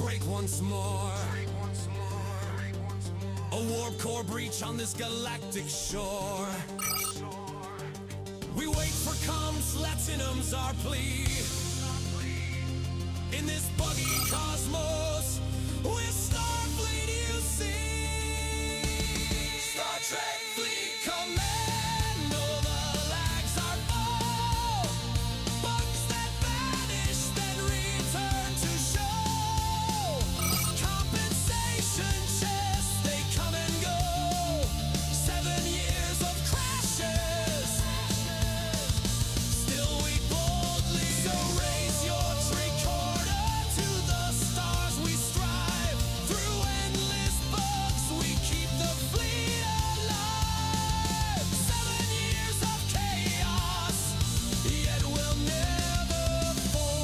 break once more. A warp core breach on this galactic shore. We wait for comms, Latinum's our plea. In this buggy cosmos, we're Starfleet, you see. Star Trek Fleet Commando, the lags are full. Bugs that vanish, then return to show. Compensation chests, they come and go. 7 years of crashes. Still we boldly so raise your tricorder to the stars. We strive through endless bugs. We keep the fleet alive. 7 years of chaos, yet we'll never fall.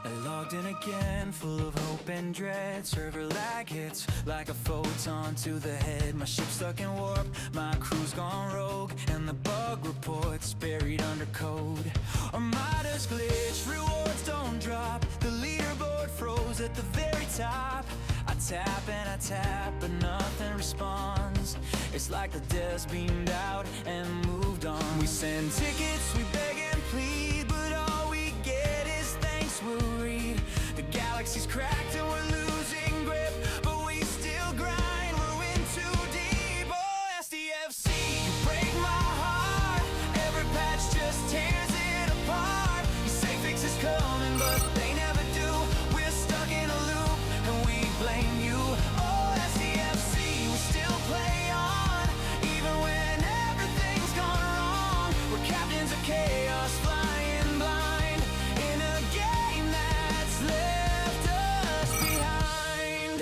I logged in again, full of hope and dread. Server lag hits like a photon to the head. My ship's stuck in warp, my crew's gone rogue, and the bug report's buried under code. Armada's glitch, rewards don't drop. The leaderboard froze at the very top. I tap and I tap, but nothing responds. It's like the devs beamed out and moved on. We send tickets, we beg and plead, but all we get is thanks we'll read. The galaxy's cracked and we're losing grip, but we still grind, we're in too deep. Oh, SDFC, you break my heart. Every patch just tears it apart. You say fixes coming, but they never do. We're stuck in a loop and we blame you. Oh, SDFC, we still play on, even when everything's gone wrong. We're captains of chaos, flying blind in a game that's left us behind.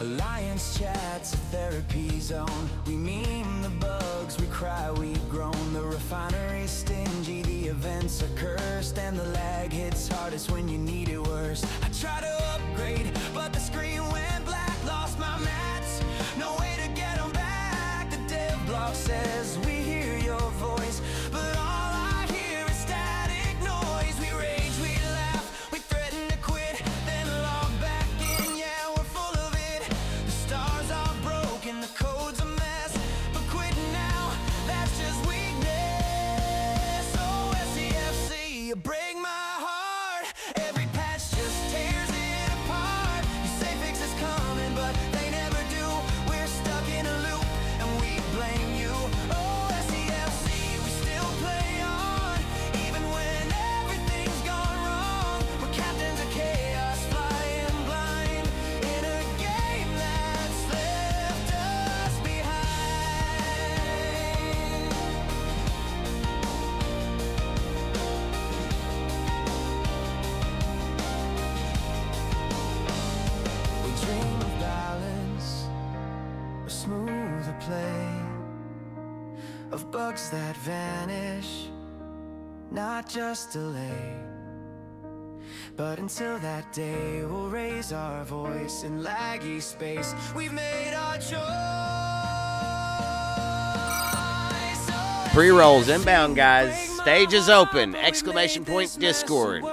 Alliance chat's a therapy zone. We meme the bugs, we cry, we groan. The refinery's stingy, the events are cursed, and the lag hits hardest when you need it worst. I try to upgrade, but the screen went black. Lost my mats, no way to get them back. The dev block says we hear your voice, but all I hear is static noise. We rage, we laugh, we threaten to quit, then log back in. Yeah, we're full of it. The stars are broken, the code's a mess, but quitting now, that's just weakness. Oh, SCFC, you break my heart. Every patch just tears it apart. You say fixes coming, but they never do. We're stuck in a loop and we blame you. Oh, SCFC, we still play on, even when everything's gone wrong. We're captains of chaos, flying blind in a game that's left us behind. We dream of balance, a smoother play, of bugs that vanish, not just delay. But until that day, we'll raise our voice in laggy space. We've made our choice. Oh, Pre-rolls inbound, guys. Stage is open. Exclamation point Discord.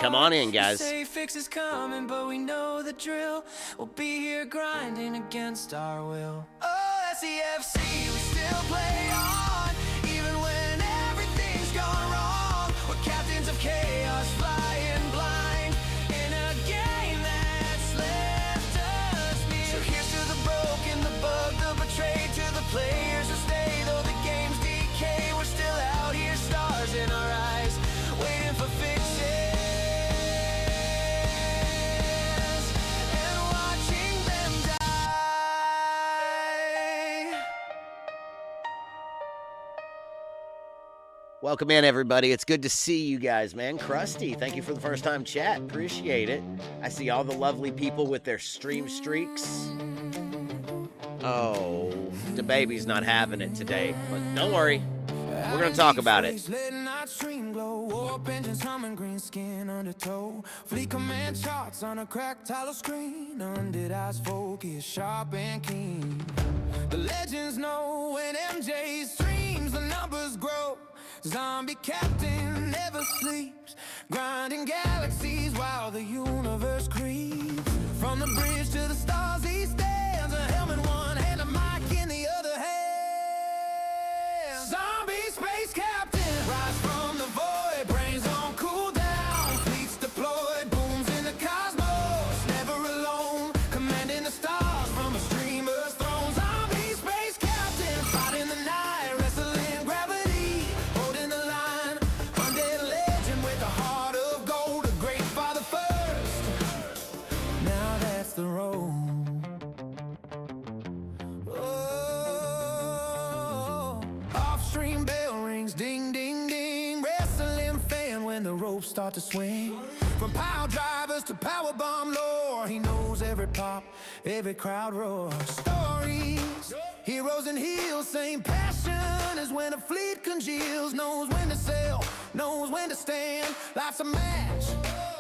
Come on in, guys. Say fix is coming, but we know the drill. We'll be here grinding against our will. Oh, SEFC, we still play on, even when everything's gone wrong. We're captains of chaos, flying blind in a game that's left us behind. So here's to the broken, the bug, the betrayed, to the players who stay. Though the game's decay, we're still out here, stars in our eyes, waiting for fixes and watching them die. Welcome in, everybody. It's good to see you guys, man. Krusty, thank you for the first time chat. Appreciate it. I see all the lovely people with their stream streaks. Oh, the baby's not having it today, but don't worry. We're going to talk about it. midnight stream glow, warp engines humming, green skin undertow. Fleet command charts on a cracked hollow screen. Undead eyes focus, sharp and keen. The legends know when MJ streams, the numbers grow. Zombie captain never sleeps, grinding galaxies while the universe creeps. From the bridge to the stars he stands, a helmet in one hand, a mic in the other hand. Zombie space captain, rise from the void, brains on cooldown. Fleets deployed, booms in the cosmos, never alone, commanding the stars from a streamer's throne. Zombie space captain, fighting the night, wrestling gravity, holding the line. Undead legend with a heart of gold, a great father first. Now that's the road. Oh, off-stream bell rings, ding, ding, ding. Wrestling fan when the ropes start to swing. From pile drivers to power bomb lore, he knows every pop, every crowd roar. Stories, heroes and heels, same passion as when a fleet congeals. Knows when to sail, knows when to stand. Life's a match,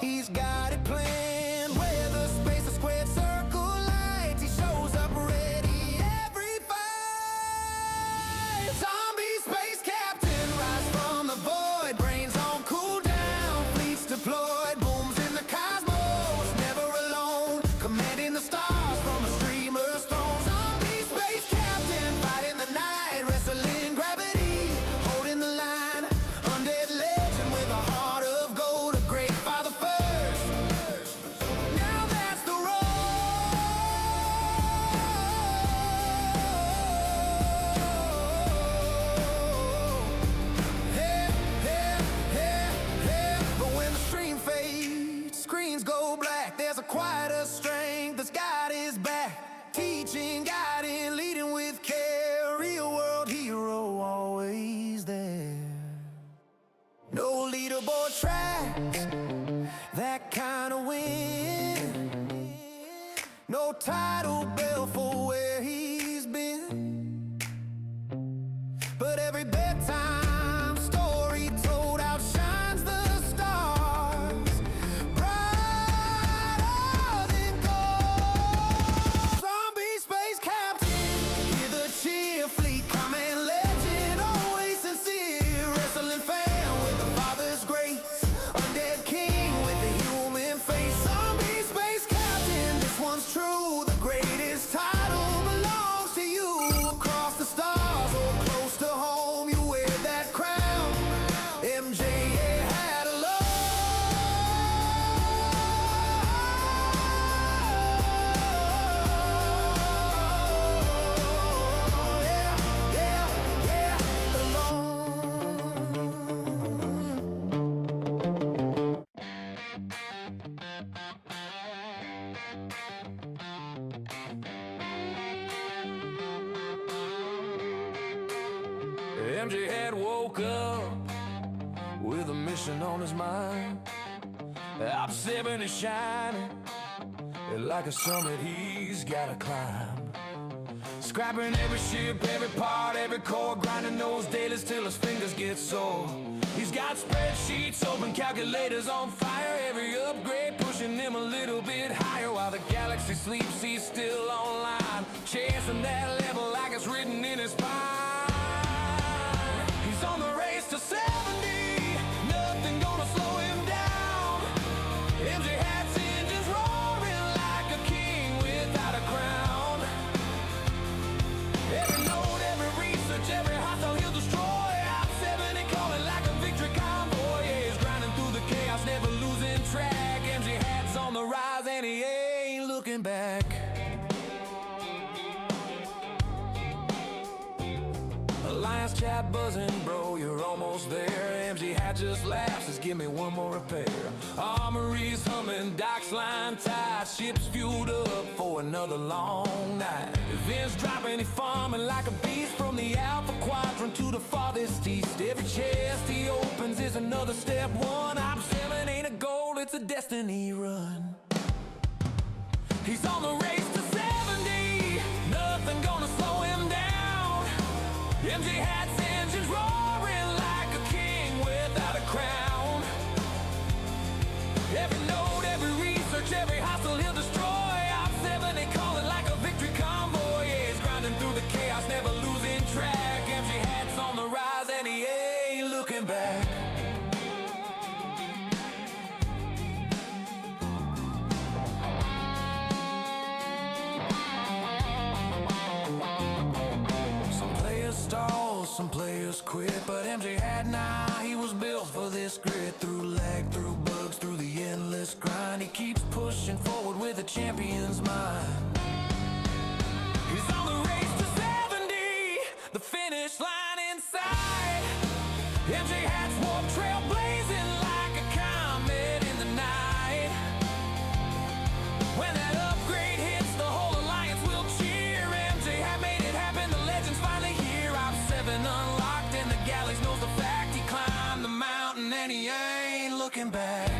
he's got it planned. Whether space or squared circle lights, he shows up ready every fight. Zombie space captain, rise from the void, brains on cooldown. Fleets deployed, booms in the cosmos, never alone, commanding the stars from a streamer's throne. Zombie space captain, fighting the night, wrestling gravity, holding the line. Undead legend with a heart of gold, a great father first. Now that's the road. Hey, hey, hey, hey. But when the stream fades, screens go black, there's a quieter strength that's got his back. Teaching, guiding, leading with care. Real world hero always there. No leaderboard tracks, that kind of win. No title bell for where he's been. But every bedtime story told outshines the stars, brighter than gold. Zombie space captain, hear the cheer, fleet command legend, always sincere. Wrestling fan with the father's grace, undead king with the human face. Zombie space captain, this one's true. The greatest title belongs to you. Across the stars or close to home, you wear that crown. MJ had a love. Yeah, yeah, yeah, MJ had woke up with a mission on his mind. Ops68 is shining like a summit he's gotta climb. Scrapping every ship, every part, every core, grinding those dailies till his fingers get sore. He's got spreadsheets open, calculators on fire, every upgrade pushing him a little bit higher. While the galaxy sleeps, he's still online, chasing that level like it's written in his spine. He's on the race to 70, nothing gonna slow him down. MJ hats, engines roaring like a king without a crown. Every note, every research, every hostile he'll destroy. Ops68 calling like a victory convoy. Yeah, he's grinding through the chaos, never losing track. MJ hats on the rise and he ain't looking back. Alliance chat buzzing, bro, you're almost there. MG hat just laughs, says give me one more repair. Armories humming, docks line tight, ships fueled up for another long night. Events dropping, he farming like a beast from the Alpha Quadrant to the farthest east. Every chest he opens is another step one. Ops68 ain't a goal, it's a destiny run. He's on the race to 70, nothing gonna slow him down. MJ hats, engines roaring like a king without every note, every research, every hostile he'll destroy. Op 7, they call it like a victory convoy. Yeah, he's grinding through the chaos, never losing track. Empty hats on the rise, and he ain't looking back. Some players stall, some players quit, but MJ had he was built for this grit. Through lag, through bugs, through the endless grind, he keeps pushing forward with a champion's mind. He's on the race to 70, the finish line in sight. MJ hats warp trail blazing like a comet in the night. When that upgrade hits, the whole alliance will cheer. MJ had made it happen, the legend's finally here. Op 7 unlocked and the galleys knows the fact. He climbed the mountain and he ain't looking back.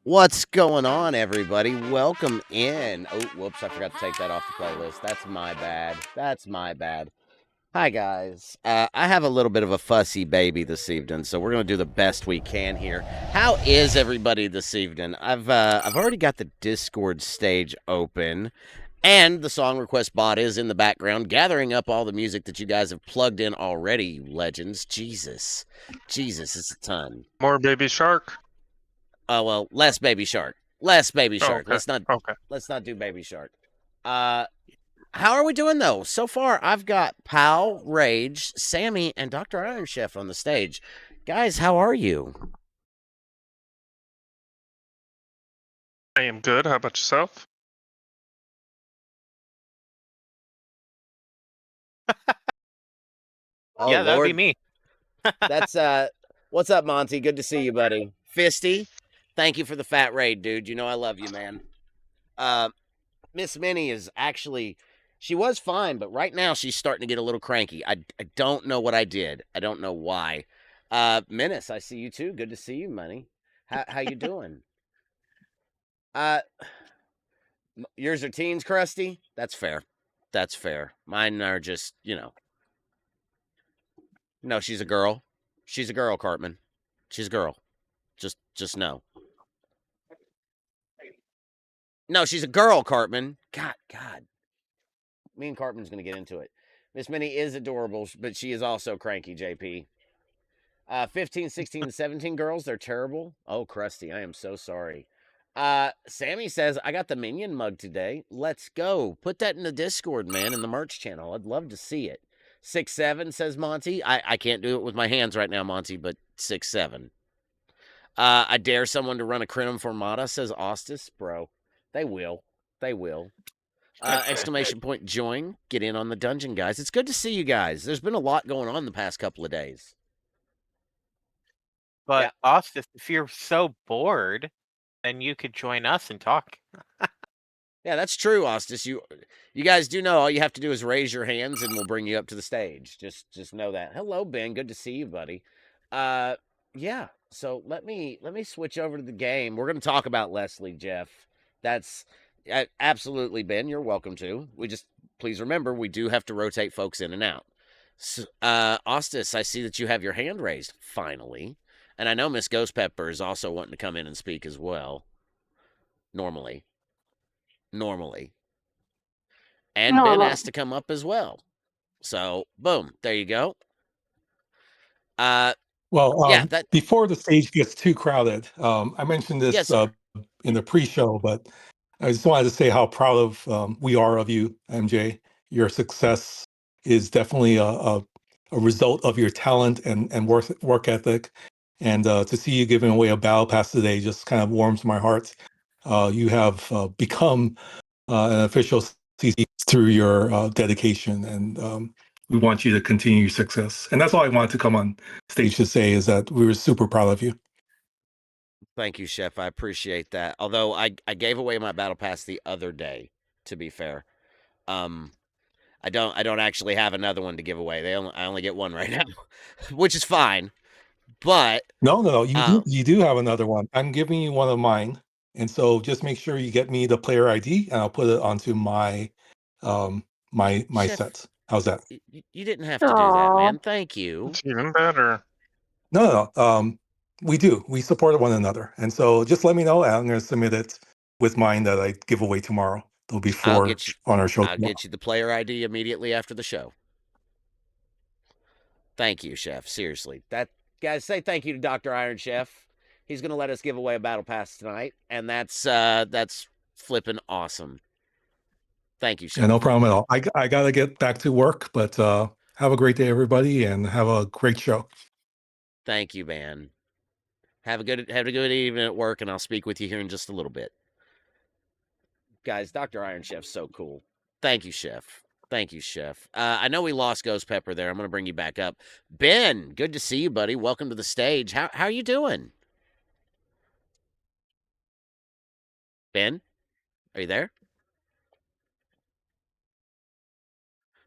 What's going on, everybody? Welcome in. Oh, whoops, I forgot to take that off the playlist. That's my bad. That's my bad. Hi, guys. I have a little bit of a fussy baby this evening, so we're going to do the best we can here. How is everybody this evening? I've already got the Discord stage open, and the song request bot is in the background, gathering up all the music that you guys have plugged in already, you legends. Jesus, it's a ton. More Baby Shark. Oh, well, less Baby Shark. Less Baby Shark. Okay. Let's not do Baby Shark. How are we doing, though? So far, I've got Pal, Rage, Sammy, and Dr. Iron Chef on the stage. Guys, how are you? I am good. How about yourself? Oh, yeah, that would be Lord. me. That's, what's up, Monty? Good to see you, buddy. Fisty, thank you for the fat raid, dude. You know I love you, man. Miss Minnie is actually, she was fine, but right now she's starting to get a little cranky. I don't know what I did. I don't know why. Menace, I see you too. Good to see you, Money. How you doing? Yours are teens, Krusty? That's fair. That's fair. Mine are just, No, she's a girl. She's a girl, Cartman. She's a girl. Just know. No, she's a girl, Cartman. God. Me and Cartman's going to get into it. Miss Minnie is adorable, but she is also cranky, JP. 15, 16, and 17 girls, they're terrible. Oh, Krusty, I am so sorry. Sammy says, I got the Minion mug today. Let's go. Put that in the Discord, man, in the merch channel. I'd love to see it. 6'7", says Monty. I can't do it with my hands right now, Monty, but 6'7". I dare someone to run a Crinum Formata, says Ostis. Bro, they will. Exclamation point join. Get in on the dungeon, guys. It's good to see you guys. There's been a lot going on the past couple of days. But Austin, if you're so bored, then you could join us and talk. Yeah, that's true, Ostis. You guys do know all you have to do is raise your hands and we'll bring you up to the stage. Just know that. Hello, Ben. Good to see you, buddy. Yeah. So let me switch over to the game. We're going to talk about Leslie, Jeff. That's absolutely, Ben. You're welcome to. Please remember, we do have to rotate folks in and out. So, Ostis, I see that you have your hand raised, finally. And I know Miss Ghost Pepper is also wanting to come in and speak as well. Normally. And Ben has to come up as well. So, boom. There you go. Before the stage gets too crowded, I mentioned this Yes, in the pre-show, but I just wanted to say how proud of we are of you, MJ. Your success is definitely a result of your talent and work ethic. And to see you giving away a battle pass today just kind of warms my heart. You have become an official CC through your dedication, and we want you to continue your success. And that's all I wanted to come on stage to say, is that we were super proud of you. Thank you, Chef. I appreciate that. Although I gave away my battle pass the other day, to be fair. I don't actually have another one to give away. I only get one right now, which is fine. But no, you do have another one. I'm giving you one of mine. And so just make sure you get me the player ID and I'll put it onto my my Chef, sets. How's that? You didn't have to do that, Aw. man. Thank you. It's even better. No. We do. We support one another, and so just let me know. I'm going to submit it with mine that I give away tomorrow. There'll be I'll 4 get you. on our show I'll tomorrow. get you the player ID immediately after the show. Thank you, Chef. Seriously, that guys, say thank you to Dr. Iron Chef. He's going to let us give away a battle pass tonight, and that's flipping awesome. Thank you, Chef. Yeah, no problem at all. I got to get back to work, but have a great day, everybody, and have a great show. Thank you, man. Have a good evening at work, and I'll speak with you here in just a little bit. Guys, Dr. Iron Chef's so cool. Thank you, Chef. Thank you, Chef. I know we lost Ghost Pepper there. I'm going to bring you back up. Ben, good to see you, buddy. Welcome to the stage. How are you doing? Ben, are you there?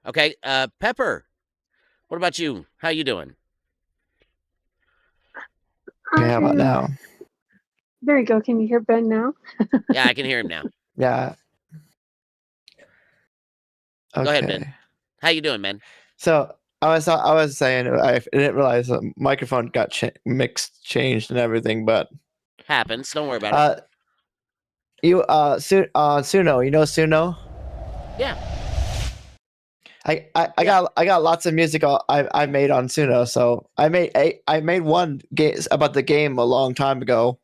Okay, Pepper, what about you? How you doing? Okay, how about now? There you go. Can you hear Ben now? Yeah, I can hear him now. Yeah. Okay. Go ahead, Ben. How you doing, man? So I was saying I didn't realize the microphone got changed and everything, but Happens. Don't worry about it. Suno, you know Suno? Yeah. I Yeah. got lots of music I made on Suno. So I made one game about the game a long time ago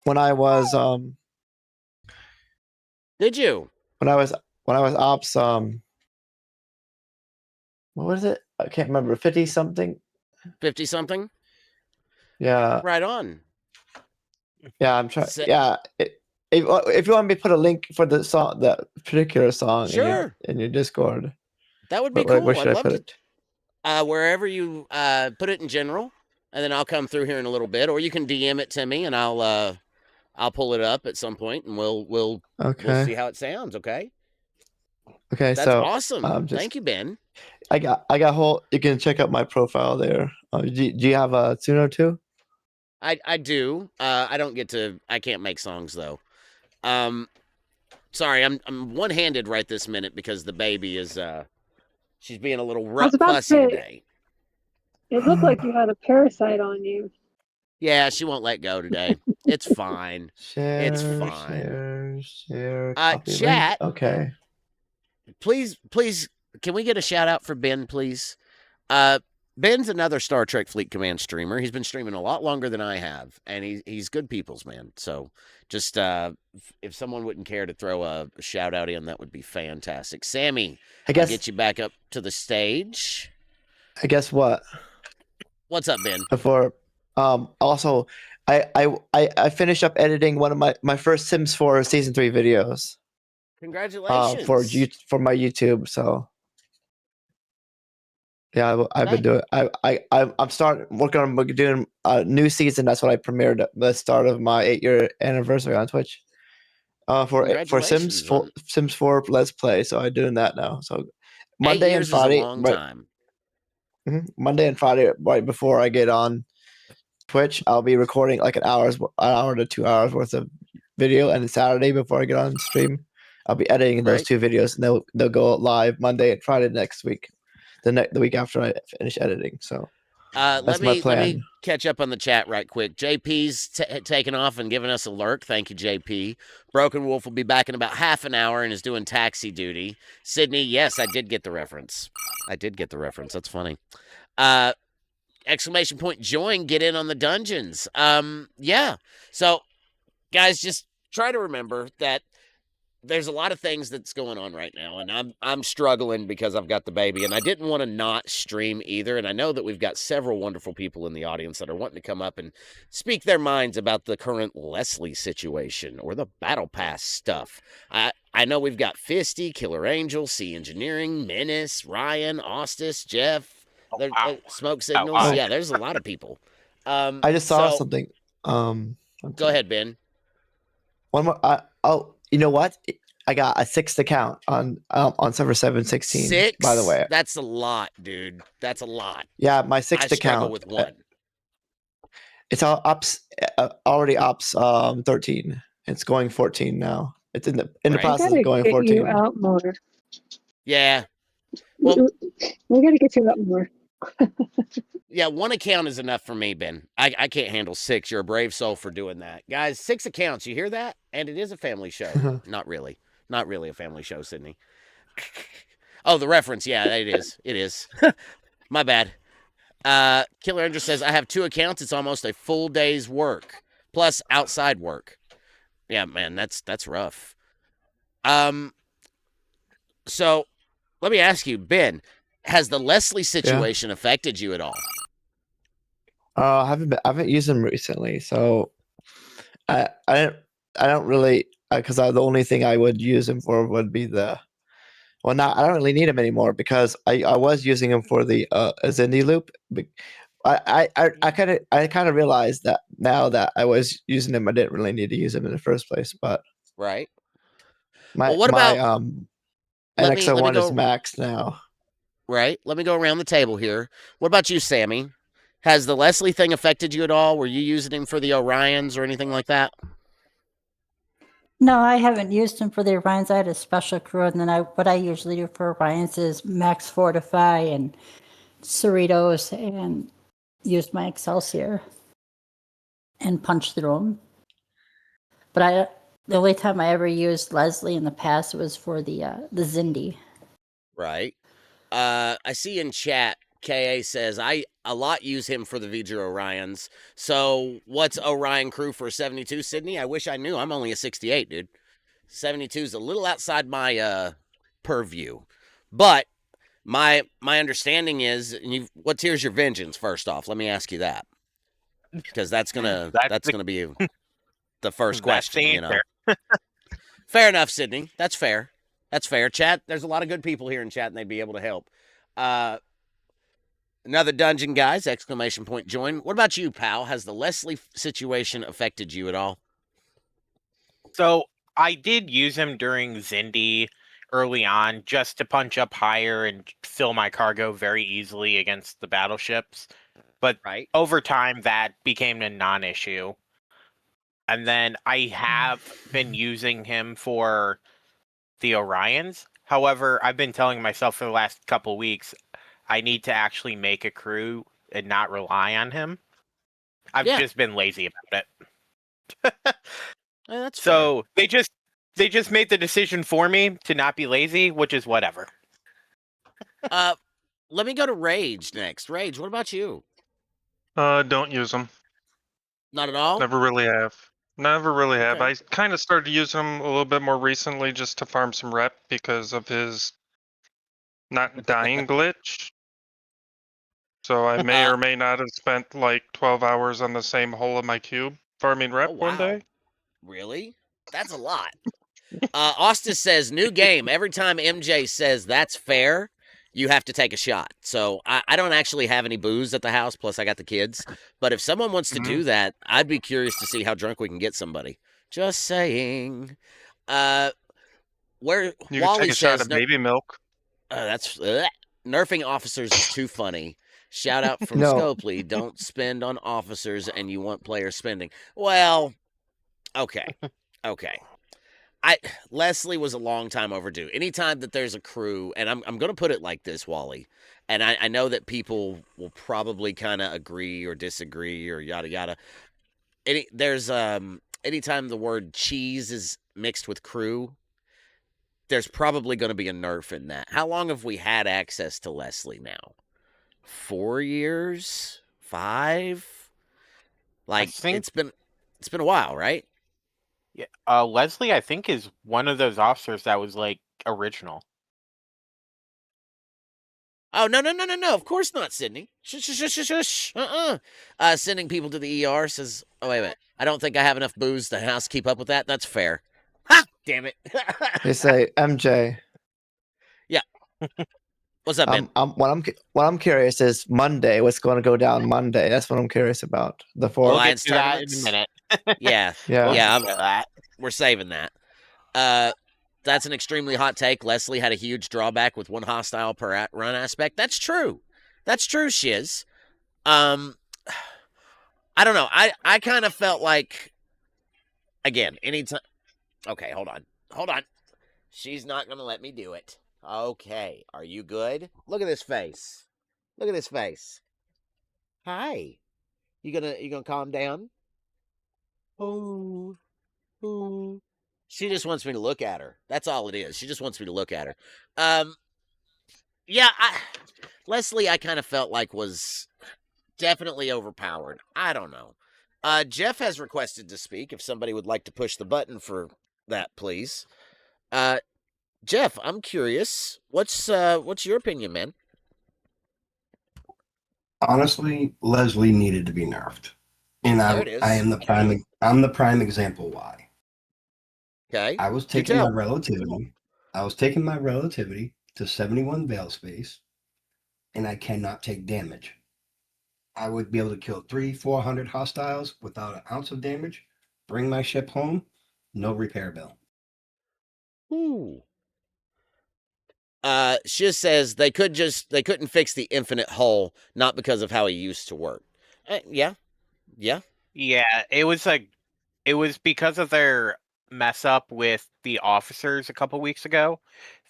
when I was Did you? when I was ops what was it? I can't remember. 50 something. 50 something? Yeah. Right on. Yeah, I'm trying. Sa- Yeah, if you want me to put a link for the song, that particular song, Sure. in your Discord, That would be where cool. should I'd I love put to. it? Wherever you put it in general, and then I'll come through here in a little bit, or you can DM it to me, and I'll pull it up at some point, and we'll Okay. see how it sounds. Okay. Okay. That's So awesome. Thank you, Ben. I got whole. You can check out my profile there. Do you have a Suno too? I do. I don't get to. I can't make songs though. Sorry, I'm one handed right this minute because the baby is she's being a little was about to fussy say- today. It looked like you had a parasite on you. Yeah, she won't let go today. It's fine. Share. It's fine. Share. Copy Chat. link. Okay. Please, can we get a shout out for Ben, please? Ben's another Star Trek Fleet Command streamer. He's been streaming a lot longer than I have, and he's good people's man. So just if someone wouldn't care to throw a shout out in, that would be fantastic. Sammy, I guess. I'll get you back up to the stage. I guess what? What's up, Ben? Before, also, I finished up editing one of my first Sims 4 season 3 videos. Congratulations. For my YouTube. So yeah, I've been doing. I'm starting working on doing a new season. That's what I premiered at the start of my 8-year anniversary on Twitch. For Sims Sims 4 Let's Play. So I'm doing that now. So Monday and Friday. Is a long time. Monday and Friday, right before I get on Twitch, I'll be recording like an hour to 2 hours worth of video, and Saturday before I get on stream, I'll be editing those 2 videos, and they'll go live Monday and Friday next week, the week after I finish editing. So that's my plan. Let me catch up on the chat right quick. JP's taking off and giving us a lurk. Thank you, JP. Broken Wolf will be back in about half an hour and is doing taxi duty. Sydney, yes, I did get the reference. That's funny. Exclamation point join, get in on the dungeons. Yeah. So guys, just try to remember that there's a lot of things that's going on right now, and I'm struggling because I've got the baby, and I didn't want to not stream either. And I know that we've got several wonderful people in the audience that are wanting to come up and speak their minds about the current Leslie situation or the Battle Pass stuff. I know we've got Fisty, Killer Angel, C Engineering, Menace, Ryan, Austis, Jeff, Smoke Signals. Yeah, there's a lot of people. I just saw something. Go ahead, Ben. One more. You know what? I got a 6th account on server36. 6? By the way, that's a lot, dude. That's a lot. Yeah, my 6th account. I struggle with 1. It's all ops. Already ops 13. It's going 14 now. It's in the Right. process gotta of going get 14. you out more. Yeah. Well, We gotta get you out more. yeah, 1 account is enough for me, Ben. I can't handle 6. You're a brave soul for doing that. Guys, 6 accounts. You hear that? And it is a family show. Not really. Not really a family show, Sydney. Oh, the reference. Yeah, it is. It is. My bad. Killer Andrew says, I have 2 accounts. It's almost a full day's work. Plus outside work. Yeah, man, that's rough. So let me ask you, Ben, has the Leslie situation affected you at all? I haven't used them recently, so I don't really because the only thing I would use them for would be the well now I don't really need them anymore because I was using them for the Zindi loop. I kind of realized that now that I was using them, I didn't really need to use them in the first place. But Right. my Well, what my about let me NXO1 is go maxed now. right. Let me go around the table here. What about you, Sammy? Has the Leslie thing affected you at all? Were you using him for the Orions or anything like that? No, I haven't used them for the Orions. I had a special crew, and then what I usually do for Orions is max fortify and Cerritos, and use my Excelsior and punch through them. But the only time I ever used Leslie in the past was for the Zindi. Right. I see in chat KA says I a lot use him for the VJ Orions. So what's Orion crew for 72, Sydney? I wish I knew. I'm only a 68, dude. 72 is a little outside my purview. But my understanding is, and what tier's your vengeance? First off, let me ask you that, because that's gonna be the first question. the You know, fair enough, Sydney. That's fair. That's fair. Chat. There's a lot of good people here in chat, and they'd be able to help. Another dungeon, guys! Exclamation point join. What about you, pal? Has the Leslie situation affected you at all? So I did use him during Zindi early on just to punch up higher and fill my cargo very easily against the battleships. But Right. over time, that became a non-issue. And then I have been using him for the Orions. However, I've been telling myself for the last couple weeks, I need to actually make a crew and not rely on him. I've just been lazy about it. That's so fair. They just made the decision for me to not be lazy, which is whatever. Let me go to Rage next. Rage, what about you? Don't use them. Not at all? Never really have. Never really have. Okay. I kind of started using him a little bit more recently just to farm some rep because of his not dying glitch. So I may or may not have spent like 12 hours on the same hole in my cube farming rep one day. Really? That's a lot. Austin says, new game. Every time MJ says that's fair, you have to take a shot. So I don't actually have any booze at the house, plus I got the kids. But if someone wants to do that, I'd be curious to see how drunk we can get somebody. Just saying. Where You can Wally take a says shot of baby milk. that's nerfing officers is too funny. Shout out from No. Scopely. Don't spend on officers and you want players spending. Well, okay. Okay. Leslie was a long time overdue. Anytime that there's a crew, and I'm going to put it like this, Wally, and I know that people will probably kind of agree or disagree or yada yada. Anytime the word cheese is mixed with crew, there's probably going to be a nerf in that. How long have we had access to Leslie now? 4 years? 5? Like it's been a while, right? Yeah, Leslie, I think, is one of those officers that was like original. Oh no! Of course not, Sydney. Shush. Sending people to the ER says, "Oh wait a minute. I don't think I have enough booze to house keep up with that. That's fair." Ha! Damn it. They say MJ. Yeah. What's up, man? What I'm curious is Monday. What's going to go down Monday? That's what I'm curious about. The fourth. We'll get to that in a minute. Yeah. Yeah. We're saving that. That's an extremely hot take. Leslie had a huge drawback with one hostile per run aspect. That's true. That's true, Shiz. I don't know. I kind of felt like, again, anytime. Okay, hold on. Hold on. She's not gonna let me do it. Okay, are you good? Look at this face. Look at this face. Hi. You gonna calm down? Oh, oh. She just wants me to look at her. That's all it is. She just wants me to look at her. Um, yeah, Leslie, I kind of felt like was definitely overpowered. I don't know. Jeff has requested to speak. If somebody would like to push the button for that, please. Jeff, I'm curious. What's your opinion, man? Honestly, Leslie needed to be nerfed, and There it I is. am the prime. I'm the prime example why. Okay. I was Do taking my tell. relativity. I was taking my relativity to 71 veil space, and I cannot take damage. I would be able to kill 300-400 hostiles without an ounce of damage, bring my ship home, no repair bill. Ooh. Shiz says they couldn't fix the infinite hull, not because of how he used to work. Yeah. Yeah, it was because of their mess up with the officers a couple weeks ago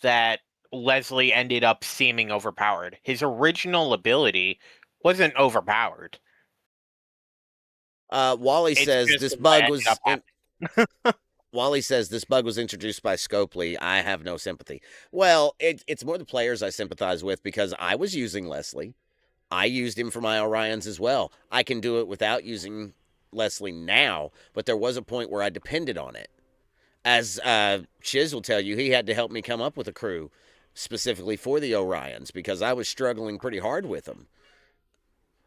that Leslie ended up seeming overpowered. His original ability wasn't overpowered. Wally It's says just this what bug ended up was Wally says this bug was introduced by Scopely. I have no sympathy. Well, it's more the players I sympathize with because I was using Leslie. I used him for my Orions as well. I can do it without using Leslie now, but there was a point where I depended on it. As Chiz will tell you, he had to help me come up with a crew specifically for the Orions because I was struggling pretty hard with them.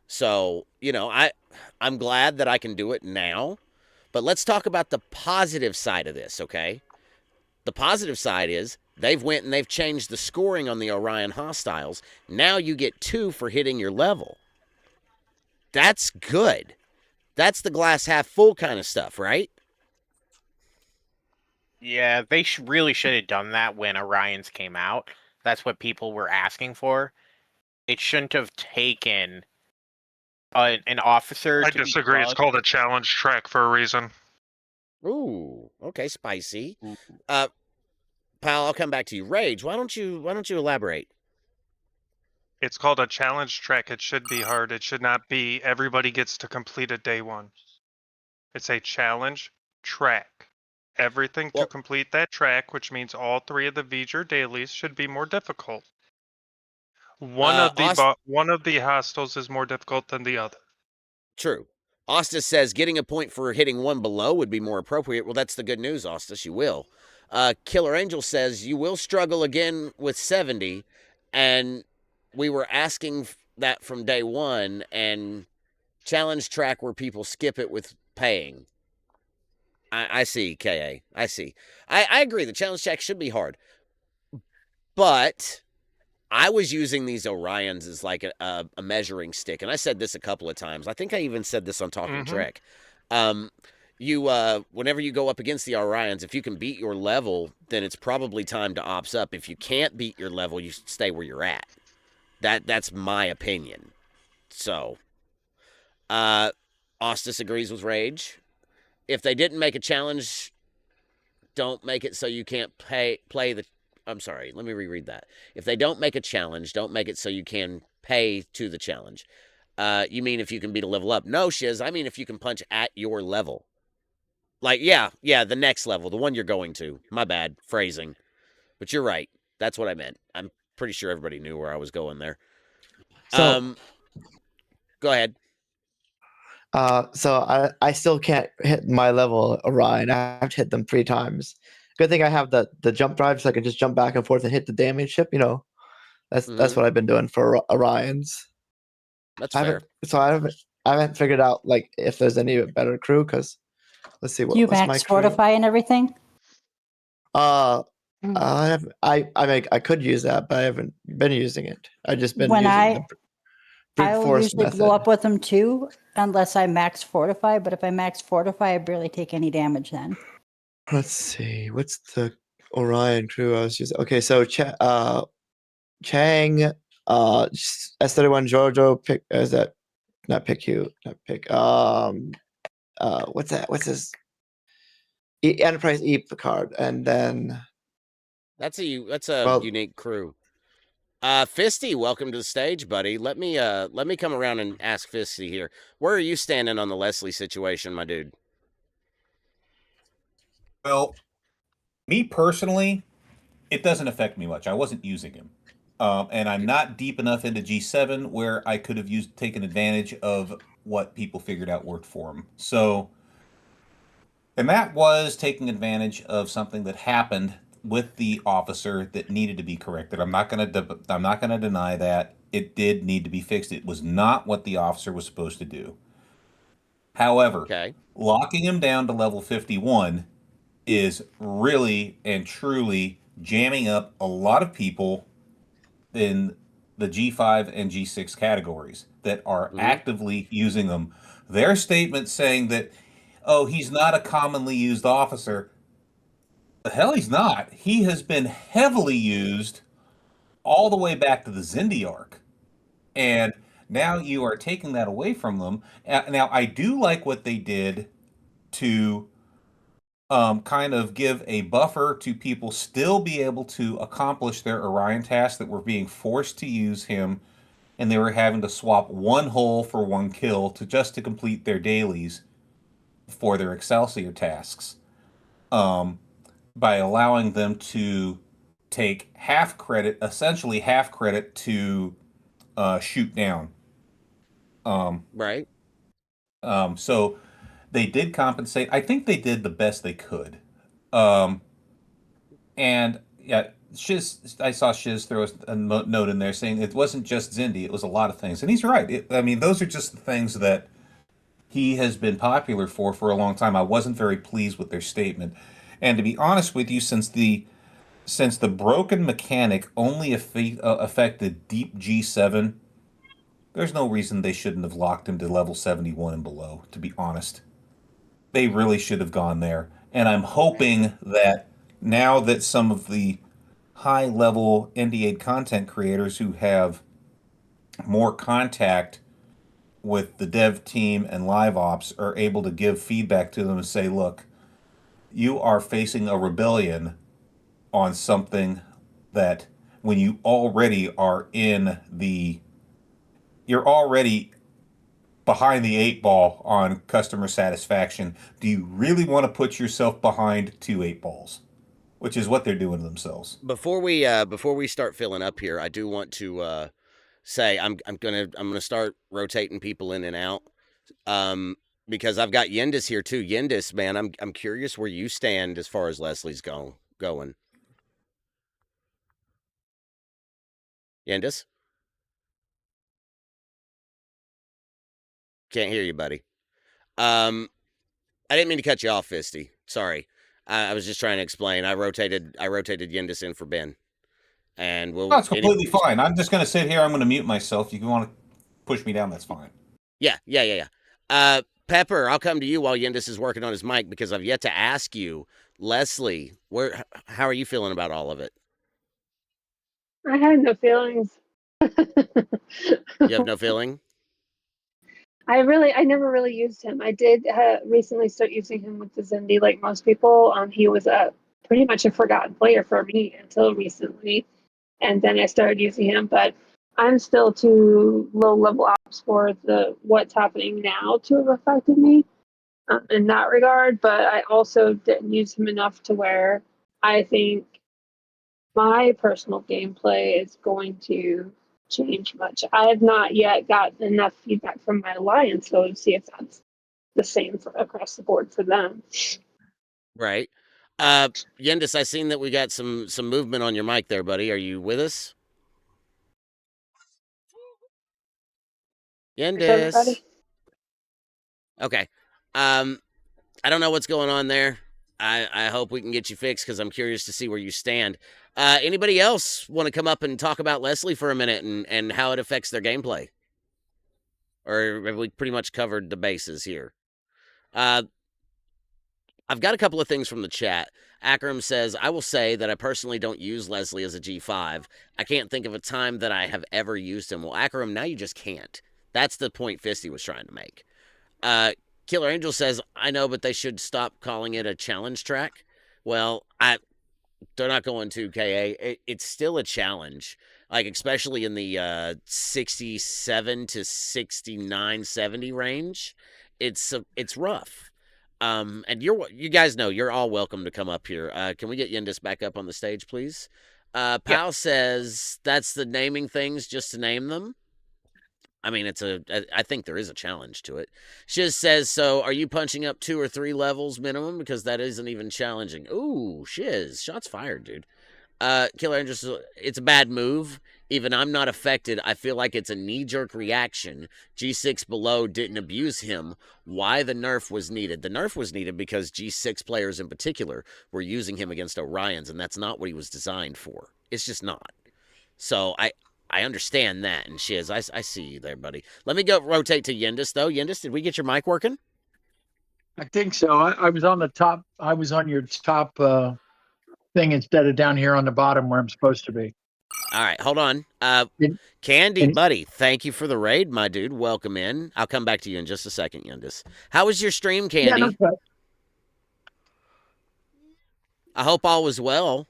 So, I'm glad that I can do it now. But let's talk about the positive side of this, okay? The positive side is they've went and they've changed the scoring on the Orion hostiles. Now you get 2 for hitting your level. That's good. That's the glass half full kind of stuff, right? Yeah, they really should have done that when Orions came out. That's what people were asking for. It shouldn't have taken an officer I to be disagree. It's bugged. called a challenge track for a reason. Ooh, okay, spicy. Pal, I'll come back to you. Rage, why don't you elaborate? It's called a challenge track. It should be hard. It should not be everybody gets to complete it day one. It's a challenge track. Everything to Well, complete that track, which means all 3 of the V'ger dailies, should be more difficult. One of the hostels is more difficult than the other. True. Ostis says getting a point for hitting 1 below would be more appropriate. Well, that's the good news, Ostis. You will. Killer Angel says you will struggle again with 70, and we were asking that from day one, and challenge track where people skip it with paying. I see, KA. I see. I agree. The challenge track should be hard. But I was using these Orions as like a measuring stick, and I said this a couple of times. I think I even said this on Talking Trek. Whenever you go up against the Orions, if you can beat your level, then it's probably time to ops up. If you can't beat your level, you stay where you're at. That's my opinion. So, Ostis agrees with Rage. If they didn't make a challenge, don't make it so you can't play the. I'm sorry, let me reread that. If they don't make a challenge, don't make it so you can pay to the challenge. You mean if you can beat a level up? No, Shiz, I mean if you can punch at your level. Like, yeah, the next level, the one you're going to. My bad, phrasing. But you're right. That's what I meant. I'm pretty sure everybody knew where I was going there. So, Go ahead. so I still can't hit my level Orion. I have to hit them 3 times. Good thing I have the jump drive, so I can just jump back and forth and hit the damage ship. That's what I've been doing for Orions. That's fair. I haven't figured out like if there's any better crew because let's see Do you what's my max crew. fortify and everything? I could use that, but I haven't been using it. I just been When using the brute I will force usually method. blow up with them too, unless I max fortify. But if I max fortify, I barely take any damage then. Let's see, what's the Orion crew I was using? Okay, so Chang, S31 Jojo, pick is that not pick you, not pick what's that? What's his Enterprise Eep the card, and then That's a well, unique crew. Fisty, welcome to the stage, buddy. Let me come around and ask Fisty here. Where are you standing on the Leslie situation, my dude? Well, me personally, it doesn't affect me much. I wasn't using him. And I'm not deep enough into G7 where I could have taken advantage of what people figured out worked for him. So, and that was taking advantage of something that happened with the officer that needed to be corrected. I'm not going to deny that it did need to be fixed. It was not what the officer was supposed to do. However, Okay. locking him down to level 51 is really and truly jamming up a lot of people in the G5 and G6 categories that are Mm-hmm. actively using them. Their statement saying that, oh, he's not a commonly used officer. The hell he's not. He has been heavily used all the way back to the Zindi arc. And now you are taking that away from them. Now, I do like what they did to kind of give a buffer to people still be able to accomplish their Orion tasks that were being forced to use him, and they were having to swap one hole for one kill to complete their dailies for their Excelsior tasks. By allowing them to take half credit, essentially half credit to shoot down. Right. So they did compensate. I think they did the best they could. Um, And yeah, I saw Shiz throw a note in there saying it wasn't just Zindi, it was a lot of things. And he's right. I mean, those are just the things that he has been popular for a long time. I wasn't very pleased with their statement. And to be honest with you, since the broken mechanic only affected deep G7, there's no reason they shouldn't have locked him to level 71 and below, to be honest. They really should have gone there. And I'm hoping that now that some of the high level NDA content creators who have more contact with the dev team and live ops are able to give feedback to them and say, look, you are facing a rebellion on something that when you already are you're already behind the eight ball on customer satisfaction. Do you really want to put yourself behind 2 8 balls? Which is what they're doing to themselves. Before we start filling up here, I do want to say I'm gonna start rotating people in and out. Because I've got Yendis here too. Yendis, man, I'm curious where you stand as far as Leslie's going. Yendis? Can't hear you, buddy. I didn't mean to cut you off, Fisty. Sorry. I was just trying to explain. I rotated Yendis in for Ben. And That's completely fine. I'm just going to sit here. I'm going to mute myself. If you want to push me down, that's fine. Yeah. Pepper, I'll come to you while Yendis is working on his mic because I've yet to ask you, Leslie, how are you feeling about all of it? I had no feelings. You have no feeling? I never really used him. I did recently start using him with the Zindi, like most people. He was pretty much a forgotten player for me until recently, and then I started using him. But I'm still too low level ops for what's happening now to have affected me in that regard. But I also didn't use him enough to where I think my personal gameplay is going to change much. I have not yet gotten enough feedback from my alliance though to see if that's the same across the board for them. Right. Yendis, I seen that we got some movement on your mic there, buddy. Are you with us? Yendis. Okay. I don't know what's going on there. I hope we can get you fixed because I'm curious to see where you stand. Anybody else want to come up and talk about Leslie for a minute and how it affects their gameplay? Or have we pretty much covered the bases here? I've got a couple of things from the chat. Akram says, I will say that I personally don't use Leslie as a G5. I can't think of a time that I have ever used him. Well, Akram, now you just can't. That's the point Fisty was trying to make. Killer Angel says, I know, but they should stop calling it a challenge track. Well, they're not going to KA. It's still a challenge, like especially in the 67 to 69, 70 range. It's rough. And you guys know you're all welcome to come up here. Can we get Yendis back up on the stage, please? Pal says that's the naming things just to name them. I mean, I think there is a challenge to it. Shiz says, so are you punching up 2 or 3 levels minimum? Because that isn't even challenging. Ooh, Shiz. Shots fired, dude. Killer Angel, it's a bad move. Even I'm not affected. I feel like it's a knee-jerk reaction. G6 below didn't abuse him. Why the nerf was needed? The nerf was needed because G6 players in particular were using him against Orions, and that's not what he was designed for. It's just not. So I understand that, and Shiz, I see you there, buddy. Let me go rotate to Yendis, though. Yendis, did we get your mic working? I think so. I was on the top. I was on your top thing instead of down here on the bottom where I'm supposed to be. All right, hold on. It- Candy, it- buddy, thank you for the raid, my dude. Welcome in. I'll come back to you in just a second, Yendis. How was your stream, Candy? Yeah, no, but I hope all was well.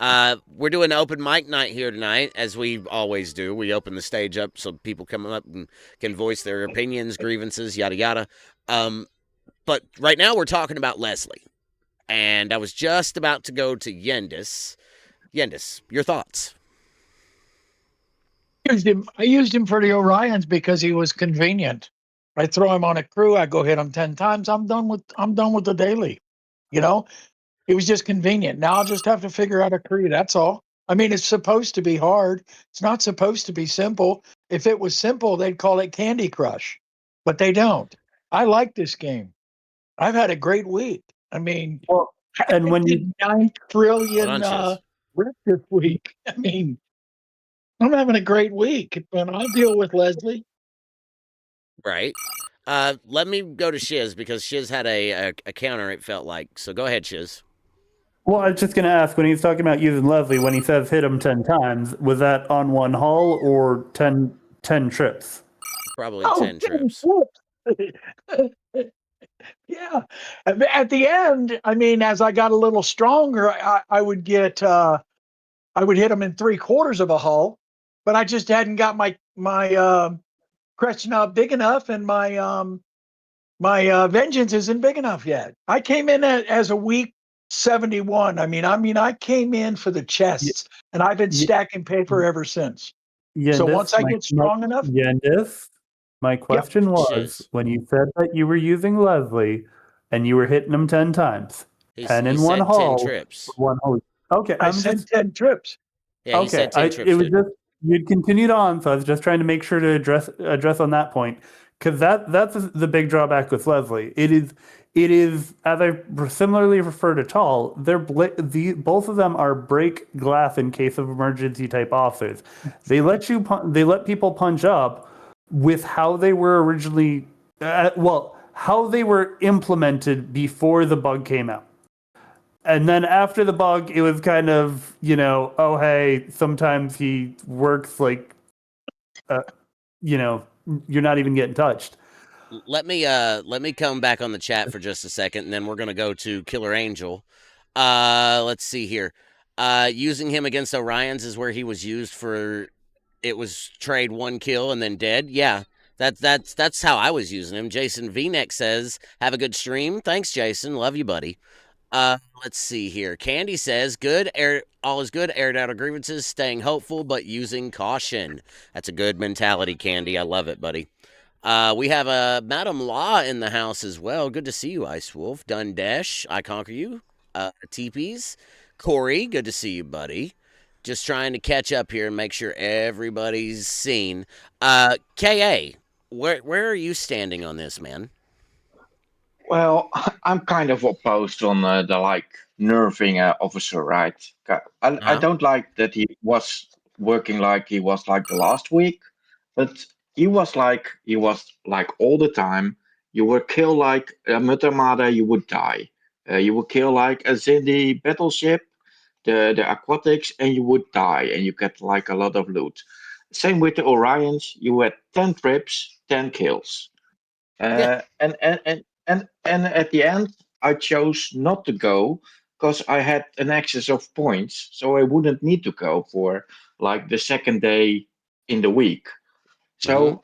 We're doing open mic night here tonight, as we always do. We open the stage up so people come up and can voice their opinions, grievances, yada yada. But right now we're talking about Leslie, and I was just about to go to Yendis. Yendis, your thoughts? I used him for the Orions because he was convenient. I throw him on a crew. I go hit him 10 times. I'm done with the daily. You know, it was just convenient. Now I'll just have to figure out a crew. That's all. I mean, it's supposed to be hard. It's not supposed to be simple. If it was simple, they'd call it Candy Crush, but they don't. I like this game. I've had a great week. I mean, Well, and when you 9 Hold trillion on, Chiz. rip this week. I mean, I'm having a great week, but I'll deal with Leslie. Right. Let me go to Shiz because Shiz had a counter, it felt like. So go ahead, Shiz. Well, I was just going to ask, when he's talking about using Leslie, when he says hit him 10 times, was that on one haul or 10 trips? Probably 10 trips. Yeah. At the end, I mean, as I got a little stronger, I would get I would hit them in 3/4 of a hull, but I just hadn't got my crest knob big enough, and my vengeance isn't big enough yet. I came in as a weak 71. I mean, I came in for the chests, and I've been stacking paper ever since. So once I get strong enough, Yendis, my question was, Shiz. when you said that you were using Leslie and you were hitting them 10 times, He 10 in said one 10 haul, trips. one haul. Okay, I said 10 trips. Yeah, he said 10 trips. It was Dude. just you'd continued on, so I was just trying to make sure to address on that point, because that's the big drawback with Leslie. It is as I similarly refer to Tall. Both of them are break glass in case of emergency type offers. They let people punch up with how they were originally, how they were implemented before the bug came out. And then after the bug, it was kind of, oh, hey, sometimes he works like, you're not even getting touched. Let me come back on the chat for just a second, and then we're gonna go to Killer Angel. Let's see here. Using him against Orions is where he was used for. It was trade 1 kill and then dead. Yeah, that's how I was using him. Jason V-Neck says, "Have a good stream." Thanks, Jason. Love you, buddy. Let's see here. Candy says, all is good, aired out of grievances, staying hopeful, but using caution. That's a good mentality, Candy. I love it, buddy. We have a Madam Law in the house as well. Good to see you, Ice Wolf. Dundesh, I conquer you. Teepees. Corey, good to see you, buddy. Just trying to catch up here and make sure everybody's seen. KA, where are you standing on this, man? Well, I'm kind of opposed on the like nerfing officer, right? I don't like that he was working like he was like the last week, but he was like all the time. You would kill like a Mutamada, you would die. You would kill like a Zindi battleship, the aquatics, and you would die, and you get like a lot of loot. Same with the Orions, you had 10 trips, 10 kills. And at the end, I chose not to go because I had an excess of points, so I wouldn't need to go for like the second day in the week. Mhm. So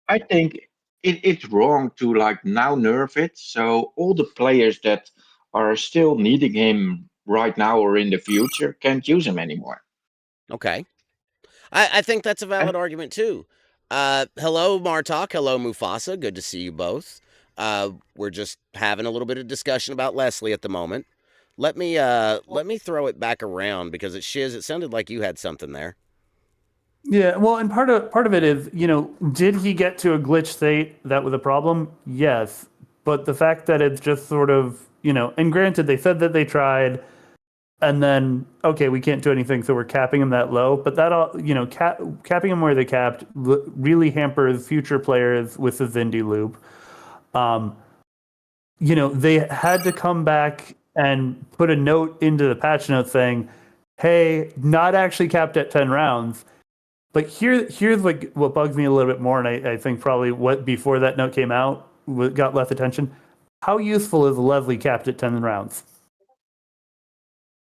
I think it's wrong to like now nerf it. So all the players that are still needing him right now or in the future can't use him anymore. Okay. I think that's a And valid argument too. Hello, Martok. Hello, Mufasa. Good to see you both. We're just having a little bit of discussion about Leslie at the moment. Let me throw it back around because it shiz. It sounded like you had something there. Yeah, well, and part of it is, did he get to a glitch state that was a problem? Yes, but the fact that it's just sort of, and granted, they said that they tried, and then okay, we can't do anything, so we're capping them that low. But that all, capping them where they capped really hampers future players with the Zindi loop. They had to come back and put a note into the patch note saying, "Hey, not actually capped at 10 rounds." But here's like what bugs me a little bit more, and I think probably what before that note came out got less attention. How useful is Leslie capped at 10 rounds?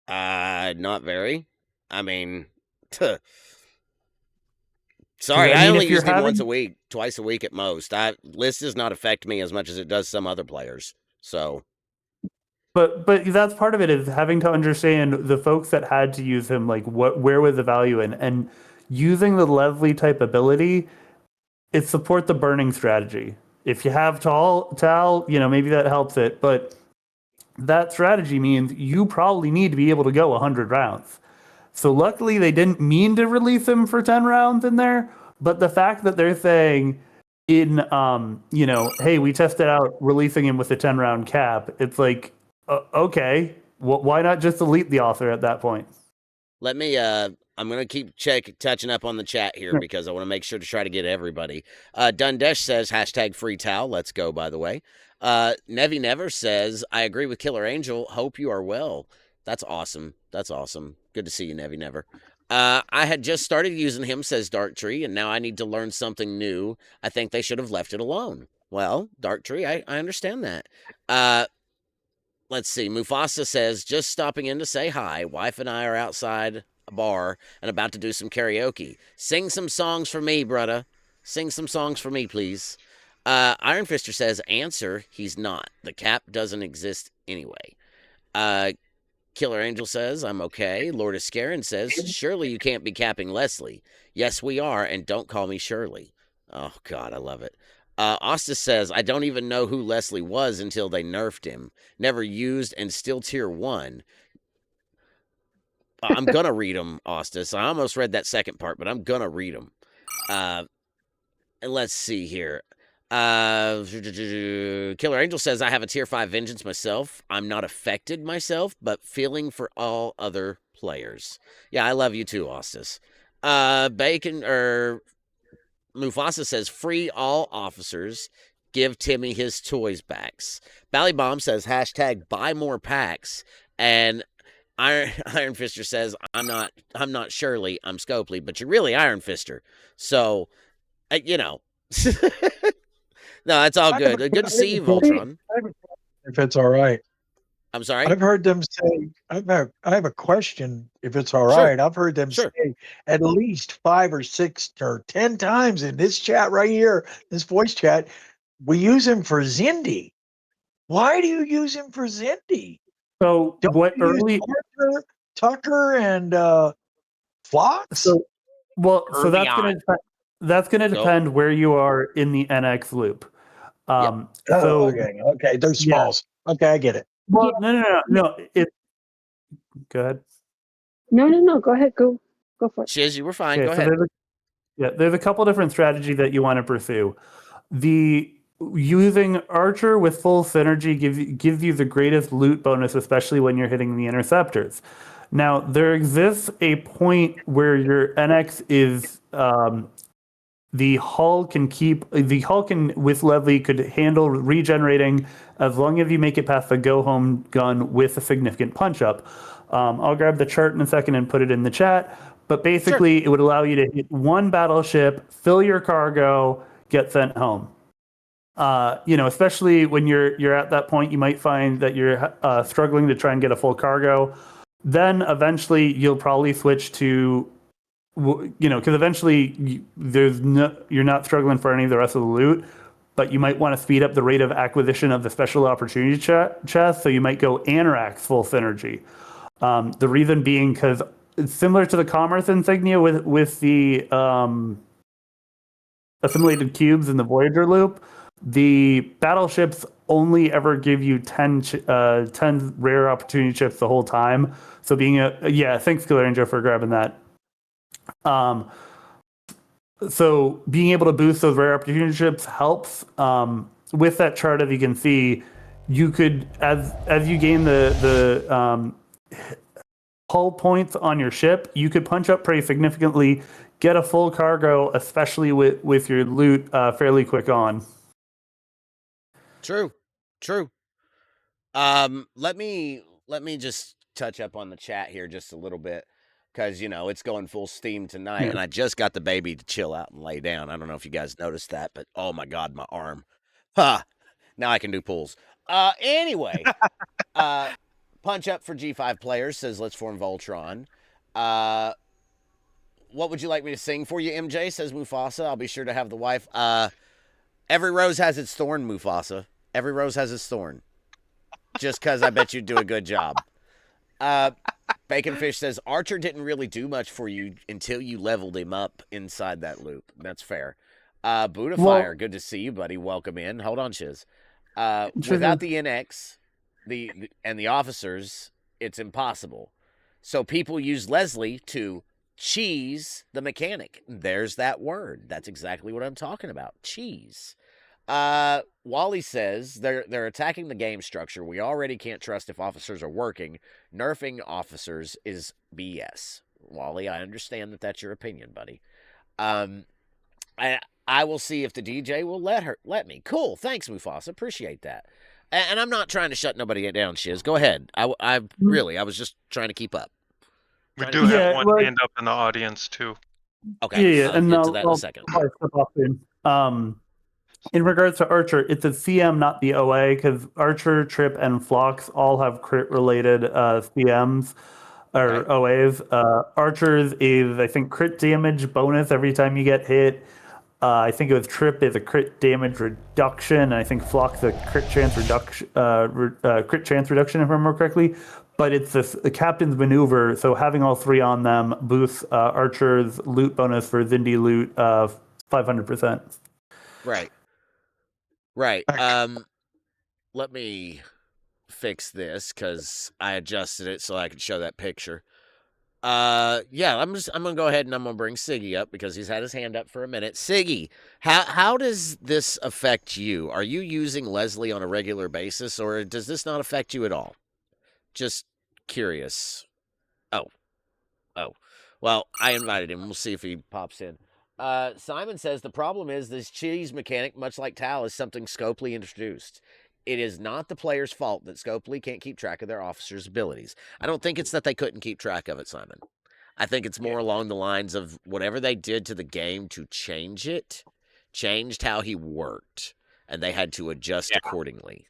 Not very. I mean, Because sorry, I I mean, only if you're used him once having, a week, twice a week at most. List does not affect me as much as it does some other players. So but that's part of it is having to understand the folks that had to use him, like where was the value in, and using the Leslie type ability, it support the burning strategy. If you have Tal, maybe that helps it, but that strategy means you probably need to be able to go 100 rounds. So luckily they didn't mean to release him for 10 rounds in there, but the fact that they're saying hey, we tested out releasing him with a 10 round cap, it's like, okay, why not just delete the author at that point? let me. I'm gonna keep touching up on the chat here because I want to make sure to try to get everybody. Dundesh says hashtag free towel. Let's go. By the way, Nevi Never says I agree with Killer Angel. Hope you are well. That's awesome. That's awesome. Good to see you, Nevi Never. I had just started using him, says Dark Tree, and now I need to learn something new. I think they should have left it alone. Well, Dark Tree, I understand that. Let's see. Mufasa says, just stopping in to say hi. Wife and I are outside a bar and about to do some karaoke. Sing some songs for me, brother. Sing some songs for me, please. Iron Fister says, answer, he's not. The cap doesn't exist anyway. Killer Angel says, I'm okay. Lord Iscarin says, surely you can't be capping Leslie. Yes, we are, and don't call me Shirley. Oh, God, I love it. Ostis says, I don't even know who Leslie was until they nerfed him. Never used and still tier 1. I'm going to read them, Ostis. I almost read that second part, but I'm going to read them. And let's see here. Killer Angel says, I have a tier 5 vengeance myself. I'm not affected myself, but feeling for all other players. Yeah, I love you too, Ostis. Bacon or Mufasa says, free all officers. Give Timmy his toys backs. Bally Bomb says, hashtag buy more packs. And Iron Fister says, I'm not Shirley, I'm Scopely, but you're really Iron Fister. So, no, it's all good. Good to see you, Voltron. If it's all right. I'm sorry? I've heard them say, I have a question, if it's all Sure. right. I've heard them Sure. say at least 5 or 6 or 10 times in this chat right here, this voice chat, we use him for Zindi. Why do you use him for Zindi? So Don't what you use early Tucker and Flox? so Early that's gonna depend where you are in the NX loop. Okay, they're smalls. Okay, I get it. Well, no. Go ahead. No. Go ahead. Go for it. Shiz, you were fine. Okay, Go so ahead. there's a couple different strategies that you want to pursue. The using Archer with full synergy gives you the greatest loot bonus, especially when you're hitting the interceptors. Now, there exists a point where your NX is the hull can with Leslie could handle regenerating as long as you make it past the go home gun with a significant punch up. I'll grab the chart in a second and put it in the chat. But basically, It would allow you to hit one battleship, fill your cargo, get sent home. especially when you're at that point, you might find that you're struggling to try and get a full cargo. Then eventually you'll probably switch to, because eventually you're not struggling for any of the rest of the loot, but you might want to speed up the rate of acquisition of the special opportunity chest. So you might go Anorak's full synergy. The reason being because it's similar to the commerce insignia with the assimilated cubes in the Voyager loop. The battleships only ever give you 10 rare opportunity chips the whole time. So thanks Galarian for grabbing that. So being able to boost those rare opportunity chips helps. With that chart, as you can see, you could as you gain the hull points on your ship, you could punch up pretty significantly, get a full cargo, especially with your loot fairly quick on. True. Let me just touch up on the chat here just a little bit because it's going full steam tonight, and I just got the baby to chill out and lay down. I don't know if you guys noticed that, but oh my god, my arm. Ha! Now I can do pulls. Anyway, punch up for G5 players says let's form Voltron. What would you like me to sing for you, MJ? Says Mufasa. I'll be sure to have the wife. Every rose has its thorn, Mufasa. Every rose has its thorn. Just because I bet you'd do a good job. Baconfish says, Archer didn't really do much for you until you leveled him up inside that loop. That's fair. Buddhafire, good to see you, buddy. Welcome in. Hold on, Shiz. Without the NX and the officers, it's impossible. So people use Leslie to cheese the mechanic. There's that word. That's exactly what I'm talking about. Cheese. Wally says they're attacking the game structure. We already can't trust if officers are working. Nerfing officers is BS. Wally, I understand that that's your opinion, buddy. I will see if the DJ will let me. Cool. Thanks, Mufasa. Appreciate that. And I'm not trying to shut nobody down, Shiz. Go ahead. I was just trying to keep up. We do have one hand up in the audience too. Okay. Yeah, I'll get to that in a second. In regards to Archer, it's a CM, not the OA, because Archer, Trip, and Phlox all have crit-related CMs or OAs. Archer's is, I think, crit damage bonus every time you get hit. I think it was Trip is a crit damage reduction. I think Phlox is a crit chance reduction, if I remember correctly. But it's the captain's maneuver, so having all three on them boosts Archer's loot bonus for Zindi loot 500%. Right. Let me fix this because I adjusted it so I could show that picture. I'm gonna go ahead and I'm gonna bring Siggy up because he's had his hand up for a minute. Siggy, how does this affect you? Are you using Leslie on a regular basis, or does this not affect you at all? Just curious. Oh. Well, I invited him. We'll see if he pops in. Simon says the problem is this cheese mechanic, much like Tal, is something Scopely introduced. It is not the player's fault that Scopely can't keep track of their officers' abilities. I don't think it's that they couldn't keep track of it, Simon. I think it's more along the lines of whatever they did to the game to change it, changed how he worked, and they had to adjust accordingly.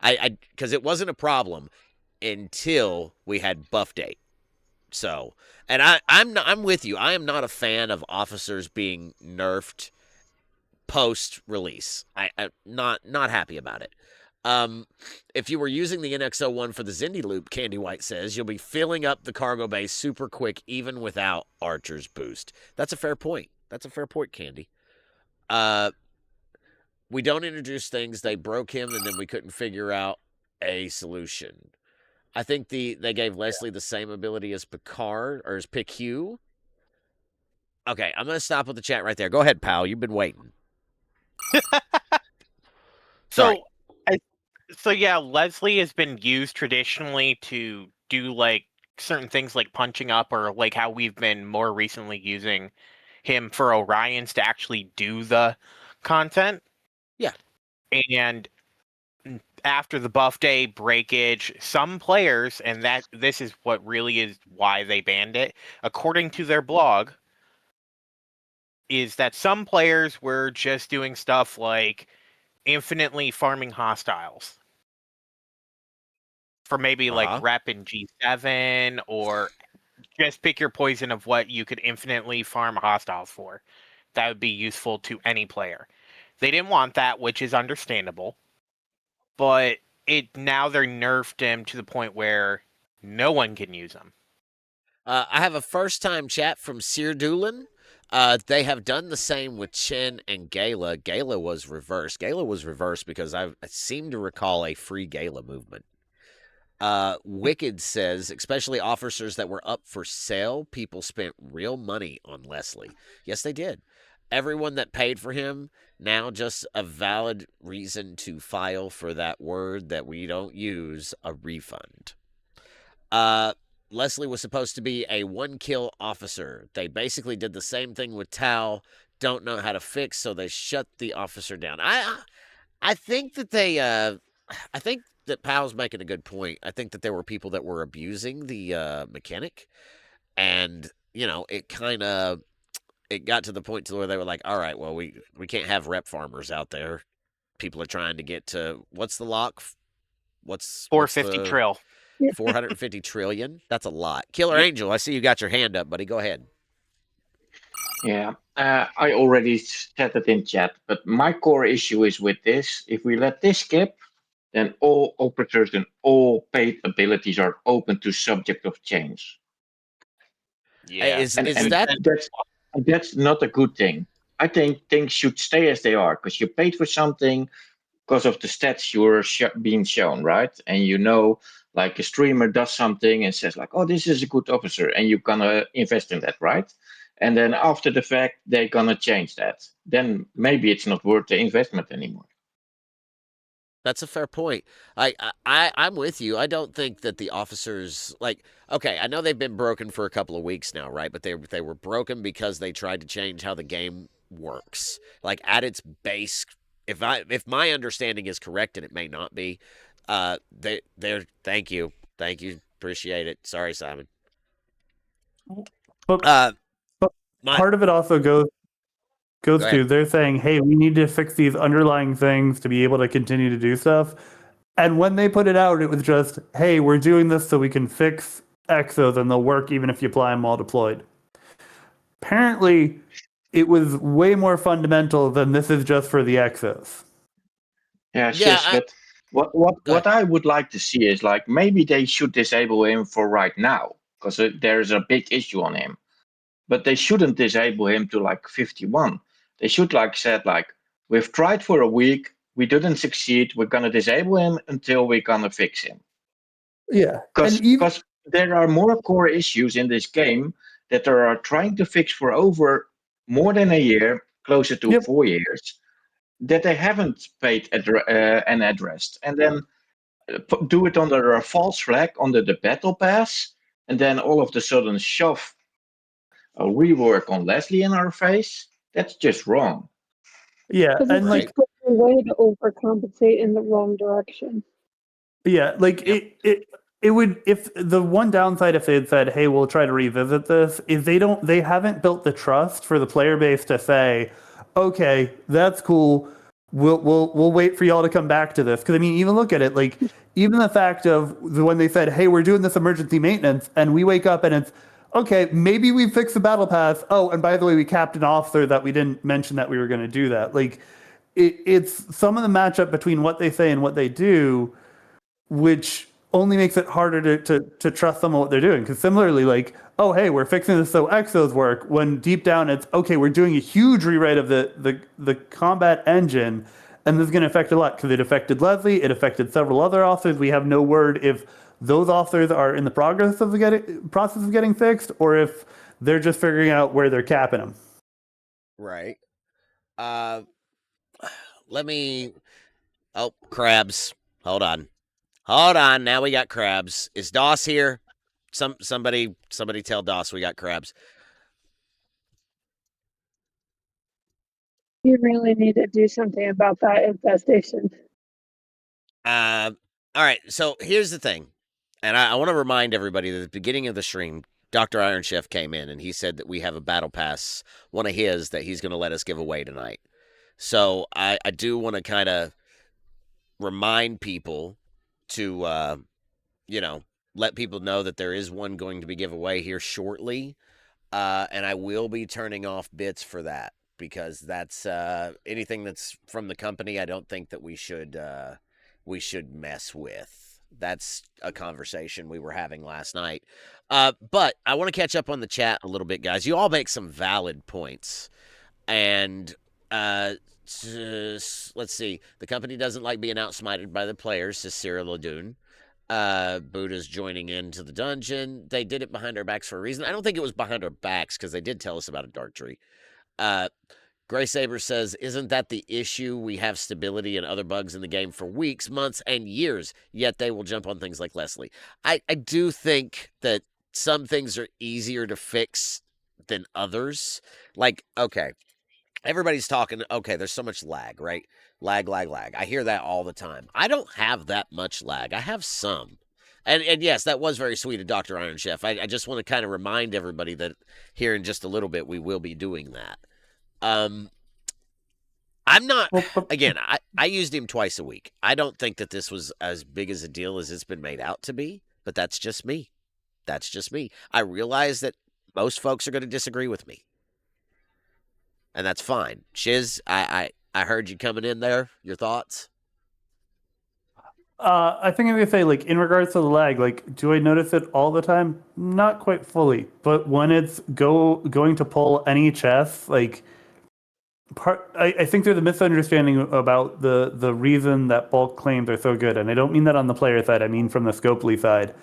Because it wasn't a problem until we had buff date. So, and I'm with you. I am not a fan of officers being nerfed post release. I'm not happy about it. If you were using the NX01 for the Zindi loop, Candy White says, you'll be filling up the cargo bay super quick even without Archer's boost. That's a fair point. Candy. We don't introduce things. They broke him, and then we couldn't figure out a solution. I think they gave Leslie the same ability as Picard or as PQ. Okay, I'm gonna stop with the chat right there. Go ahead, pal. You've been waiting. Sorry. So Leslie has been used traditionally to do like certain things like punching up, or like how we've been more recently using him for Orions to actually do the content. Yeah. And after the buff day breakage, some players, and that this is what really is why they banned it, according to their blog, is that some players were just doing stuff like infinitely farming hostiles for maybe like rep in G7, or just pick your poison of what you could infinitely farm hostiles for. That would be useful to any player. They didn't want that, which is understandable. But now they're nerfed him to the point where no one can use him. I have a first-time chat from Sear Doolin. They have done the same with Chen and Gala. Gala was reversed. Gala was reversed because I seem to recall a free Gala movement. Wicked says, especially officers that were up for sale, people spent real money on Leslie. Yes, they did. Everyone that paid for him, now just a valid reason to file for that word that we don't use, a refund. Leslie was supposed to be a one-kill officer. They basically did the same thing with Tao. Don't know how to fix, so they shut the officer down. I think that I think that Powell's making a good point. I think that there were people that were abusing the mechanic, and it got to the point to where they were like, all right, well, we can't have rep farmers out there. People are trying to get to, what's the lock? What's 450 trill. 450 trillion? That's a lot. Killer Angel, I see you got your hand up, buddy. Go ahead. Yeah, I already said it in chat, but my core issue is with this. If we let this skip, then all operators and all paid abilities are open to subject of change. Yeah. That's not a good thing. I think things should stay as they are because you paid for something because of the stats you're being shown, right? And like a streamer does something and says like, oh, this is a good officer, and you're gonna invest in that, right? And then after the fact, they're gonna change that. Then maybe it's not worth the investment anymore. That's a fair point. I'm with you. I don't think that the officers okay, I know they've been broken for a couple of weeks now, right? But they were broken because they tried to change how the game works. Like at its base, if my understanding is correct, and it may not be, they're thank you, appreciate it. Sorry, Simon. But part of it also goes to they're saying, hey, we need to fix these underlying things to be able to continue to do stuff. And when they put it out, it was just, hey, we're doing this so we can fix exos and they'll work even if you apply them while deployed. Apparently, it was way more fundamental than this is just for the exos. But what I would like to see is like maybe they should disable him for right now because there's a big issue on him. But they shouldn't disable him to like 51. They should said we've tried for a week, we didn't succeed, we're gonna disable him until we're gonna fix him. Yeah. Because there are more core issues in this game that they are trying to fix for over more than a year, closer to 4 years, that they haven't paid and addressed. And then do it under a false flag under the battle pass, and then all of a sudden shove a rework on Leslie in our face. That's just wrong. Yeah, and like a way to overcompensate in the wrong direction. Yeah, like it would, if the one downside if they had said, hey, we'll try to revisit this, is they haven't built the trust for the player base to say, okay, that's cool. We'll wait for y'all to come back to this. Because I mean, even look at it, like even the fact of when they said, hey, we're doing this emergency maintenance, and we wake up and it's, okay, maybe we fixed the battle pass. Oh, and by the way, we capped an officer that we didn't mention that we were going to do that. Like, it's some of the matchup between what they say and what they do, which only makes it harder to trust them on what they're doing. Because similarly, like, oh, hey, we're fixing this so exos work, when deep down it's, okay, we're doing a huge rewrite of the combat engine, and this is going to affect a lot, because it affected Leslie, it affected several other officers. We have no word if those officers are in the process of getting fixed, or if they're just figuring out where they're capping them. Right. Let me. Oh, crabs. Hold on. Now we got crabs. Is Doss here? Somebody tell Doss we got crabs. You really need to do something about that infestation. All right. So here's the thing. And I want to remind everybody that at the beginning of the stream, Dr. Iron Chef came in and he said that we have a battle pass, one of his, that he's going to let us give away tonight. So I do want to kind of remind people to, let people know that there is one going to be giveaway here shortly. And I will be turning off bits for that because that's anything that's from the company. I don't think that we should mess with. That's a conversation we were having last night. But I want to catch up on the chat a little bit, guys. You all make some valid points, and let's see. The company doesn't like being outsmited by the players, says Cyril Ladune. Buddha's joining into the dungeon. They did it behind our backs for a reason. I don't think it was behind our backs because they did tell us about a dark tree. Gray Saber says, isn't that the issue? We have stability and other bugs in the game for weeks, months, and years, yet they will jump on things like Leslie. I do think that some things are easier to fix than others. Like, okay, everybody's talking, okay, there's so much lag, right? Lag. I hear that all the time. I don't have that much lag. I have some. And yes, that was very sweet of Dr. Iron Chef. I just want to kind of remind everybody that here in just a little bit, we will be doing that. I'm not, again, I used him twice a week. I don't think that this was as big as a deal as it's been made out to be, but that's just me. I realize that most folks are going to disagree with me. And that's fine. Shiz, I heard you coming in there. Your thoughts? I think I'm gonna say, like, in regards to the lag, like, do I notice it all the time? Not quite fully, but when it's going to pull any chest, like, I think there's a misunderstanding about the reason that bulk claims are so good, and I don't mean that on the player side. I mean from the Scopely side.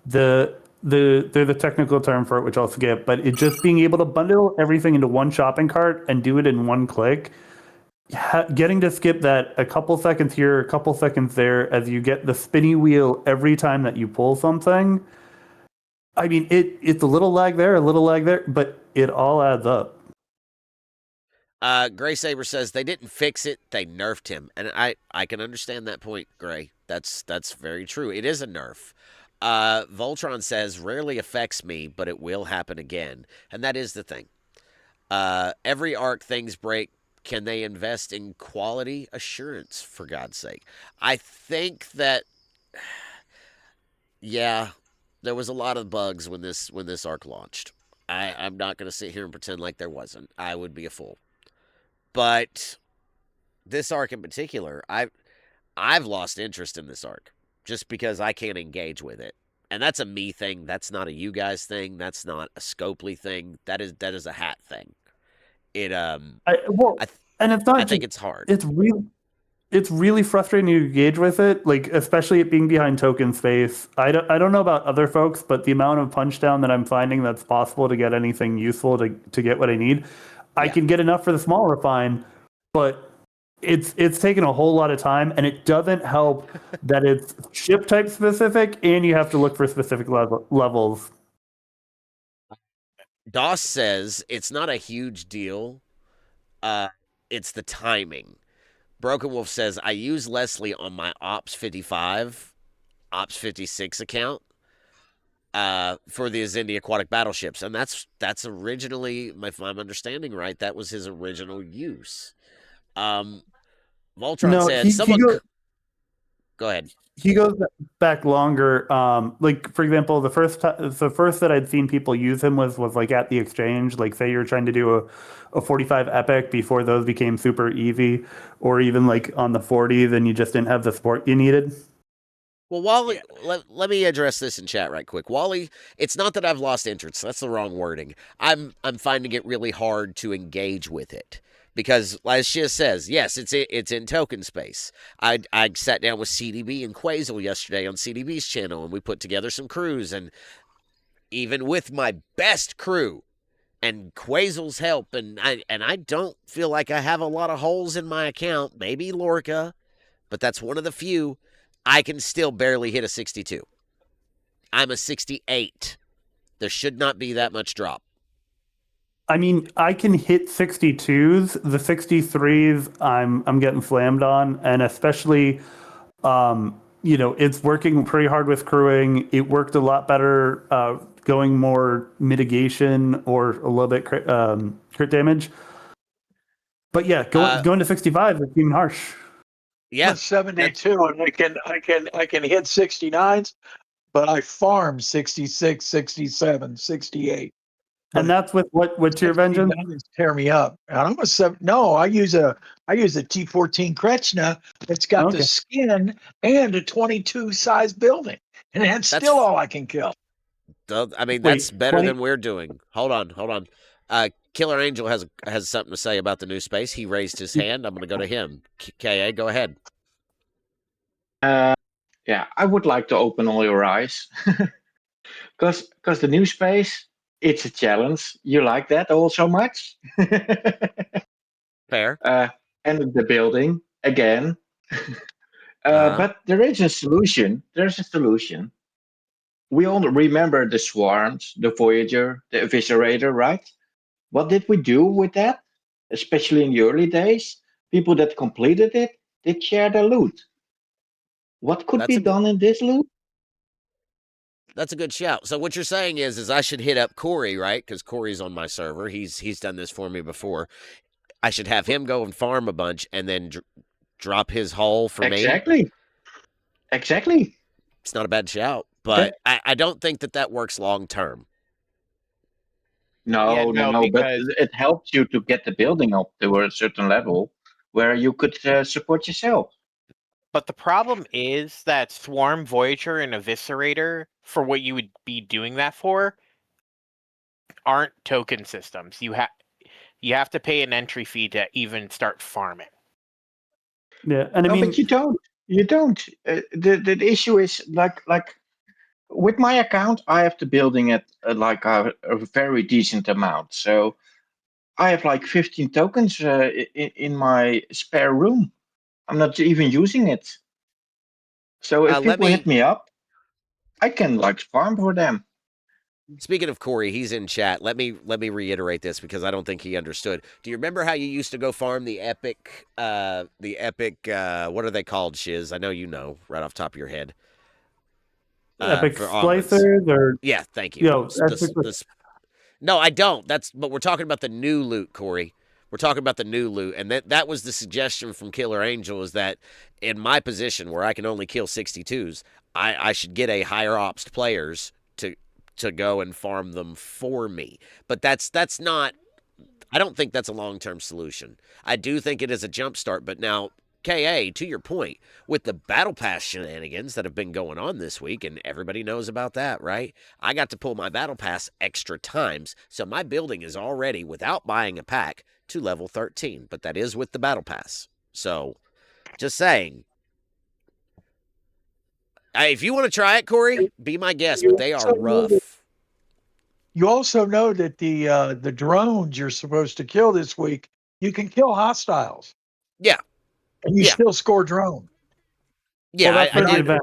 There's a technical term for it, which I'll skip, but it just being able to bundle everything into one shopping cart and do it in one click. Getting to skip that a couple seconds here, a couple seconds there, as you get the spinny wheel every time that you pull something. I mean, it's a little lag there, but it all adds up. Gray Saber says they didn't fix it, they nerfed him. And I can understand that point, Gray. That's very true. It is a nerf. Voltron says, rarely affects me, but it will happen again. And that is the thing. Every arc things break. Can they invest in quality assurance, for God's sake? I think that, yeah, there was a lot of bugs when this arc launched. I'm not going to sit here and pretend like there wasn't. I would be a fool. But this arc in particular, I've lost interest in this arc just because I can't engage with it. And that's a me thing. That's not a you guys thing. That's not a Scopely thing. That is a hat thing. It and it's not. I think it's hard. It's really frustrating to engage with it, like, especially it being behind token space. I don't know about other folks, but the amount of punch down that I'm finding that's possible to get anything useful to get what I need, I can get enough for the small refine, but it's taken a whole lot of time, and it doesn't help that it's ship type specific, and you have to look for specific levels. Doss says it's not a huge deal. It's the timing. Broken Wolf says, I use Leslie on my ops55, ops56 account for the Azindi aquatic battleships. And that's originally, if I'm understanding right, that was his original use. Voltron said, go ahead. He goes back longer. Like, for example, the first that I'd seen people use him was like at the exchange. Like, say you're trying to do a 45 epic before those became super easy, or even like on the 40, then you just didn't have the support you needed. Well, Wally, let me address this in chat right quick. Wally, it's not that I've lost interest. That's the wrong wording. I'm finding it really hard to engage with it. Because, as Shiz says, yes, it's in token space. I sat down with CDB and Quazel yesterday on CDB's channel, and we put together some crews. And even with my best crew and Quazel's help, and I don't feel like I have a lot of holes in my account, maybe Lorca, but that's one of the few, I can still barely hit a 62. I'm a 68. There should not be that much drop. I mean, I can hit 62s. The 63s, I'm getting slammed on, and especially, it's working pretty hard with crewing. It worked a lot better going more mitigation or a little bit crit damage. But yeah, going to 65 is even harsh. Yeah, I'm 72, and I can hit 69s, but I farm 66, 67, 68. And that's with what's your vengeance? 69s tear me up. And I'm a seven. No, I use a T14 Kretschner that's got the Okay. skin and a 22 size building, and that's That's still all I can kill. I mean, Wait, that's better 20 than we're doing. Hold on. Killer Angel has something to say about the new space. He raised his hand. I'm going to go to him. Ka, go ahead. Yeah, I would like to open all your eyes. Because the new space, it's a challenge. You like that all so much? Fair. And the building, again. But there is a solution. There's a solution. We all remember the swarms, the Voyager, the Eviscerator, right? What did we do with that? Especially in the early days, people that completed it did share their loot. What could be done in this loot? That's a good shout. So what you're saying is I should hit up Corey, right? Because Corey's on my server. He's done this for me before. I should have him go and farm a bunch and then drop his haul for me. Exactly. It's not a bad shout, but I don't think that works long term. No, but because it helps you to get the building up to a certain level where you could support yourself. But the problem is that Swarm, Voyager, and Eviscerator, for what you would be doing that for, aren't token systems. You have to pay an entry fee to even start farming. Yeah, and I mean, but you don't. You don't. The issue is like with my account, I have the building at like a very decent amount. So I have like 15 tokens in my spare room. I'm not even using it. So if people hit me up, I can like farm for them. Speaking of Corey, he's in chat. Let me reiterate this because I don't think he understood. Do you remember how you used to go farm the epic what are they called, Shiz? I know you know right off the top of your head. epic for omelets. splicers or Yeah, thank you. Epic No, I don't. But we're talking about the new loot, Corey. We're talking about the new loot, and that was the suggestion from Killer Angel is that in my position where I can only kill 62s, I should get a higher ops players to go and farm them for me. But that's not. I don't think that's a long-term solution. I do think it is a jump start, but now KA, to your point, with the Battle Pass shenanigans that have been going on this week, and everybody knows about that, right? I got to pull my Battle Pass extra times, so my building is already, without buying a pack, to level 13, but that is with the Battle Pass. So, just saying. If you want to try it, Corey, be my guest, but they are rough. You also know that the drones you're supposed to kill this week, you can kill hostiles. Yeah. And you still score drone. Yeah, well, that's the event.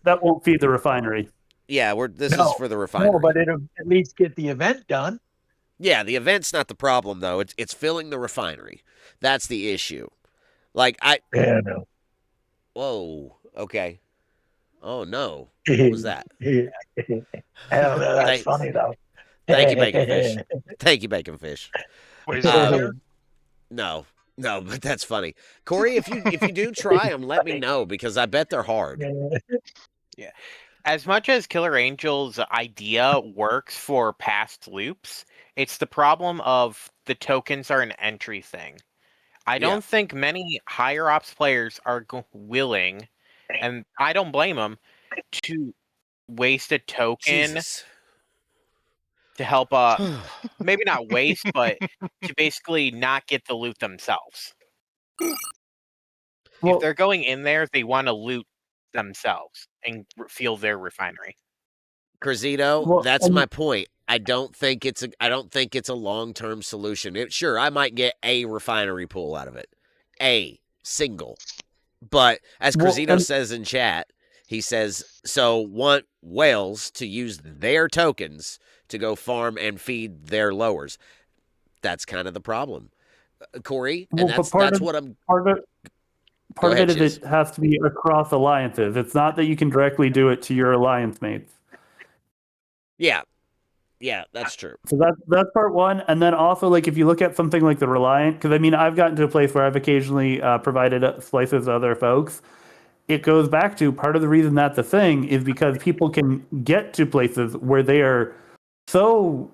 That won't feed the refinery. Yeah, this is for the refinery. No, but it'll at least get the event done. Yeah, the event's not the problem though. It's filling the refinery. That's the issue. Yeah, no. Whoa. Okay. Oh no. What was that? I don't know. That's funny though. Thank you, Bacon Fish. Thank you, Bacon Fish. No, but that's funny. Corey, if you do try them, let me know because I bet they're hard. Yeah. As much as Killer Angel's idea works for past loops, it's the problem of the tokens are an entry thing. I don't think many higher ops players are willing, and I don't blame them, to waste a token to help maybe not waste, but to basically not get the loot themselves. If they're going in there, they want to loot themselves and fuel their refinery. Crazito, that's my point. I don't think it's a long-term solution. Sure, I might get a refinery pool out of it. A single. But as Crazito says in chat, he says, so want whales to use their tokens to go farm and feed their lowers. That's kind of the problem. Corey, and that's what I'm... Part of it is it has to be across alliances. It's not that you can directly do it to your alliance mates. Yeah. Yeah, that's true. So that's part one, and then also like if you look at something like the Reliant, because I mean I've gotten to a place where I've occasionally provided splices to other folks. It goes back to part of the reason that's a thing is because people can get to places where they are so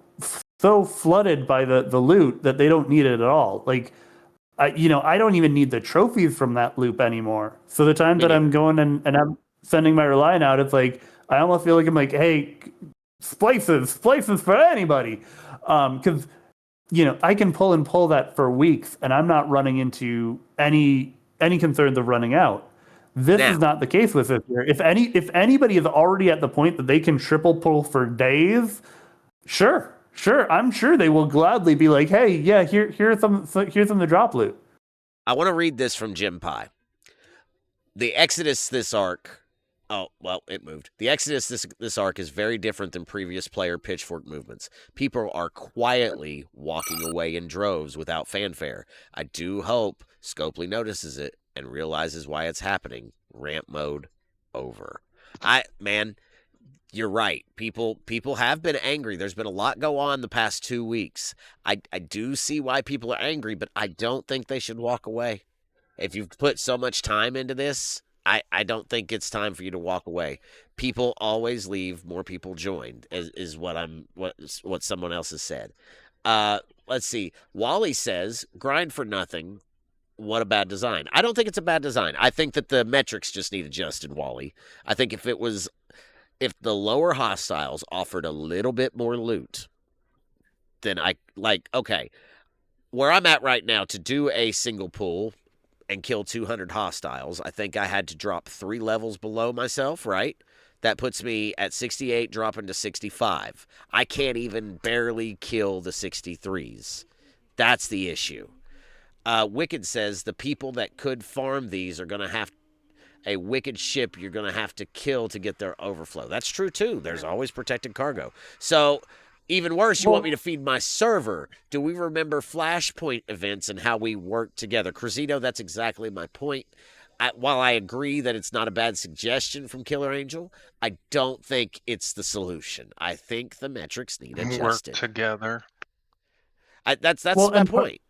flooded by the loot that they don't need it at all. Like I don't even need the trophies from that loop anymore. So the time Me that I'm neither. going and I'm sending my Reliant out, it's like I almost feel like I'm like, hey, splices for anybody, because I can pull that for weeks, and I'm not running into any concerns of running out. This is Now, not the case with this here. If anybody is already at the point that they can triple pull for days, sure, I'm sure they will gladly be like, hey, yeah, here's some of the drop loot. I want to read this from Jim Pie. The Exodus this arc. Oh, well, it moved. The Exodus this arc is very different than previous player pitchfork movements. People are quietly walking away in droves without fanfare. I do hope Scopely notices it and realizes why it's happening. Ramp mode over. Man, you're right. People have been angry. There's been a lot go on the past 2 weeks. I do see why people are angry, but I don't think they should walk away. If you've put so much time into this, I don't think it's time for you to walk away. People always leave, more people join, is what someone else has said. Let's see. Wally says, grind for nothing. What a bad design. I don't think it's a bad design. I think that the metrics just need adjusted, Wally. I think if the lower hostiles offered a little bit more loot, then okay, where I'm at right now to do a single pull and kill 200 hostiles, I think I had to drop 3 levels below myself, right? That puts me at 68, dropping to 65. I can't even barely kill the 63s. That's the issue. Wicked says the people that could farm these are going to have a wicked ship you're going to have to kill to get their overflow. That's true, too. There's always protected cargo. So, even worse, you want me to feed my server. Do we remember Flashpoint events and how we work together? Cruzito, that's exactly my point. While I agree that it's not a bad suggestion from Killer Angel, I don't think it's the solution. I think the metrics need adjusted. Work together. That's my point.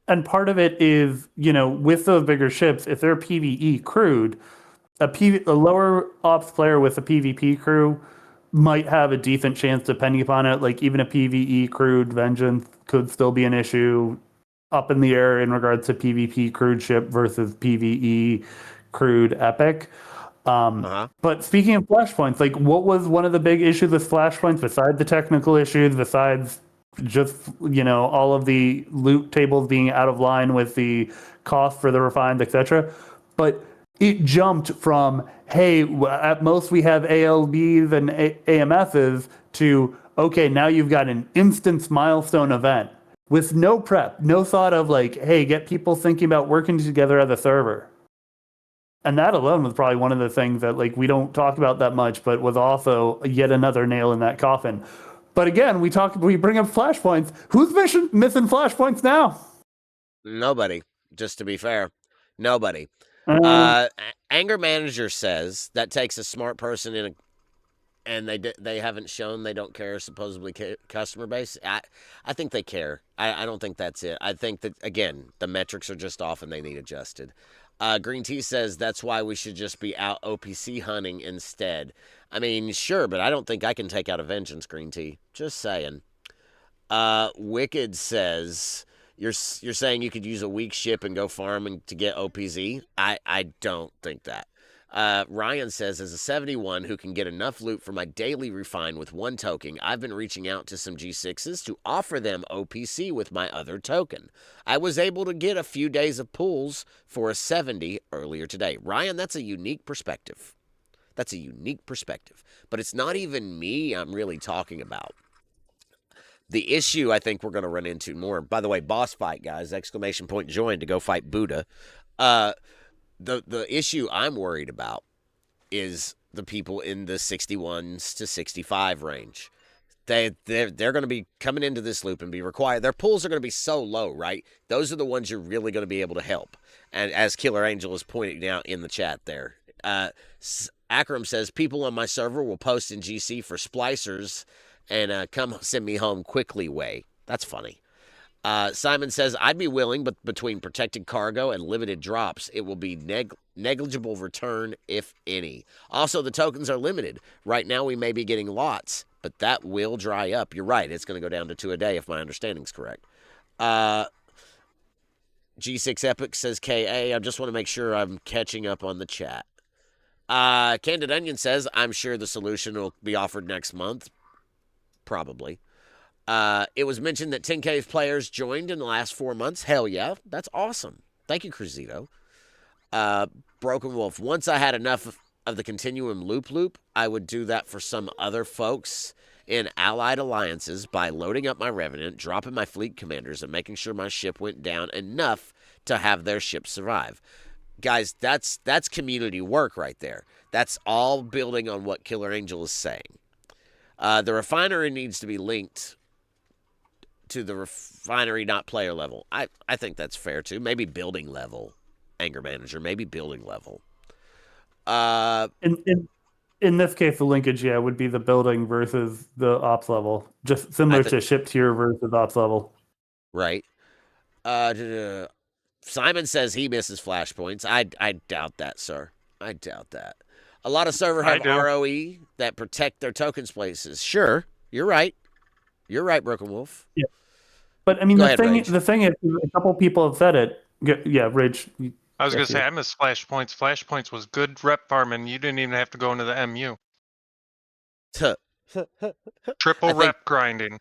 And part of it is, with those bigger ships, if they're PvE crewed, a lower ops player with a PvP crew might have a decent chance, depending upon it. Like even a PvE crewed Vengeance could still be an issue up in the air in regards to PvP crewed ship versus PvE crewed Epic. But speaking of flashpoints, like what was one of the big issues with flashpoints besides the technical issues, besides just all of the loot tables being out of line with the cost for the refined, etc. But it jumped from, hey, at most we have ALBs and AMSs to, okay, now you've got an instance milestone event with no prep, no thought of like, hey, get people thinking about working together as a server. And that alone was probably one of the things that like we don't talk about that much, but was also yet another nail in that coffin. But again, we bring up flashpoints. Who's missing flashpoints now? Nobody, just to be fair. Nobody. Anger Manager says that takes a smart person and they haven't shown they don't care, supposedly customer base. I think they care. I don't think that's it. I think that, again, the metrics are just off and they need adjusted. Green Tea says that's why we should just be out OPC hunting instead. I mean, sure, but I don't think I can take out a Vengeance, Green Tea. Just saying. Wicked says you're saying you could use a weak ship and go farming to get OPZ. I don't think that. Ryan says, as a 71 who can get enough loot for my daily refine with 1 token, I've been reaching out to some G6s to offer them OPC with my other token. I was able to get a few days of pulls for a 70 earlier today. Ryan, that's a unique perspective. That's a unique perspective. But it's not even me I'm really talking about. The issue I think we're going to run into more, by the way, boss fight, guys, ! Join to go fight Buddha. The issue I'm worried about is the people in the 61s to 65 range. They're going to be coming into this loop and be required. Their pulls are going to be so low, right? Those are the ones you're really going to be able to help. And as Killer Angel is pointing out in the chat there, Akram says, people on my server will post in GC for splicers and come send me home quickly way. That's funny. Simon says, I'd be willing, but between protected cargo and limited drops, it will be negligible return, if any. Also, the tokens are limited. Right now, we may be getting lots, but that will dry up. You're right. It's going to go down to 2 a day, if my understanding's correct. G6 Epic says, KA, I just want to make sure I'm catching up on the chat. Candid Onion says, I'm sure the solution will be offered next month. Probably. It was mentioned that 10K players joined in the last 4 months. Hell yeah. That's awesome. Thank you, Cruzito. Broken Wolf. Once I had enough of the Continuum loop, I would do that for some other folks in allied alliances by loading up my Revenant, dropping my fleet commanders, and making sure my ship went down enough to have their ship survive. Guys, that's community work right there. That's all building on what Killer Angel is saying. The refinery needs to be linked to the refinery, not player level. I think that's fair too. Maybe building level, Anger Manager. Maybe building level. In this case, the linkage, would be the building versus the ops level, just similar to ship tier versus ops level. Right. Simon says he misses flashpoints. I doubt that, sir. I doubt that. A lot of servers have ROE that protect their tokens places. Sure, you're right. You're right, Broken Wolf. Yeah. But I mean, the thing is, a couple people have said it. Yeah, Rage. I was going to say, I miss Flashpoints. Flashpoints was good rep farming. You didn't even have to go into the MU. Triple rep grinding.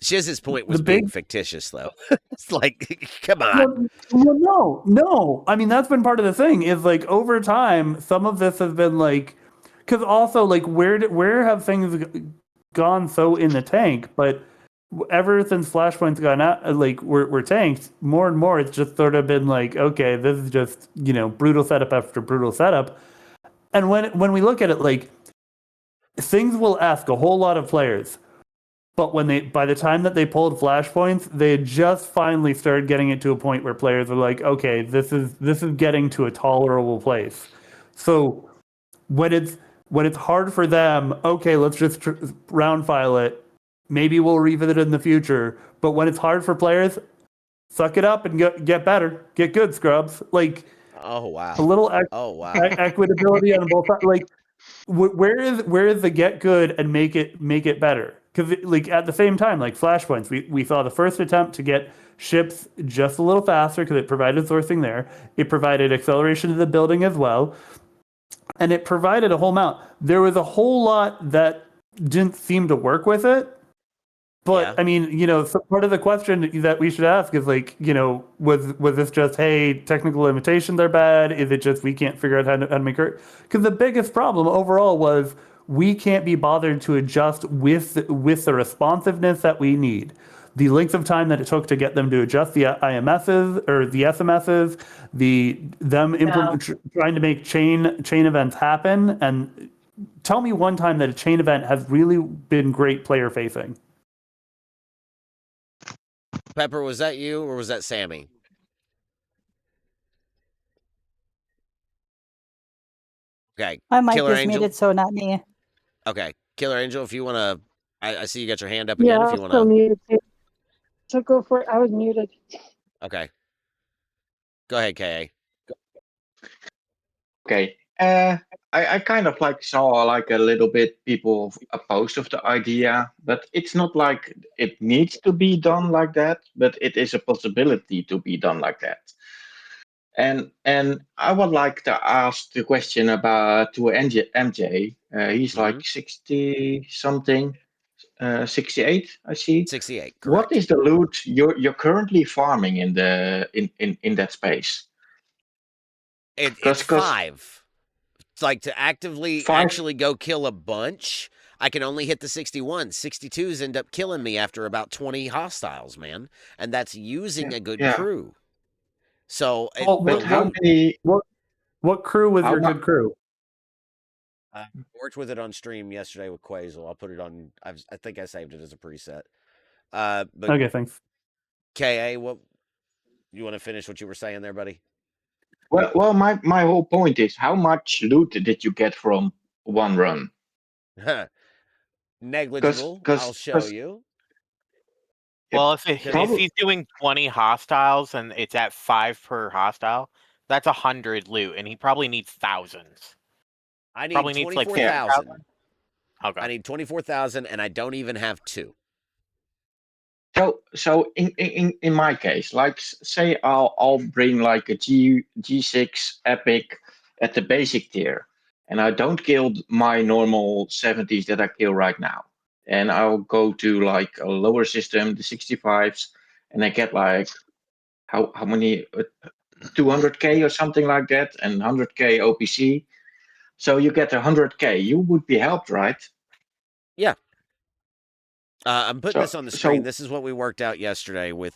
Shiz's point was being fictitious, though. It's like, come on. Well, no. I mean, that's been part of the thing. Is like over time, some of this has been like, because also like, where have things gone so in the tank? But ever since Flashpoint's gone out, like we're tanked more and more. It's just sort of been like, okay, this is just brutal setup after brutal setup. And when we look at it, like things will ask a whole lot of players. But by the time that they pulled flashpoints, they had just finally started getting it to a point where players are like, okay, this is getting to a tolerable place. So when it's hard for them, okay, let's just round file it. Maybe we'll revisit it in the future. But when it's hard for players, suck it up and get better, get good, scrubs. Like, oh wow, a little equitability on both sides. Like, where is the get good and make it better? Because like at the same time, like flashpoints, we saw the first attempt to get ships just a little faster because it provided sourcing there. It provided acceleration to the building as well, and it provided a whole amount. There was a whole lot that didn't seem to work with it. But I mean, so part of the question that we should ask is like, was this just, hey, technical limitations are bad? Is it just we can't figure out how to make it? Because the biggest problem overall was we can't be bothered to adjust with the responsiveness that we need. The length of time that it took to get them to adjust the IMSs or the SMSs, trying to make chain events happen. And tell me one time that a chain event has really been great player facing. Pepper, was that you or was that Sammy? Okay. My mic is muted, so not me. Okay. Killer Angel, if you want to, I see you got your hand up again. If you want to. Muted too. So go for it. I was muted. Okay. Go ahead, KA. Okay. I kind of saw like a little bit people opposed of the idea, but it's not like it needs to be done like that, but it is a possibility to be done like that. And I would like to ask the question about to MJ. He's like 60 something, 68. I see. 68. Correct. What is the loot you're currently farming in that space? It's 5. It's like to actually go kill a bunch. I can only hit the 61. 62s end up killing me after about 20 hostiles, man, and that's using a good crew. So, what crew was your good crew? I worked with it on stream yesterday with Quasel. I'll put it on. I think I saved it as a preset. But okay, thanks. KA, what you want to finish what you were saying there, buddy? Well, my whole point is, how much loot did you get from one run? Negligible. I'll show you. Well, if he's doing 20 hostiles and it's at 5 per hostile, that's 100 loot, and he probably needs thousands. I need Probably needs like 24,000. Okay. I need 24,000, and I don't even have 2. So in my case, like say I'll bring like a G6 Epic at the basic tier, and I don't kill my normal 70s that I kill right now, and I'll go to like a lower system, the 65s, and I get like how many 200k or something like that, and 100k OPC. So you get 100k. You would be helped, right? Yeah. I'm putting this on the screen. This is what we worked out yesterday with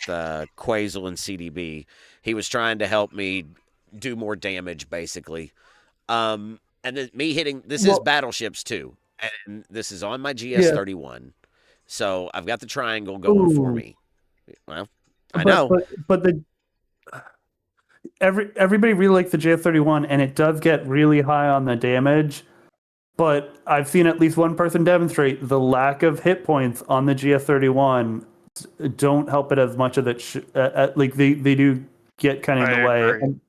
Quasel and CDB. He was trying to help me do more damage, basically. And then me hitting this is battleships too, and this is on my GS31. So I've got the triangle going for me. Well, I know, but the everybody really likes the GS31, and it does get really high on the damage. But I've seen at least one person demonstrate the lack of hit points on the GS31 don't help it as much as it like they do get kind of in the way. And,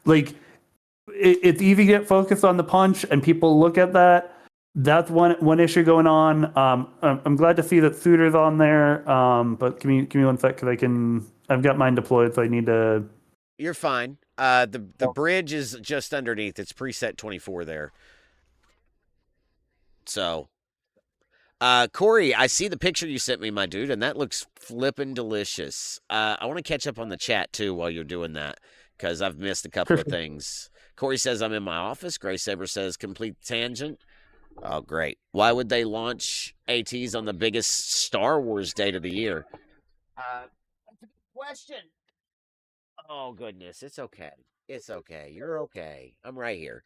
like it's easy to get focused on the punch, and people look at that. That's one issue going on. I'm glad to see that Suitor's on there. But give me 1 sec because I've got mine deployed, so I need to. You're fine. The bridge is just underneath. It's preset 24 there. So, Corey, I see the picture you sent me, my dude, and that looks flippin' delicious. I want to catch up on the chat, too, while you're doing that, because I've missed a couple of things. Corey says, I'm in my office. Gray Saber says, complete tangent. Oh, great. Why would they launch ATs on the biggest Star Wars date of the year? That's a good question. Oh, goodness. It's okay. It's okay. You're okay. I'm right here.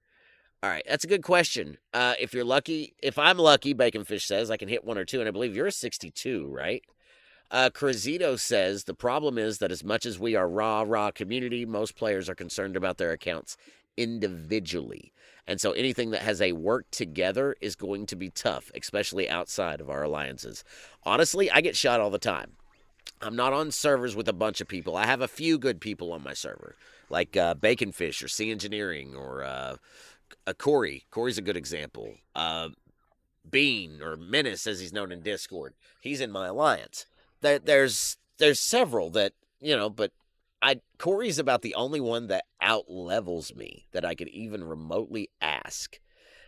All right, that's a good question. If you're lucky, if I'm lucky, Baconfish says I can hit 1 or 2, and I believe you're a 62, right? Crazito says the problem is that as much as we are raw community, most players are concerned about their accounts individually, and so anything that has a work together is going to be tough, especially outside of our alliances. Honestly, I get shot all the time. I'm not on servers with a bunch of people. I have a few good people on my server, like Baconfish or C Engineering or. Corey. Corey's a good example. Bean or Menace, as he's known in Discord. He's in my alliance. There's several that but Corey's about the only one that out levels me that I could even remotely ask,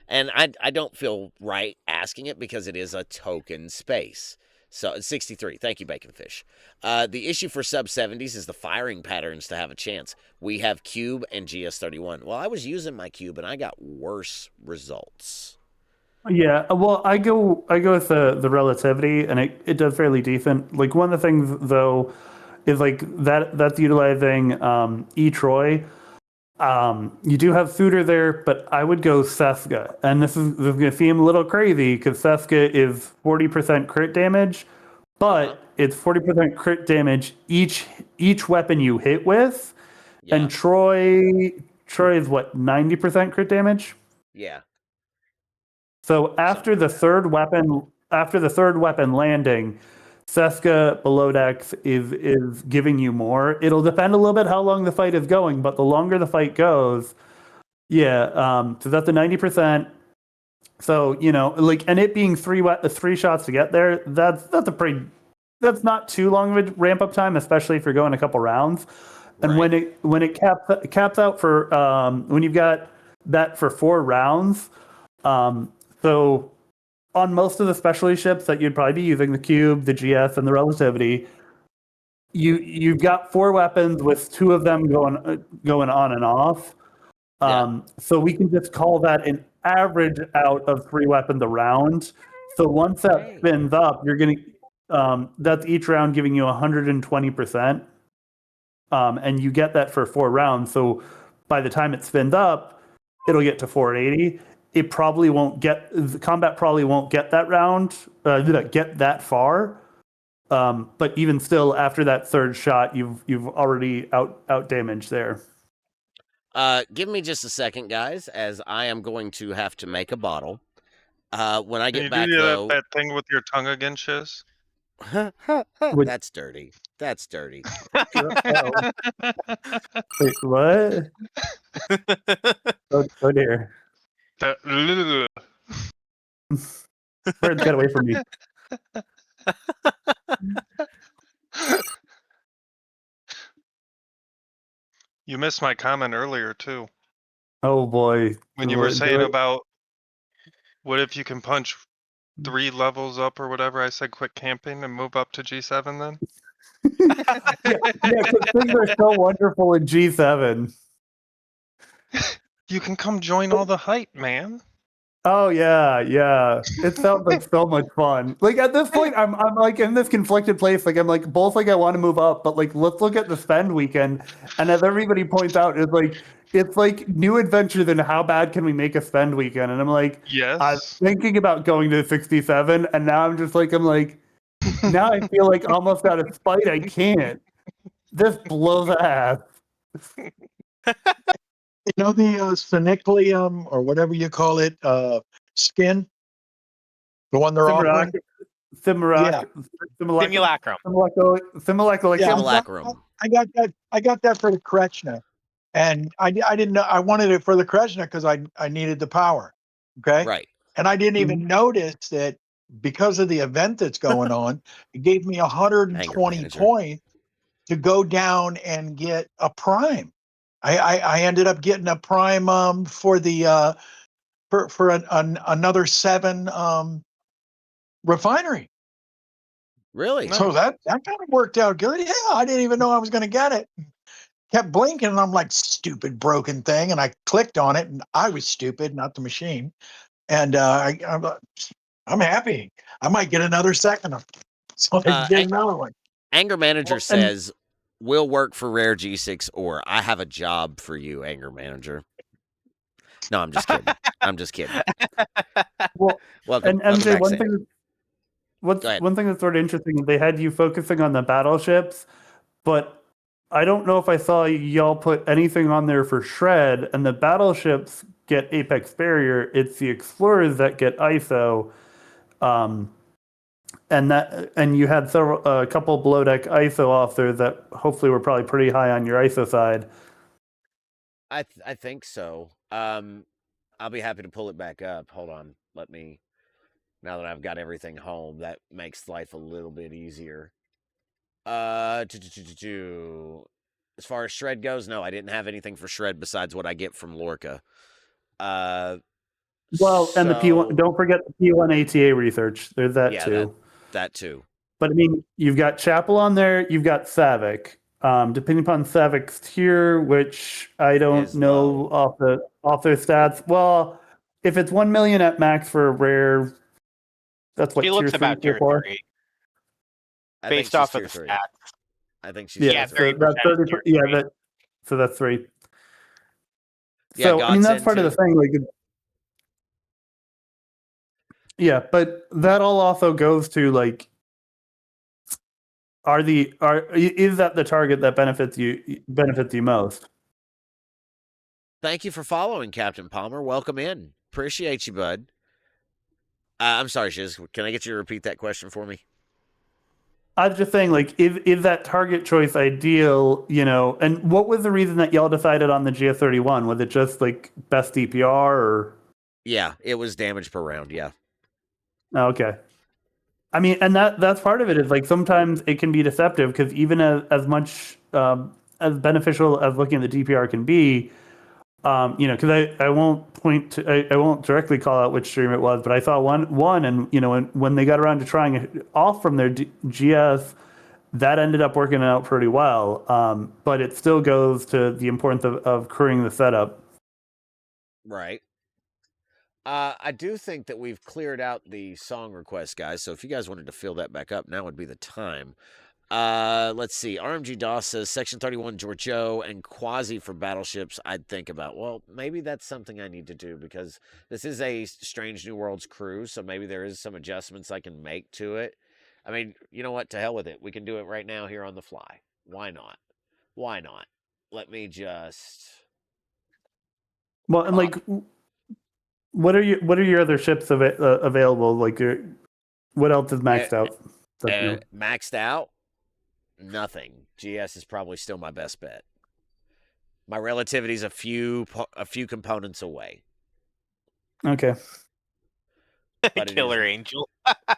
and I don't feel right asking it because it is a token space. So 63. Thank you, Baconfish. The issue for sub 70s is the firing patterns to have a chance. We have Cube and GS31. Well, I was using my Cube and I got worse results. Yeah, well, I go with the relativity, and it does fairly decent. Like one of the things though is like that's utilizing E-Troy. You do have Suitor there, but I would go Seska. And this is going to seem a little crazy because Seska is 40% crit damage, but it's 40% crit damage each weapon you hit with. Yeah. And Troy is what, 90% crit damage? Yeah. So after the third weapon landing, Seska below decks is giving you more. It'll depend a little bit how long the fight is going, but the longer the fight goes, so that's a 90%. So and it being three shots to get there, that's not too long of a ramp up time, especially if you're going a couple rounds. And right. when it caps out for when you've got that for 4 rounds, so. On most of the specialty ships that you'd probably be using, the Cube, the GS, and the Relativity, you've got 4 weapons with 2 of them going on and off. So we can just call that an average out of 3 weapons a round. So once that spins up, you're getting that's each round giving you 120%, and you get that for 4 rounds. So by the time it spins up, it'll get to 480. It probably won't the combat probably won't get that round, get that far. But even still, after that third shot, you've already out damaged there. Give me just a second, guys, as I am going to have to make a bottle. When I Can get you back, do though, that thing with your tongue again, Shiz? Would- that's dirty. That's dirty. Oh, wait, what? Oh dear. Birds got away from me. You missed my comment earlier too. Oh boy. When you were Do saying it. about what if you can punch 3 levels up or whatever, I said quit camping and move up to G7 then. Yeah, because things are so wonderful in G7. You can come join all the hype, man. Oh yeah, yeah. It sounds like so much fun. Like at this point, I'm like in this conflicted place. Like I'm like both like I want to move up, but like let's look at the spend weekend. And as everybody points out, it's like new adventures and how bad can we make a spend weekend? And I'm like, I was Yes. thinking about going to 67, and now I'm like, now I feel like almost out of spite I can't. This blows ass. You know the syniclium or whatever you call it, skin, the one they're offering. Yeah, Simulacrum. Simulacrum. yeah. Simulacrum. I got that. I got that for the Krechna, and I didn't know I wanted it for the Krechna because I needed the power. Okay, Right. and I didn't even notice that because of the event that's going on, it gave me Anger 120 manager. points to go down and get a prime. I ended up getting a prime for the for another 7 refinery. Really? So that kind of worked out good. Yeah, I didn't even know I was going to get it. Kept blinking, and I'm like, stupid broken thing, and I clicked on it, and I was stupid, not the machine. And I'm happy. I might get another second, so I can get another one. Anger manager says, "Will work for rare G6 or I have a job for you, anger manager." No, I'm just kidding. I'm just kidding. Well, Welcome, and welcome MJ, back, one Sam. thing. Go ahead. One thing that's sort of interesting is they had you focusing on the battleships, but I don't know if I saw y'all put anything on there for shred. And the battleships get apex barrier. It's the explorers that get ISO, and you had a couple below deck ISO officers that hopefully were probably pretty high on your ISO side. I think so. I'll be happy to pull it back up. Hold on. Let me. Now that I've got everything home, that makes life a little bit easier. As far as shred goes, no, I didn't have anything for shred besides what I get from Lorca. Well, and the P1. Don't forget the P1 ATA research. There's that yeah, too. that too. But I mean, you've got Chapel on there. You've got Savick. Depending upon Savic's tier, which I don't know off their stats. Well, if it's 1 million at max for a rare, that's what She tier looks 3, about tier tier 4. 3. I Based think off she's of the tier 3. stats. I think she's Yeah, tier 3. So that's 30. tier Yeah, 3. so that's 3. Yeah, So I mean, that's Godsend part of the too. thing. Like, yeah, but that all also goes to like, is that the target that benefits you most? Thank you for following, Captain Palmer. Welcome in. Appreciate you, bud. I'm sorry, Shiz. Can I get you to repeat that question for me? I was just saying, like, is that target choice ideal? And what was the reason that y'all decided on the GS31? Was it just like best DPR or? Yeah, it was damage per round. Yeah. Oh, okay. I mean, and that's part of it is like sometimes it can be deceptive because even as much as beneficial as looking at the DPR can be, because I won't I won't directly call out which stream it was, but I saw one, and when they got around to trying it off from their GS, that ended up working out pretty well. But it still goes to the importance of crewing the setup. Right. I do think that we've cleared out the song request, guys. So if you guys wanted to fill that back up, now would be the time. Let's see. RMG DOS says Section 31 Giorgio and Quasi for battleships. I'd think about, well, maybe that's something I need to do because this is a Strange New Worlds crew, so maybe there is some adjustments I can make to it. I mean, you know what? To hell with it. We can do it right now here on the fly. Why not? Why not? Let me just. Well, and like What are your other ships available? Like what else is maxed out? That's new. Maxed out? Nothing. GS is probably still my best bet. My relativity's a few components away. Okay. But Killer Angel.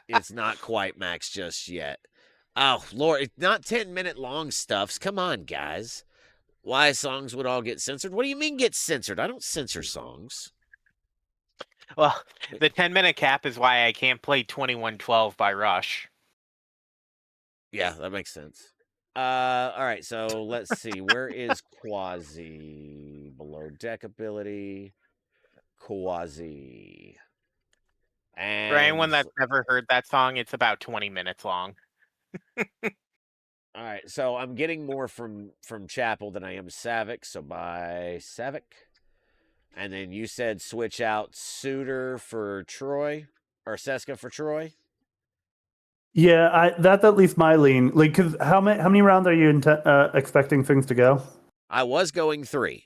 It's not quite max just yet. Oh, Lord, it's not 10-minute long stuffs. Come on, guys. Why songs would all get censored? What do you mean get censored? I don't censor songs. Well, the 10-minute cap is why I can't play 2112 by Rush. Yeah, that makes sense. All right, so let's see. Where is Quasi? Below deck ability. Quasi. And For anyone that's never heard that song, it's about 20 minutes long. all right, so I'm getting more from Chapel than I am Savick, so by Savick. And then you said switch out Suitor for Troy, or Seska for Troy. Yeah, that's at least my lean. Like, cause how many rounds are you expecting things to go? I was going 3.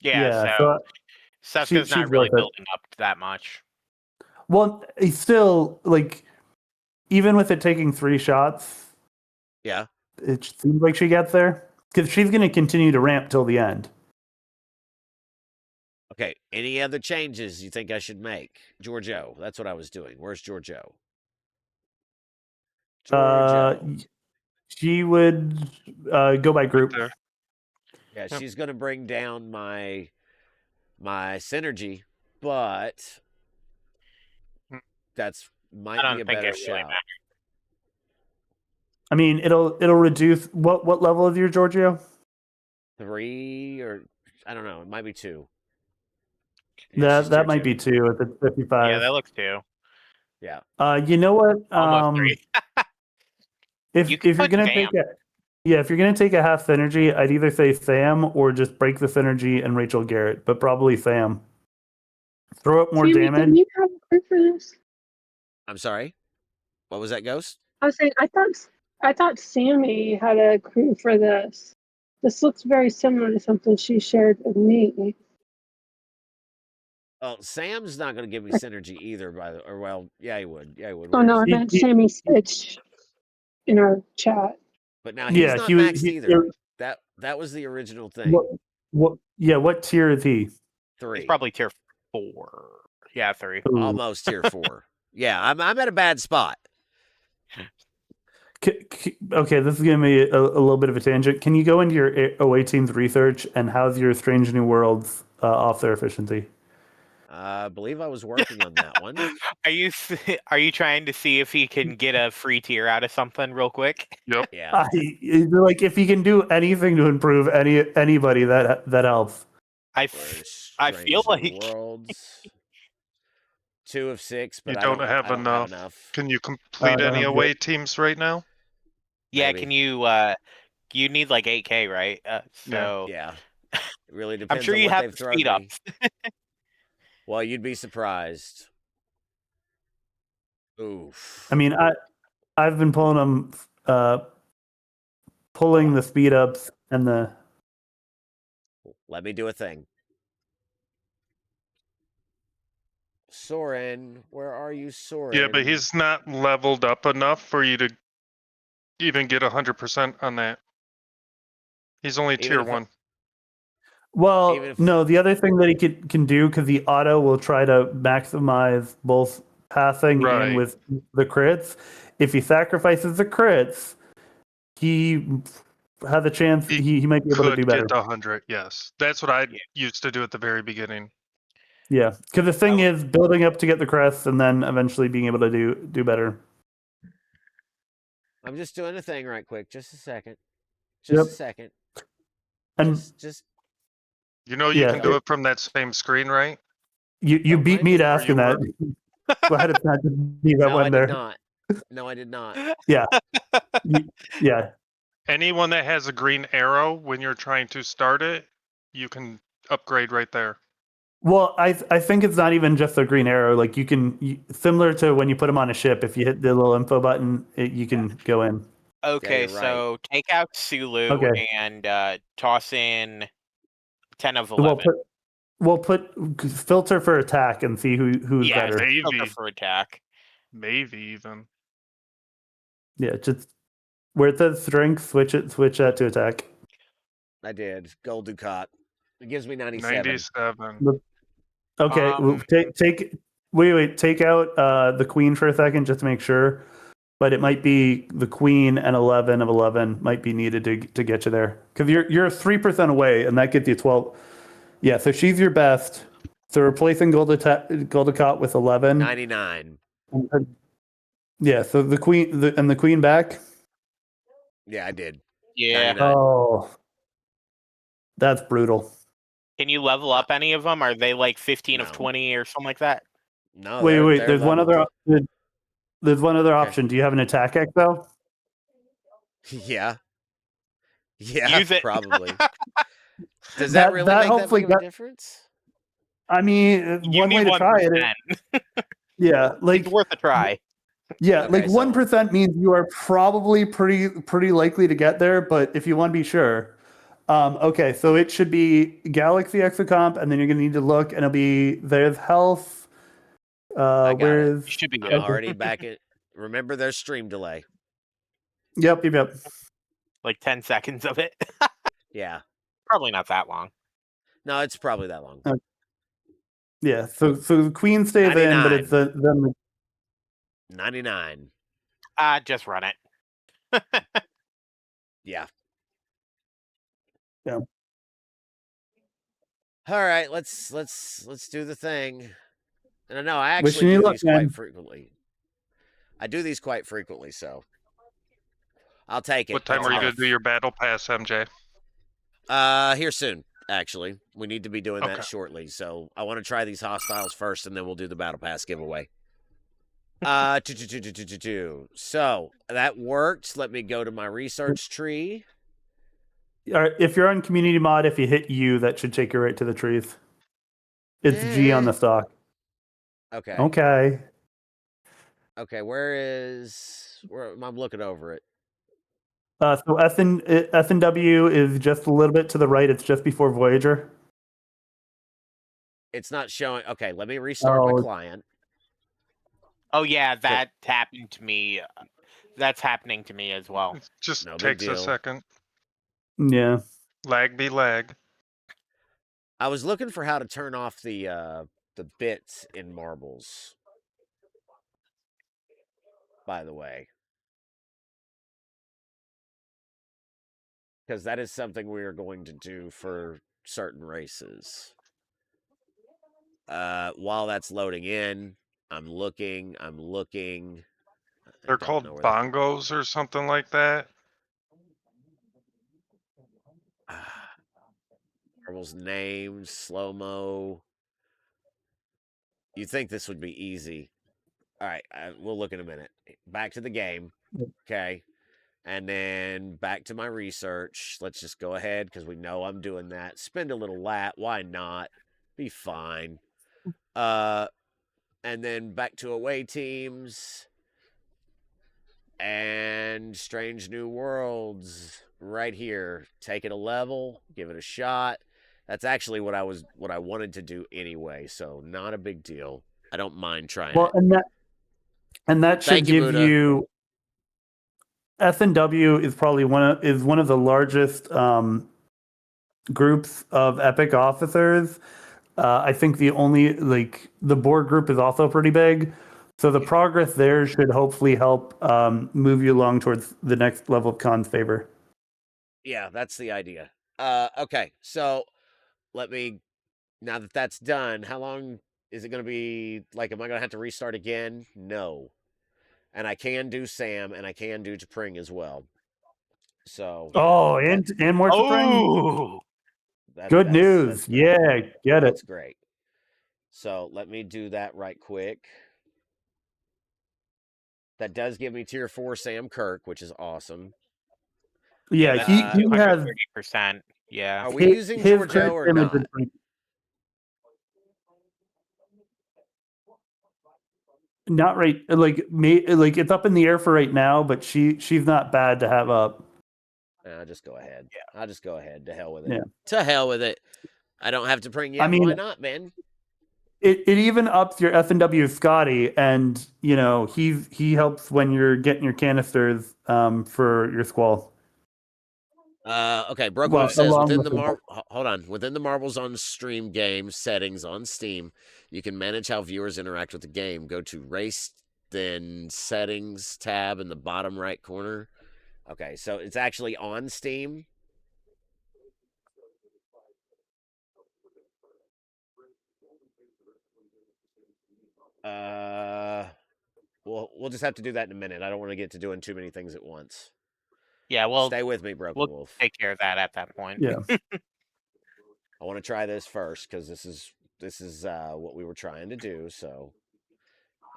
Yeah, so Seska's not really building up that much. Well, he's still like, even with it taking 3 shots. Yeah. It seems like she gets there because she's going to continue to ramp till the end. Okay. Any other changes you think I should make? Giorgio. That's what I was doing. Where's Giorgio? She would go by group. Yeah, yep. She's going to bring down my synergy, but that's might be a better shout. Really, I mean, it'll reduce what level is your Giorgio? 3 or I don't know. It might be 2. That might be 2 at the 55. Yeah, that looks 2. Yeah. You know what? Almost 3. if you're gonna if you're gonna take a half synergy, I'd either say Sam or just break the synergy and Rachel Garrett, but probably Sam. Throw up more damage. Did you have a crew for this? I'm sorry. What was that, Ghost? I was saying I thought Sammy had a crew for this. This looks very similar to something she shared with me. Oh, Sam's not going to give me synergy either. Yeah, he would. Yeah, he would. Oh no, I meant Sammy Stitch in our chat. But now he's not maxed either. That was the original thing. What tier is he? 3. He's probably tier 4. Yeah, 3. Ooh. Almost tier 4. Yeah, I'm at a bad spot. Okay, this is going to be a little bit of a tangent. Can you go into your OA team's research and how's your Strange New Worlds off their efficiency? I believe I was working on that one. Are you trying to see if he can get a free tier out of something real quick? Yep. Yeah. Like if he can do anything to improve anybody, that helps. I feel like Worlds 2 of 6, but you I don't have enough. Can you complete any away teams right now? Yeah. Maybe. Can you? You need like 8K, right? So yeah. It really depends. I'm sure on you what have they've thrown speed ups. Well, you'd be surprised. Oof. I mean, I've been pulling them, pulling the speed ups and the. Let me do a thing. Soren, where are you, Soren? Yeah, but he's not leveled up enough for you to even get 100% on that. He's only tier 1. Well, no, the other thing that he can do, because the auto will try to maximize both passing and with the crits. If he sacrifices the crits, he has a chance. He might be able to do better. Get the 100, yes. That's what I used to do at the very beginning. Yeah, because the thing is building up to get the crests and then eventually being able to do better. I'm just doing a thing right quick. Just a second. Just a second. And just you know you can do it from that same screen, right? You beat me to asking that. Go ahead and be that one there. No, I did not. Yeah. Yeah. Anyone that has a green arrow when you're trying to start it, you can upgrade right there. Well, I think it's not even just a green arrow. Like similar to when you put them on a ship, if you hit the little info button, you can go in. Okay, so take out Sulu and toss in 10 of 11. We'll put filter for attack and see who's Yeah, better. filter Maybe. for attack. Maybe even. Yeah, just where it says strength, switch that to attack. I did. Gold Ducat. It gives me 97. 97. Okay, take out the queen for a second just to make sure. But it might be the queen and 11 of 11 might be needed to get you there because you're 3% away, and that gets you 12. Yeah, so she's your best. So replacing Goldicott with 11. 99. Yeah, so the queen back. Yeah, I did. Yeah. 99. Oh, that's brutal. Can you level up any of them? Are they like 15 of No. 20 or something like that? No, Wait. they're There's one other. leveled. There's one other Okay. option. Do you have an attack exo? Yeah. Yeah, Use it. probably. Does that really make that big of a difference? I mean, one way to try it. Yeah, like it's worth a try. Yeah, Okay, like 1% means you are probably pretty likely to get there, but if you want to be sure. Okay, so it should be Galaxy Exocomp, and then you're gonna need to look, and it'll be there's health. I got where's it. You should be I'm good. already back at. Remember, there's stream delay. Yep. Like 10 seconds of it. Yeah. Probably not that long. No, it's probably that long. Yeah, so the queen stays in, but it's then 99. Just run it. Yeah. Yeah. All right, let's do the thing. And I know I actually do these quite frequently. I do these quite frequently, so I'll take it. What time are you going to do your battle pass, MJ? Here soon. Actually, we need to be doing that shortly. So I want to try these hostiles first, and then we'll do the battle pass giveaway. So that worked. Let me go to my research tree. All right, if you're on community mod, if you hit U, that should take you right to the trees. It's G on the stock. Okay. Okay. Where I'm looking over it. So S and W is just a little bit to the right. It's just before Voyager. It's not showing. Okay, let me restart my client. Oh yeah, that happened to me. That's happening to me as well. It just takes a second. Yeah. Lag be lag. I was looking for how to turn off the bits in marbles. By the way. Because that is something we are going to do for certain races. While that's loading in, I'm looking. They're called bongos or something like that. Marbles names, slow-mo. You'd think this would be easy. All right, we'll look in a minute. Back to the game. Okay. And then back to my research. Let's just go ahead because we know I'm doing that. Spend a little lat. Why not? Be fine. And then back to away teams. And Strange New Worlds right here. Take it a level. Give it a shot. That's actually what I wanted to do anyway. So not a big deal. I don't mind trying it. And that should give you S&W is probably one of the largest groups of Epic officers. I think the board group is also pretty big. So the progress there should hopefully help move you along towards the next level of Khan's favor. Yeah, that's the idea. Okay, so now that that's done, how long is it going to be? Like, am I going to have to restart again? No. And I can do Sam, and I can do T'Pring as well. So. And more T'Pring? Good news. Yeah, get it. That's great. So let me do that right quick. That does give me tier 4 Sam Kirk, which is awesome. Yeah, he has 30%. Yeah. Are we using Giorgio or not? Not right. Like it's up in the air for right now, but she's not bad to have up. I'll just go ahead. Yeah. I'll just go ahead. To hell with it. Yeah. To hell with it. I don't have to bring yet. I mean, why not, man? it even ups your F&W Scotty, and he helps when you're getting your canisters for your squall. Okay, Broken Well, Wolf says along within with the hold on, within the Marbles on Stream game settings on Steam, you can manage how viewers interact with the game. Go to race, then settings tab in the bottom right corner. Okay, so it's actually on Steam. We'll just have to do that in a minute. I don't want to get to doing too many things at once. Yeah, well, Stay with me, Broken we'll Wolf. take care of that at that point. Yeah. I want to try this first because this is what we were trying to do. So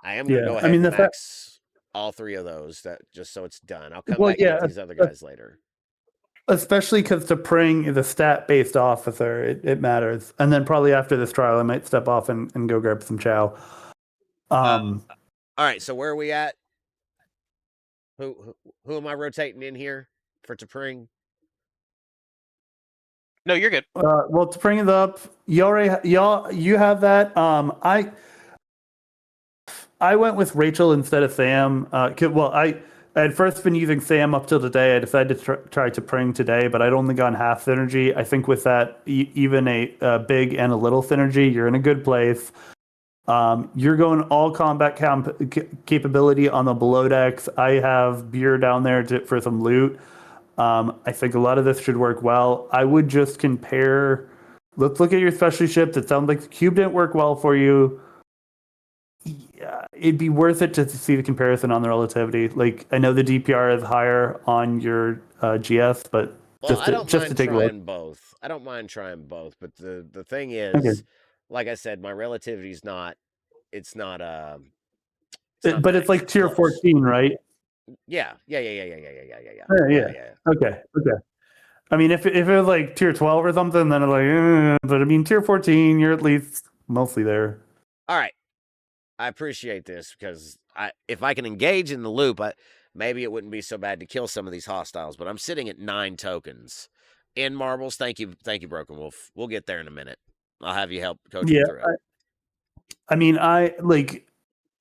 I am going to go ahead and max all three of those, that just so it's done. I'll come back and get these other guys later. Especially because to Pring is a stat-based officer, it matters. And then probably after this trial, I might step off and go grab some chow. All right, so where are we at? Who am I rotating in here for T'Pring? No, you're good. Well, to bring it up, you have that. I went with Rachel instead of Sam. I had first been using Sam up till today. I decided to try to Pring today, but I'd only gone half synergy. I think with that, even a big and a little synergy, you're in a good place. You're going all combat capability on the below decks. I have beer down there for some loot. I think a lot of this should work well. I would just compare. Let's look at your specialty ships. It sounds like the cube didn't work well for you. Yeah, it'd be worth it to see the comparison on the relativity. Like, I know the DPR is higher on your GS, but well, I don't mind to take a look. both. I don't mind trying both, but the thing is, like I said, my relativity is not. It's not. But it's like tier 14, right? Yeah. Yeah. Okay. I mean, if it was like tier 12 or something, then I'm like, but I mean, tier 14, you're at least mostly there. All right. I appreciate this because if I can engage in the loop, maybe it wouldn't be so bad to kill some of these hostiles. But I'm sitting at 9 tokens in marbles. Thank you, Broken Wolf. We'll get there in a minute. I'll have you help coach me through it. I mean,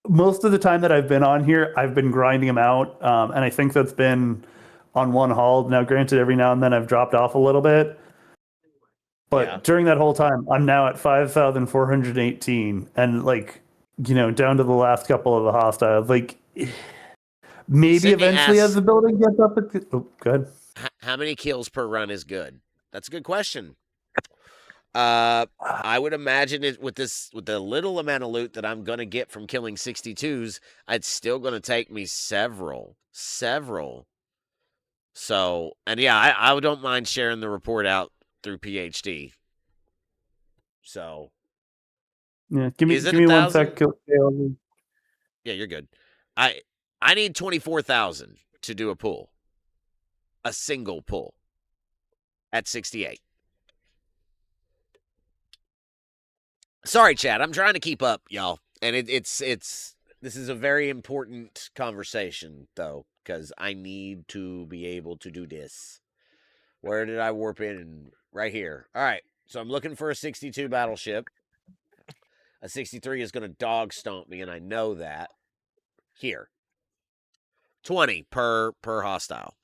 most of the time that I've been on here, I've been grinding them out, and I think that's been on one haul. Now, granted, every now and then I've dropped off a little bit, but during that whole time, I'm now at 5,418, and down to the last couple of the hostiles. Maybe Sydney eventually, asks, as the building gets up, go ahead. How many kills per run is good? That's a good question. I would imagine it with the little amount of loot that I'm going to get from killing 62s, it's still going to take me several. So, and yeah, I don't mind sharing the report out through PhD. So, yeah, give me 1 sec. Yeah, you're good. I need 24,000 to do a pull. A single pull at 68. Sorry, Chad. I'm trying to keep up, y'all. And it's this is a very important conversation, though, because I need to be able to do this. Where did I warp in? Right here. All right. So I'm looking for a 62 battleship. A 63 is going to dog stomp me, and I know that. Here. 20 per hostile.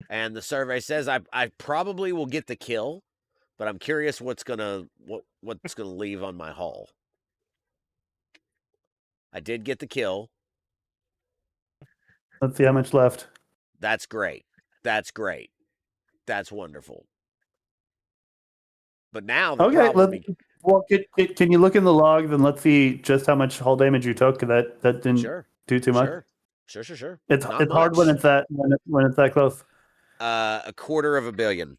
And the survey says I probably will get the kill, but I'm curious what's gonna leave on my hull. I did get the kill. Let's see how much left. That's great. That's wonderful. But now the problem. Can you look in the logs and let's see just how much hull damage you took? That didn't do too much. Sure. It's hard when it's that close. 250 million.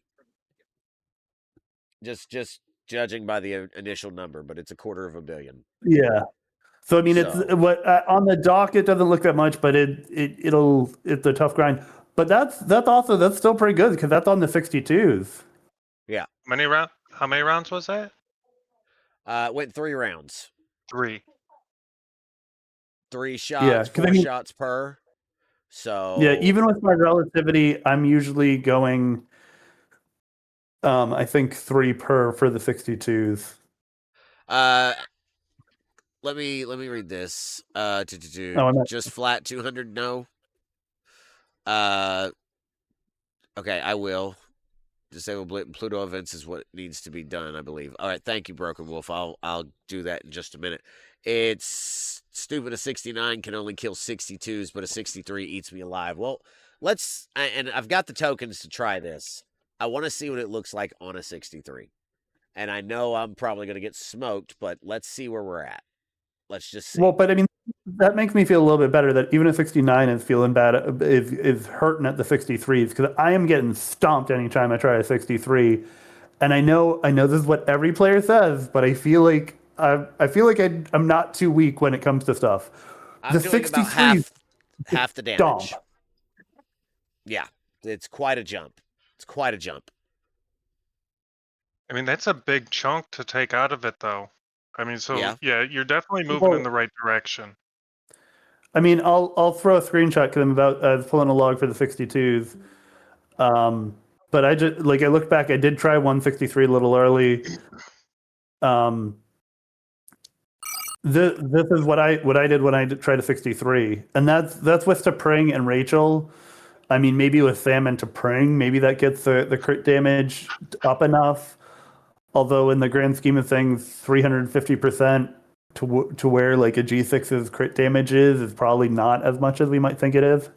Just judging by the initial number, but it's 250 million. Yeah. So I mean, it's what on the dock it doesn't look that much, but it's a tough grind. But that's still pretty good because that's on the 62s. Yeah. How many rounds was that? It went 3 rounds. 3. 3 shots, 4 shots per. So Yeah, even with my relativity, I'm usually going I think 3 per for the 62s. let me read this. Oh, I'm at, Just flat 200. No. Okay, I will. Disable Pluto events is what needs to be done, I believe. All right, thank you, Broken Wolf. I'll do that in just a minute. It's stupid. A 69 can only kill 62s, but a 63 eats me alive. Well, and I've got the tokens to try this. I want to see what it looks like on a 63. And I know I'm probably going to get smoked, but let's see where we're at. Let's just see. well, but I mean, that makes me feel a little bit better that even a 69 is feeling bad, is hurting at the 63s, because I am getting stomped anytime I try a 63. And I know this is what every player says, but I feel like I'm not too weak when it comes to stuff. I'm The doing about 63 half the damage. stomp. Yeah, it's quite a jump. It's quite a jump. I mean, that's a big chunk to take out of it, though. I mean, so Yeah. yeah, you're definitely moving in the right direction. I mean, I'll throw a screenshot because I was pulling a log for the 62s. But I looked back. I did try 163 a little early. This is what I did when I tried a 63, and that's with T'Pring and Rachel. I mean, maybe with Sam and T'Pring, maybe that gets the crit damage up enough. Although in the grand scheme of things, 350% to where like a G6's crit damage is probably not as much as we might think it is.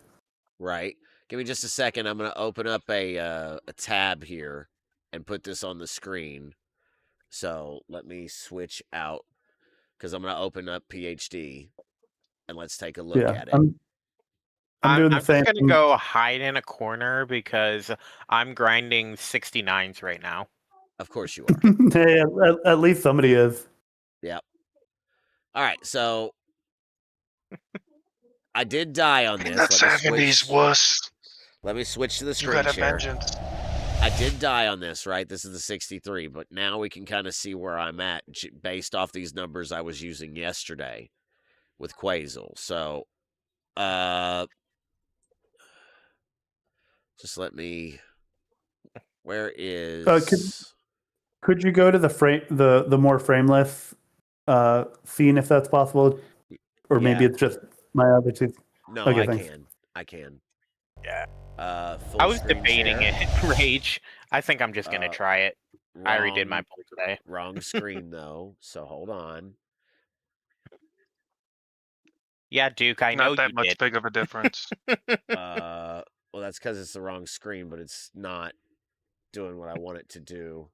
Right. Give me just a second. I'm going to open up a tab here and put this on the screen. So let me switch out because I'm going to open up PhD and let's take a look at it. I'm doing the I'm same. just gonna go hide in a corner because I'm grinding 69s right now. Of course you are. Hey, at least somebody is. Yep. All right. So I did die on this. That 70s wuss. Let me switch to the You screen got a share. vengeance. I did die on this, right? This is the 63, but now we can kind of see where I'm at based off these numbers I was using yesterday with Quasel. So, just let me. Where is? Could you go to the more frameless scene if that's possible, or maybe it's just my other two? No, okay, I thanks. can. Yeah. Full I was screen debating share. it, Rage. I think I'm just gonna try it. I already did my pull today. Wrong screen though, so hold on. Yeah, Duke, I know Not that you much did. big of a difference. Well, that's because it's the wrong screen, but it's not doing what I want it to do.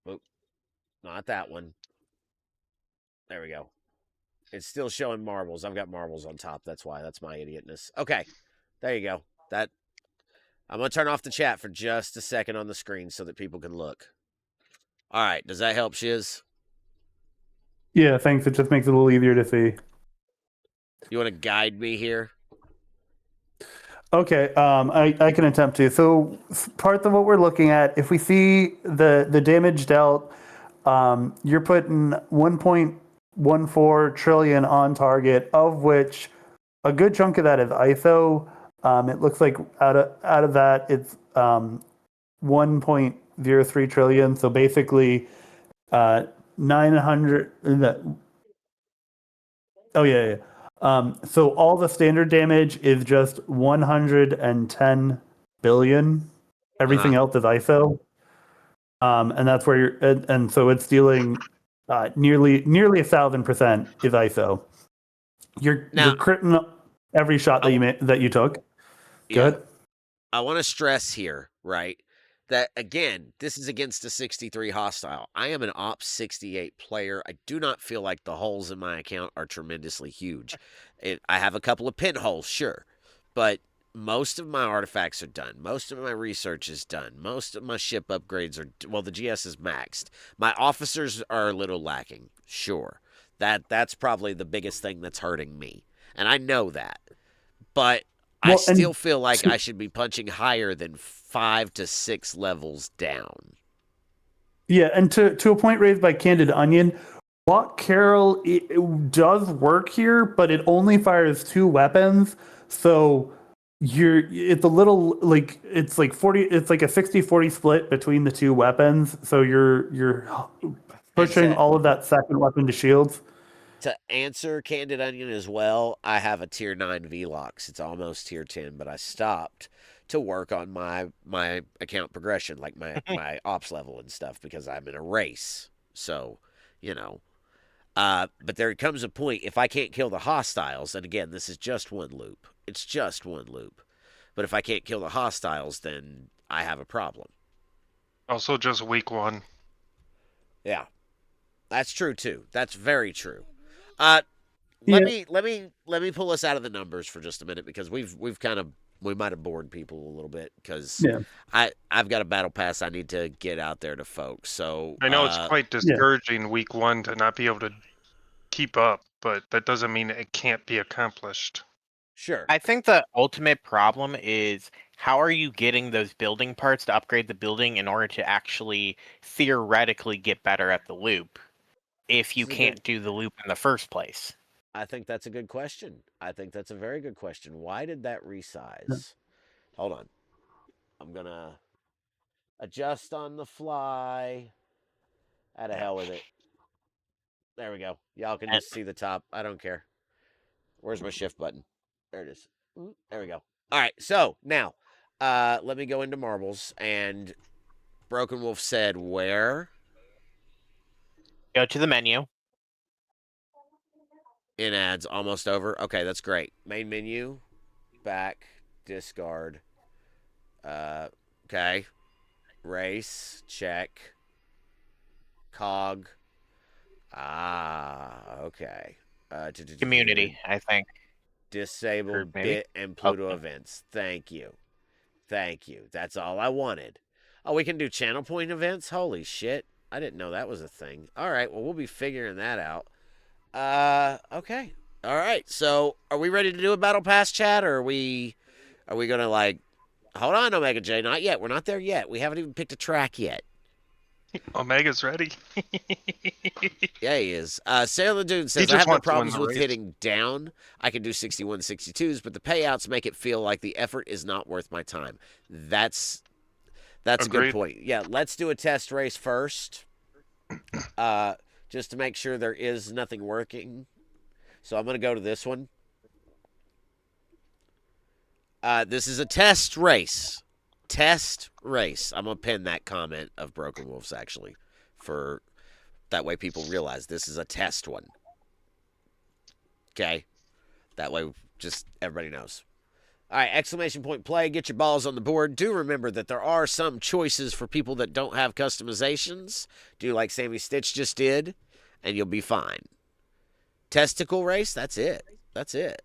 Oop, not that one. There we go. It's still showing marbles. I've got marbles on top. That's why. That's my idiotness. Okay, there you go. I'm gonna turn off the chat for just a second on the screen so that people can look. All right, does that help, Shiz? Yeah, thanks. It just makes it a little easier to see. You want to guide me here? Okay, I can attempt to. So part of what we're looking at, if we see the damage dealt, you're putting 1.14 trillion on target, of which a good chunk of that is ISO. It looks like out of that, it's 1.03 trillion. So basically, 900. Oh yeah. So all the standard damage is just 110 billion. Everything else is ISO. And that's where you're, and so it's dealing nearly 1,000% is ISO. You're critting every shot that you took. Good. I want to stress here, right, that again, this is against a 63 hostile. I am an ops68 player. I do not feel like the holes in my account are tremendously huge. I have a couple of pinholes, sure, but most of my artifacts are done. Most of my research is done. Most of my ship upgrades are, well, the GS is maxed. My officers are a little lacking, sure. That's probably the biggest thing that's hurting me, and I know that. But I still feel like I should be punching higher than 5 to 6 levels down. Yeah, and to a point raised by Candid Onion, Lock Carol it does work here, but it only fires 2 weapons, so it's a little like it's like 40. It's like a 60-40 split between the 2 weapons, so you're pushing all of that second weapon to shields. To answer Candid Onion as well, I have a tier 9 VLOX. It's almost tier 10, but I stopped to work on my account progression, like my ops level and stuff, because I'm in a race. So, you know. But there comes a point, if I can't kill the hostiles, and again, this is just one loop. It's just one loop. But if I can't kill the hostiles, then I have a problem. Also, just week 1. Yeah. That's true too. That's very true. Let me pull us out of the numbers for just a minute, because we might have bored people a little bit, because I've got a battle pass I need to get out there to folks. So I know it's quite discouraging week 1 to not be able to keep up, but that doesn't mean it can't be accomplished. Sure. I think the ultimate problem is, how are you getting those building parts to upgrade the building in order to actually theoretically get better at the loop if you can't do the loop in the first place? I think that's a good question. I think that's a very good question. Why did that resize? Hold on. I'm going to adjust on the fly. Out of hell with it. There we go. Y'all can just see the top. I don't care. Where's my shift button? There it is. There we go. All right. So now, let me go into marbles. And Broken Wolf said where? Go to the menu. In ads, almost over. Okay, that's great. Main menu, back, discard. Okay. Race, check. Cog. Okay. Community, I think. Disable maybe? bit and Pluto events. Thank you. Thank you. That's all I wanted. Oh, we can do channel point events? Holy shit. I didn't know that was a thing. All right, well, we'll be figuring that out. Okay. All right. So, are we ready to do a battle pass chat, or are we going to like hold on, Omega J, not yet. We're not there yet. We haven't even picked a track yet. Omega's ready. Yeah, he is. Sailor Dude says, I have no problems with hitting down. I can do 61, 62s, but the payouts make it feel like the effort is not worth my time. That's a good point. Yeah, let's do a test race first. Just to make sure there is nothing working. So I'm going to go to this one. This is a test race. Test race. I'm going to pin that comment of Broken Wolves, actually, for that way people realize this is a test one. Okay? That way just everybody knows. All right, exclamation point play. Get your balls on the board. Do remember that there are some choices for people that don't have customizations. Do like Sammy Stitch just did, and you'll be fine. Testicle race, that's it. That's it.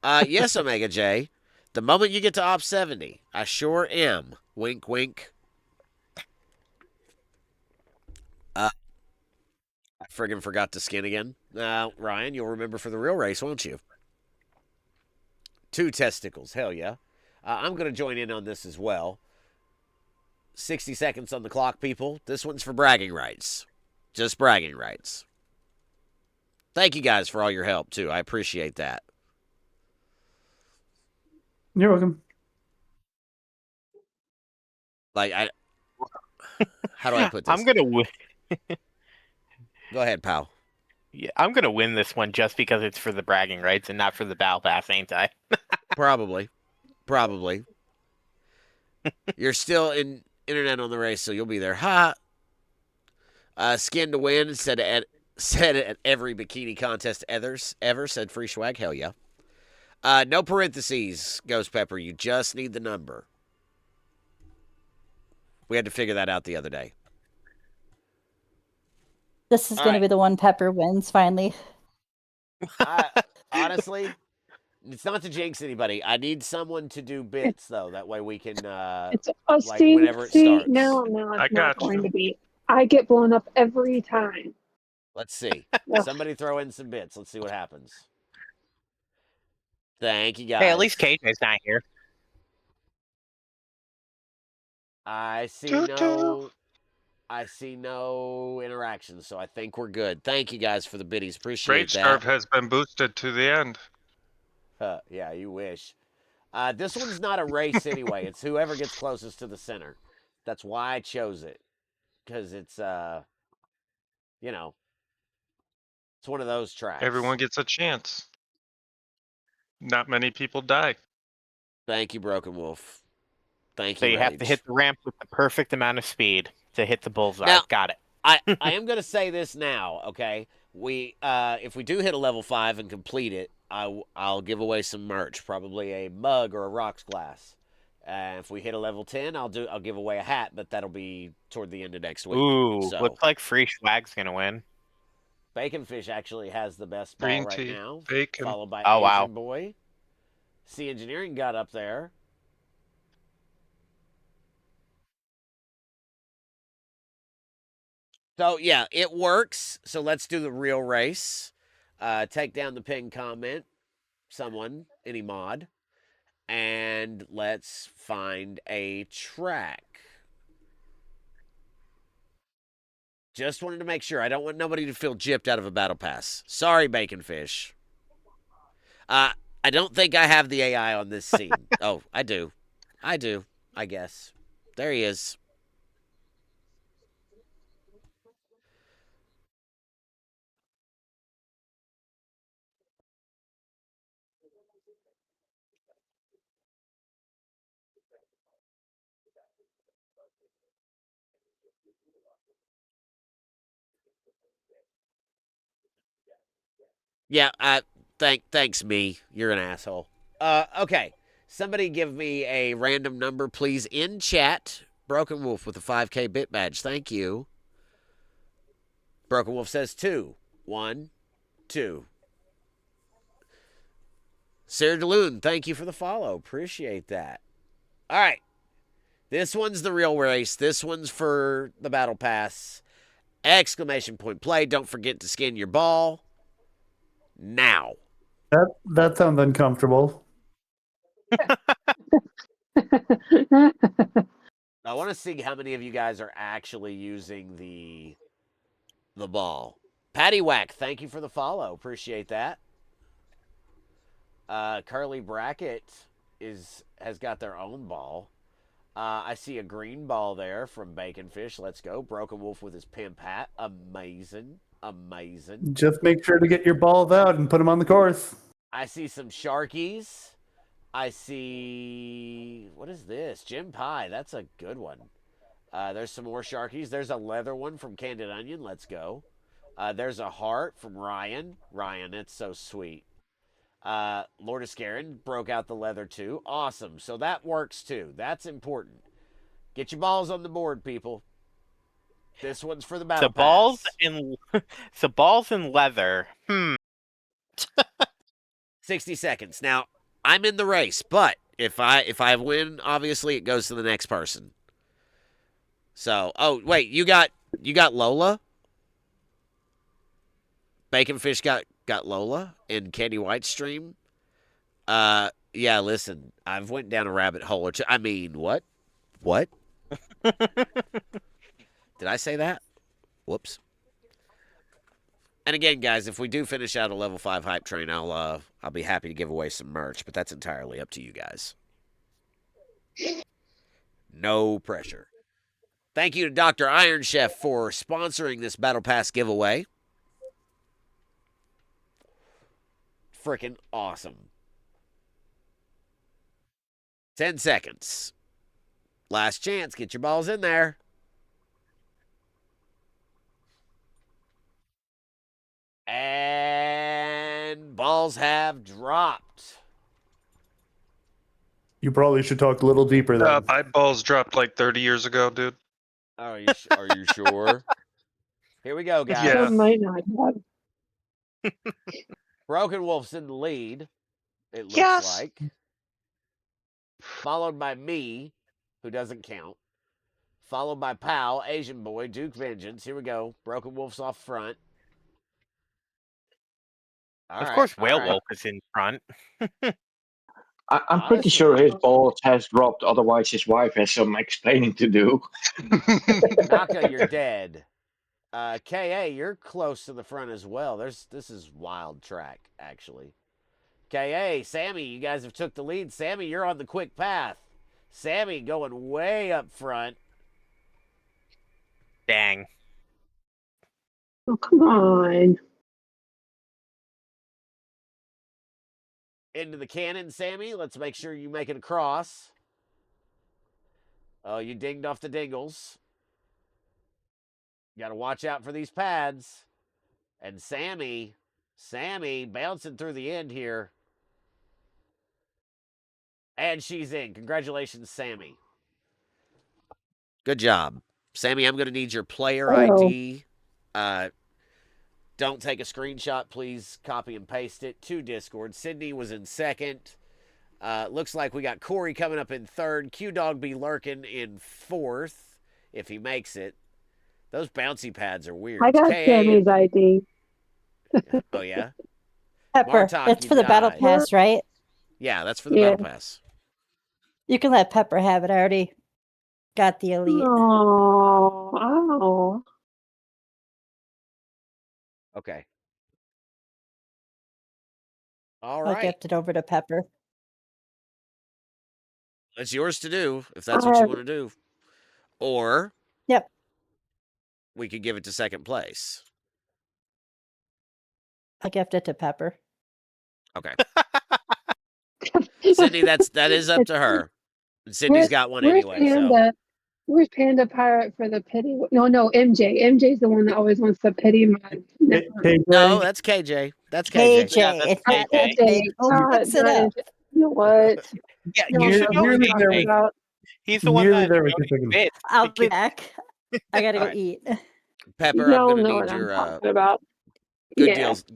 Yes, Omega J. The moment you get to Op 70, I sure am. Wink, wink. I friggin' forgot to skin again. Ryan, you'll remember for the real race, won't you? 2 testicles. Hell yeah. I'm going to join in on this as well. 60 seconds on the clock, people. This one's for bragging rights. Just bragging rights. Thank you guys for all your help, too. I appreciate that. You're welcome. Like, how do I put this? I'm going to win. Go ahead, pal. Yeah, I'm going to win this one just because it's for the bragging rights and not for the battle pass, ain't I? Probably. You're still in internet on the race, so you'll be there. Ha! Skin to win said at every bikini contest ever, said Free Swag. Hell yeah. No parentheses, Ghost Pepper. You just need the number. We had to figure that out the other day. This is going to be the one Pepper wins finally. Honestly, it's not to jinx anybody. I need someone to do bits though. That way we can it's like whenever it starts. No, it's not going to be. I get blown up every time. Let's see. Somebody throw in some bits. Let's see what happens. Thank you, guys. Hey, at least KJ's not here. I see no I see no interaction, so I think we're good. Thank you guys for the biddies. Appreciate Great that. Starve has been boosted to the end. Yeah, you wish. This one's not a race anyway. It's whoever gets closest to the center. That's why I chose it. Because it's, you know, it's one of those tracks. Everyone gets a chance. Not many people die. Thank you, Broken Wolf. Thank So you, you have to Rage. hit the ramp with the perfect amount of speed to hit the bullseye. Now- Got it. I am going to say this now, okay? We if we do hit a level 5 and complete it, I'll give away some merch, probably a mug or a rocks glass. If we hit a level 10, I'll give away a hat, but that'll be toward the end of next week. Ooh, So looks like Free Swag's gonna win. Bacon Fish actually has the best ball Green right tea, now, bacon. followed by Oh, Asian wow. Boy. Sea Engineering got up there. So yeah, it works. So let's do the real race. Take down the pin comment, someone, any mod, and let's find a track. Just wanted to make sure. I don't want nobody to feel gypped out of a battle pass. Sorry, Bacon Fish. I don't think I have the AI on this scene. Oh, I do. I guess. There he is. Yeah, thanks me. You're an asshole. Okay. Somebody give me a random number, please, in chat. Broken Wolf with a 5K bit badge. Thank you. Broken Wolf says 2. 1, 2. Sarah DeLune, thank you for the follow. Appreciate that. All right. This one's the real race. This one's for the battle pass. Exclamation point play. Don't forget to skin your ball. Now. That sounds uncomfortable. I want to see how many of you guys are actually using the ball. Patty Whack, thank you for the follow. Appreciate that. Curly Bracket has got their own ball. I see a green ball there from Bacon Fish. Let's go. Broken Wolf with his pimp hat. Amazing. Amazing. Just make sure to get your balls out and put them on the course. I see some Sharkies. I see. What is this? Jim Pie. That's a good one. There's some more Sharkies. There's a leather one from Candid Onion. Let's go. There's a heart from Ryan. Ryan, it's so sweet. Lord of Scarin broke out the leather too. Awesome. So that works too. That's important. Get your balls on the board, people. This one's for the battle So balls pass. and so balls and leather. 60 seconds. Now, I'm in the race, but if I win, obviously it goes to the next person. So, oh wait, you got Lola? Bacon Fish got Lola in Candy White's stream. Yeah, listen, I've went down a rabbit hole or two. I mean, what? What? Did I say that? Whoops. And again, guys, if we do finish out a level 5 hype train, I'll be happy to give away some merch, but that's entirely up to you guys. No pressure. Thank you to Dr. Iron Chef for sponsoring this Battle Pass giveaway. Freaking awesome. 10 seconds. Last chance. Get your balls in there. And balls have dropped. You probably should talk a little deeper then. My balls dropped like 30 years ago, dude. Are you sure? Here we go, guys. Yeah. Some might not have. Broken Wolf's in the lead, it looks Yes. like. Followed by me, who doesn't count. Followed by Pal, Asian Boy, Duke Vengeance. Here we go. Broken Wolf's off front. Of course, Whale Wolf is in front. I'm pretty sure his balls has dropped. Otherwise, his wife has some explaining to do. Naka, you're dead. KA, you're close to the front as well. This is wild track, actually. KA, Sammy, you guys have took the lead. Sammy, you're on the quick path. Sammy going way up front. Dang. Oh, come on. Into the cannon, Sammy. Let's make sure you make it across. Oh, you dinged off the dingles. Got to watch out for these pads. And Sammy bouncing through the end here. And she's in. Congratulations, Sammy. Good job. Sammy, I'm going to need your player ID. Don't take a screenshot, please. Copy and paste it to Discord. Sydney was in second. Looks like we got Corey coming up in third. Q-Dog be lurking in fourth if he makes it. Those bouncy pads are weird. I got Sammy's ID. Oh, yeah? Pepper, Martok, it's you for the battle died. pass, right? Yeah, that's for the battle pass. You can let Pepper have it. I already got the elite. Oh. Okay. All I'll right. gift it over to Pepper. It's yours to do if that's what you want to do. Or we could give it to second place. I'll gift it to Pepper. Okay. Sydney, that is up to her. And Sydney's got one anyway. Panda? Where's Panda Pirate for the pity? No, MJ. MJ's the one that always wants the pity mod. No, that's KJ. That's KJ. Yeah, that's KJ. Mix it up. You know what? Yeah, No, you should that's know what I'm KJ. talking about. He's the one Nearly that there with the bit. I'll be back. I gotta go Alright. eat. Pepper, I'm Y'all going to know need what I'm your talking about.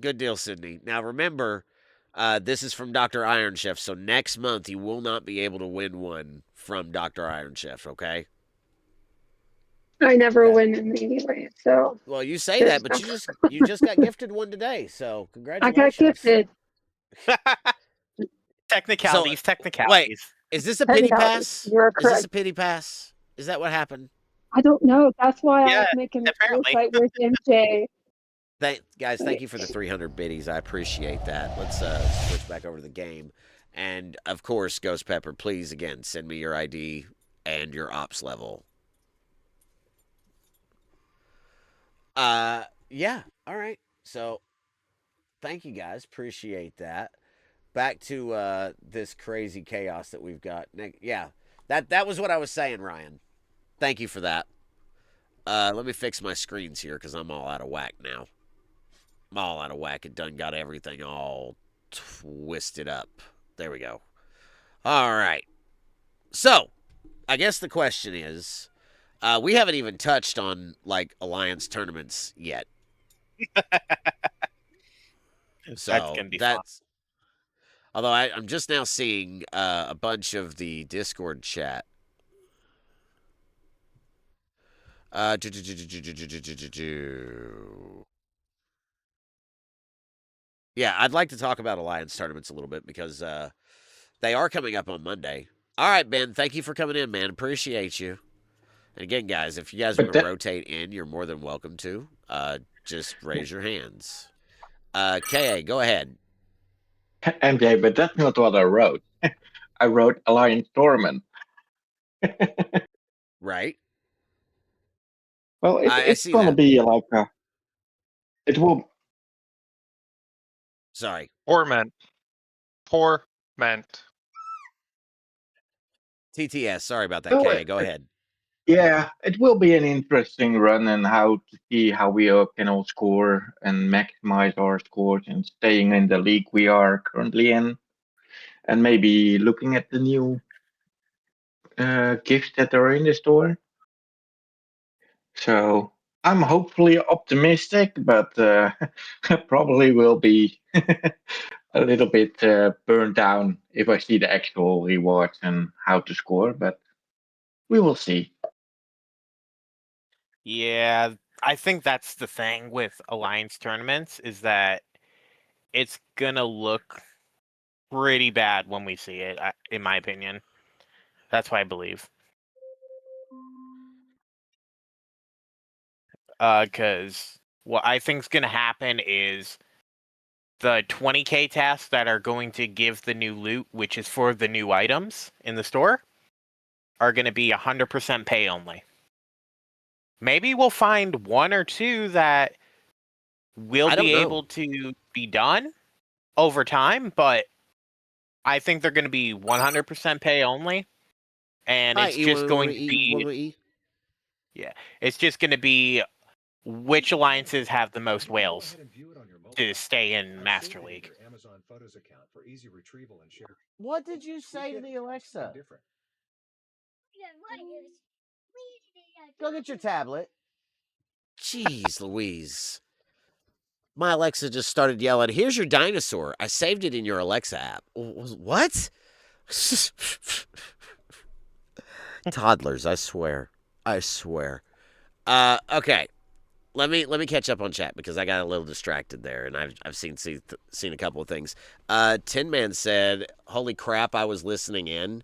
good deal, Sydney. Now remember, this is from Dr. Iron Chef, so next month you will not be able to win one from Dr. Iron Chef, okay? I never win them anyway, so. Well, you say that, but you just got gifted one today, so I congratulations. got gifted. Technicalities. Wait, is this a pity pass? You're Is this correct. a pity pass? Is that what happened? I don't know. That's why I Yeah, was making the apparently. like, where's MJ? Guys, thank you for the 300 biddies. I appreciate that. Let's switch back over to the game. And, of course, Ghost Pepper, please, again, send me your ID and your ops level. Yeah, all right. So, thank you, guys. Appreciate that. Back to this crazy chaos that we've got. Yeah, that was what I was saying, Ryan. Thank you for that. Let me fix my screens here because I'm all out of whack now. I'm all out of whack. It done got everything all twisted up. There we go. All right. So, I guess the question is, we haven't even touched on like alliance tournaments yet. So That's gonna be fun. Although I'm just now seeing a bunch of the Discord chat. Yeah, I'd like to talk about alliance tournaments a little bit because they are coming up on Monday. All right, Ben, thank you for coming in, man. Appreciate you. And again, guys, if you guys want to rotate in, you're more than welcome to. Just raise your hands. KA, go ahead. MJ, but that's not what I wrote. I wrote Alliance Tournament. Right. Well, it's going to be like it will. Sorry. Torment. TTS. Sorry about that, Oh, KA. Go ahead. Yeah, it will be an interesting run and how to see how we can all score and maximize our scores and staying in the league we are currently in, and maybe looking at the new gifts that are in the store. So I'm hopefully optimistic, but probably will be a little bit burned down if I see the actual rewards and how to score. But we will see. Yeah, I think that's the thing with alliance tournaments is that it's gonna look pretty bad when we see it, in my opinion. That's what I believe. Because what I think's going to happen is the 20k tasks that are going to give the new loot, which is for the new items in the store, are going to be 100% pay only. Maybe we'll find one or two that will I don't be know. able to be done over time, but I think they're going to be 100% pay only. And Hi, it's just going to E. be, it's just going to be which alliances have the most whales to stay in Master League. What did you say to the Alexa? Go get your tablet. Jeez Louise. My Alexa just started yelling, "Here's your dinosaur. I saved it in your Alexa app." What? Toddlers, I swear. I swear. Okay. Let me catch up on chat because I got a little distracted there, and I've seen a couple of things. Tin Man said, "Holy crap, I was listening in."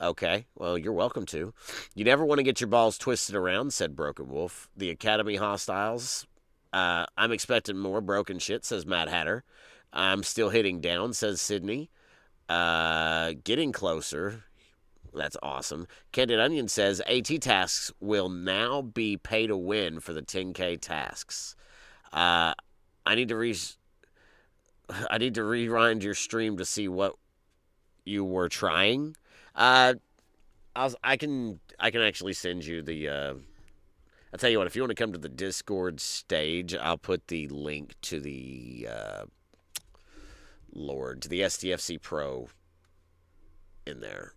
Okay, well, you're welcome to. "You never want to get your balls twisted around," said Broken Wolf. "The Academy hostiles. I'm expecting more broken shit," says Mad Hatter. "I'm still hitting down," says Sydney. Getting closer. That's awesome. Candid Onion says AT tasks will now be pay to win for the 10K tasks. I need to rewind your stream to see what you were trying. I can actually send you the. I'll tell you what. If you want to come to the Discord stage, I'll put the link to the to the STFC Pro in there.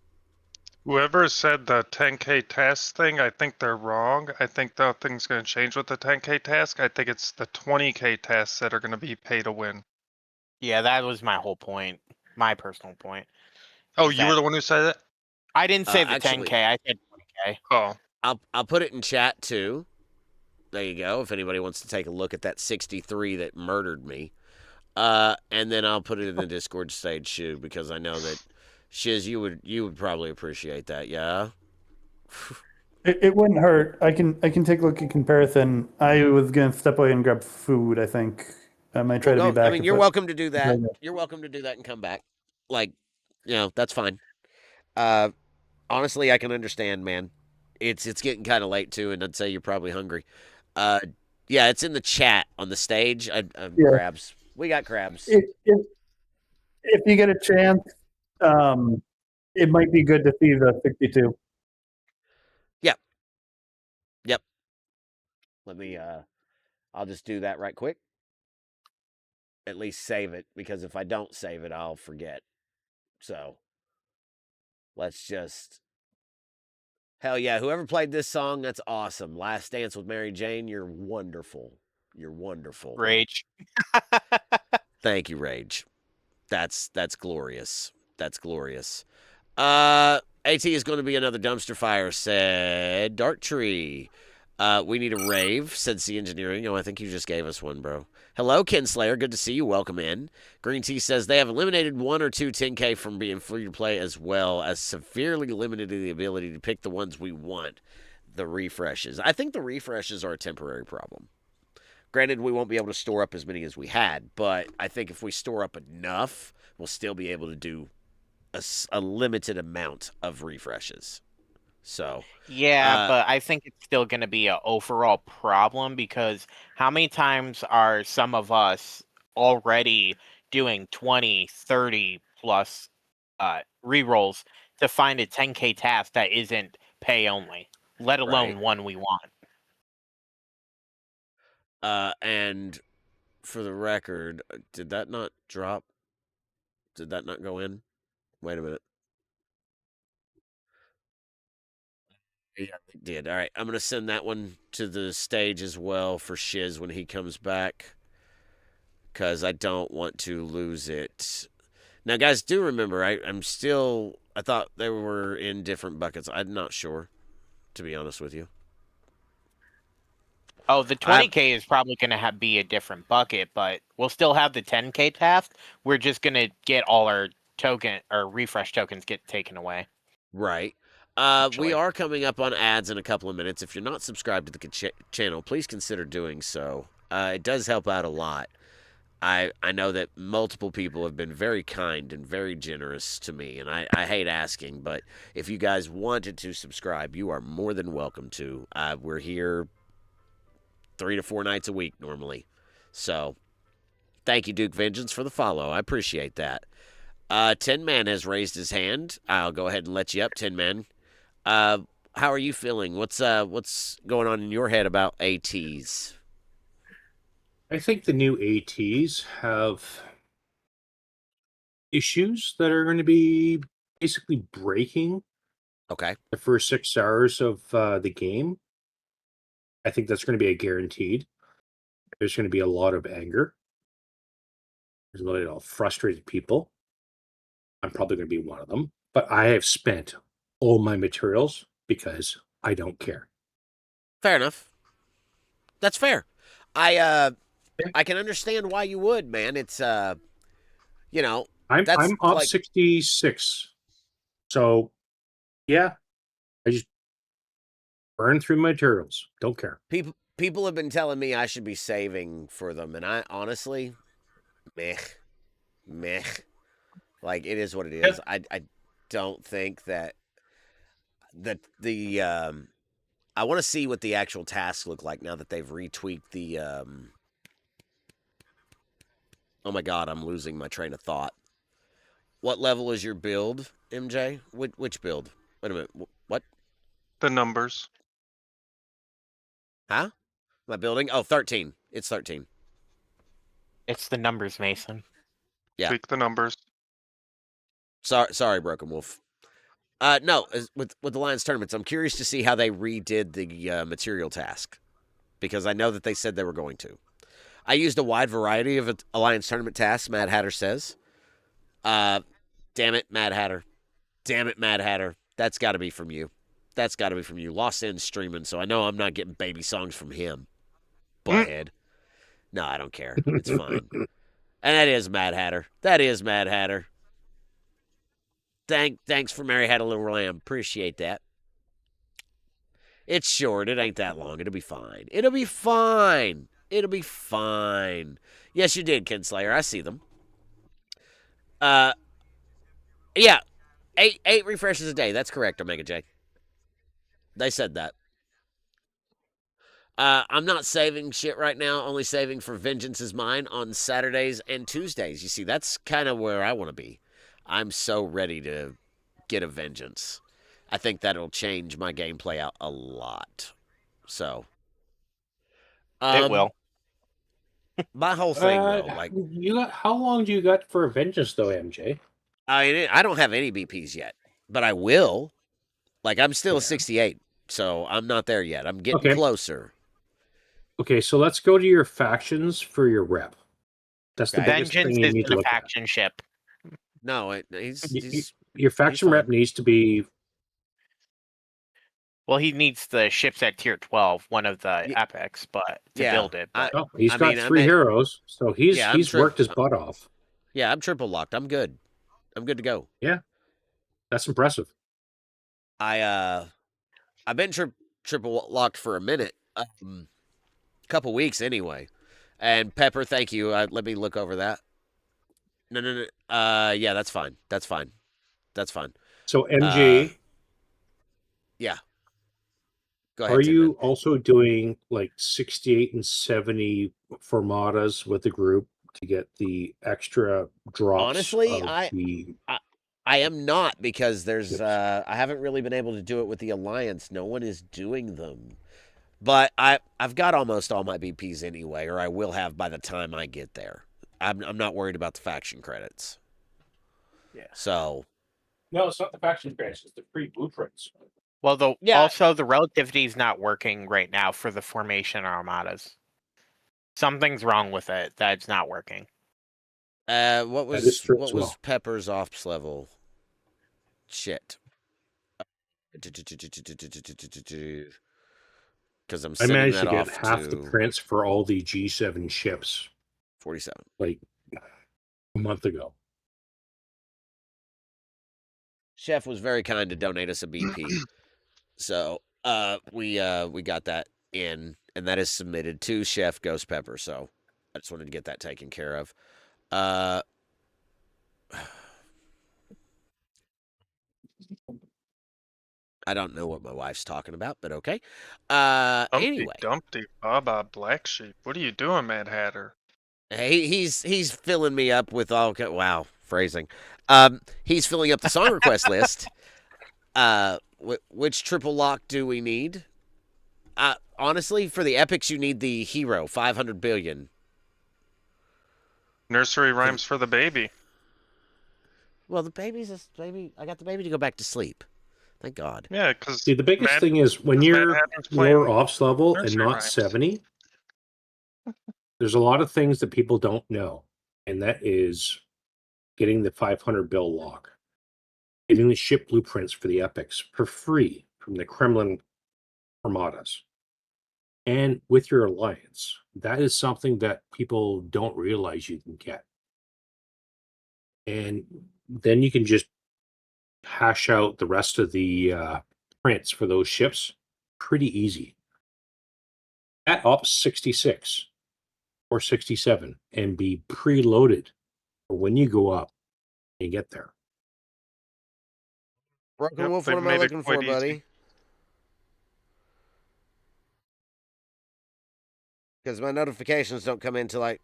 Whoever said the 10k task thing, I think they're wrong. I think that thing's going to change with the 10k task. I think it's the 20k tasks that are going to be pay to win. Yeah, that was my whole point. My personal point. Oh, you were the one who said it? I didn't say the Actually, 10k. I said 20k. Oh. I'll put it in chat too. There you go. If anybody wants to take a look at that 63 that murdered me. And then I'll put it in the Discord stage too, because I know that Shiz, you would probably appreciate that, yeah. It wouldn't hurt. I can take a look at comparison. I was gonna step away and grab food. I think I might try to be back. I mean, you're welcome to do that. You're welcome to do that and come back. Like, that's fine. Honestly, I can understand, man. It's getting kind of late too, and I'd say you're probably hungry. Yeah, it's in the chat on the stage. Crabs. We got crabs. If you get a chance, it might be good to see the 62. Yep. Let me. I'll just do that right quick. At least save it, because if I don't save it, I'll forget. So let's just. Hell yeah! Whoever played this song, that's awesome. Last Dance with Mary Jane, you're wonderful. You're wonderful. Rage. Thank you, Rage. That's glorious. That's glorious. AT is going to be another dumpster fire, said Dark Tree. We need a rave, said C Engineering. Oh, I think you just gave us one, bro. Hello, Kinslayer. Good to see you. Welcome in. Green Tea says they have eliminated 1 or 2 10K from being free to play, as well as severely limited the ability to pick the ones we want. The refreshes. I think the refreshes are a temporary problem. Granted, we won't be able to store up as many as we had, but I think if we store up enough, we'll still be able to do a limited amount of refreshes. So yeah, but I think it's still going to be an overall problem, because how many times are some of us already doing 20, 30 plus rerolls to find a 10k task that isn't pay only, let alone one we want? And for the record, did that not drop? Did that not go in? Wait a minute. Yeah, it did. All right, I'm gonna send that one to the stage as well for Shiz when he comes back, because I don't want to lose it. Now, guys, do remember, I thought they were in different buckets. I'm not sure, to be honest with you. Oh, the 20k is probably going to be a different bucket, but we'll still have the 10k task. We're just going to get all our token or refresh tokens get taken away. Right. We Actually. are coming up on ads in a couple of minutes. If you're not subscribed to the channel, please consider doing so. It does help out a lot. I know that multiple people have been very kind and very generous to me, and I hate asking, but if you guys wanted to subscribe, you are more than welcome to. We're here 3 to 4 nights a week normally. So, thank you, Duke Vengeance, for the follow. I appreciate that. Tin Man has raised his hand. I'll go ahead and let you up, Tin Man. How are you feeling? What's going on in your head about ATs? I think the new ATs have issues that are going to be basically breaking Okay. the first 6 hours of the game. I think that's going to be a guaranteed. There's going to be a lot of anger. There's a lot of frustrated people. I'm probably going to be one of them. But I have spent all my materials because I don't care. Fair enough. That's fair. I can understand why you would, man. It's you know, I'm that's up like 66. So yeah, I just burn through my materials. Don't care. people have been telling me I should be saving for them, and I honestly, meh. Like it is what it is. I don't think that the I want to see what the actual tasks look like now that they've retweaked the oh my god, I'm losing my train of thought. What level is your build, MJ? Which build? Wait a minute. What? The numbers. Huh? My building? Oh, 13. It's 13. It's the numbers, Mason. Yeah. Tweak the numbers. Sorry, Broken Wolf. No, with the Lions tournaments, I'm curious to see how they redid the material task because I know that they said they were going to. I used a wide variety of Alliance tournament tasks, Mad Hatter says. Damn it, Mad Hatter. Damn it, Mad Hatter. That's got to be from you. That's got to be from you. Lost End streaming, so I know I'm not getting baby songs from him. Butthead. No, I don't care. It's fine. And that is Mad Hatter. That is Mad Hatter. Thanks for Mary Had a Little Lamb. Appreciate that. It's short. It ain't that long. It'll be fine. It'll be fine. It'll be fine. Yes, you did, Kinslayer. I see them. Yeah. Eight refreshes a day. That's correct, Omega J. They said that. I'm not saving shit right now, only saving for Vengeance is Mine on Saturdays and Tuesdays. You see, that's kind of where I want to be. I'm so ready to get a Vengeance. I think that'll change my gameplay out a lot. So. It will. My whole thing, though, like. How long do you got for a Vengeance, though, MJ? I don't have any BPs yet, but I will. Like, I'm still 68, so I'm not there yet. I'm getting closer. Okay, so let's go to your factions for your rep. That's the biggest Vengeance thing you need isn't to a look faction ship. No, he's your faction rep needs to be. Well, he needs the ships at tier 12, one of the epics, but to build it. But He's got 3 heroes, so he's worked his butt off. Yeah, I'm triple locked. I'm good. I'm good to go. Yeah, that's impressive. I've been triple locked for a minute, couple weeks anyway. And Pepper, thank you. Let me look over that. No. Yeah, that's fine. That's fine. So MJ, yeah. Go ahead. Are you also doing like 68 and 70 formatas with the group to get the extra drops? Honestly, I am not because there's I haven't really been able to do it with the Alliance. No one is doing them. But I've got almost all my BPs anyway, or I will have by the time I get there. I'm not worried about the faction credits. Yeah. So. No, it's not the faction credits. It's the free blueprints. Well, also the relativity is not working right now for the formation armadas. Something's wrong with it. That's not working. What was Pepper's ops level? Shit. Because I'm I sending managed that to get off half to the prints for all the G7 ships. 47. Like a month ago. Chef was very kind to donate us a BP. So we got that in, and that is submitted to Chef Ghost Pepper. So I just wanted to get that taken care of. I don't know what my wife's talking about, but okay. Humpty Anyway, Dumpty Baba Black Sheep. What are you doing, Mad Hatter? he's filling me up with all wow phrasing. He's filling up the song request list. Which triple lock do we need? Honestly, for the epics, you need the hero 500 billion. Nursery rhymes for the baby. Well, the baby's a baby. I got the baby to go back to sleep. Thank God. Yeah, because See, the biggest thing is when you're lower ops level and nursery not rhymes. 70, there's a lot of things that people don't know. And that is getting the 500 bill lock, getting the ship blueprints for the epics for free from the Kremlin armadas. And with your alliance, that is something that people don't realize you can get. And then you can just hash out the rest of the prints for those ships pretty easy. At ops66 or 67 and be preloaded for when you go up and get there. Broken Wolf, what am I looking for, buddy? Because my notifications don't come in till like.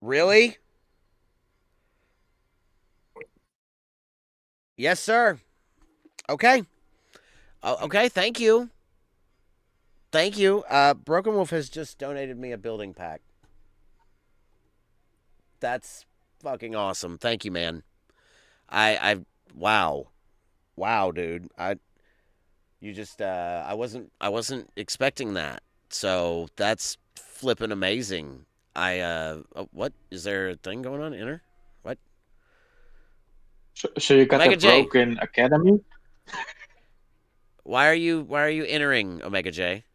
Really? Yes, sir. Okay. Okay, thank you. Thank you. Broken Wolf has just donated me a building pack. That's fucking awesome. Thank you, man. Wow. Wow, dude. You just I wasn't expecting that. So that's flipping amazing. What is there a thing going on? Enter? What? So you got Omega a J. broken academy? Why are you entering Omega J?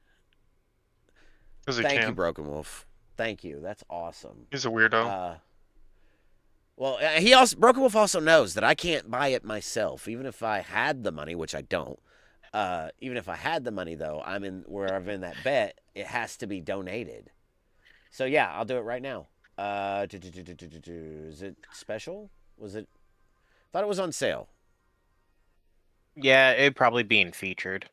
Because he Thank can. you, Broken Wolf. Thank you. That's awesome. He's a weirdo. Well, Broken Wolf also knows that I can't buy it myself, even if I had the money, which I don't. Even if I had the money, though, I'm in that bet. It has to be donated. So yeah, I'll do it right now. Is it special? Was it? Thought it was on sale. Yeah, it probably being featured.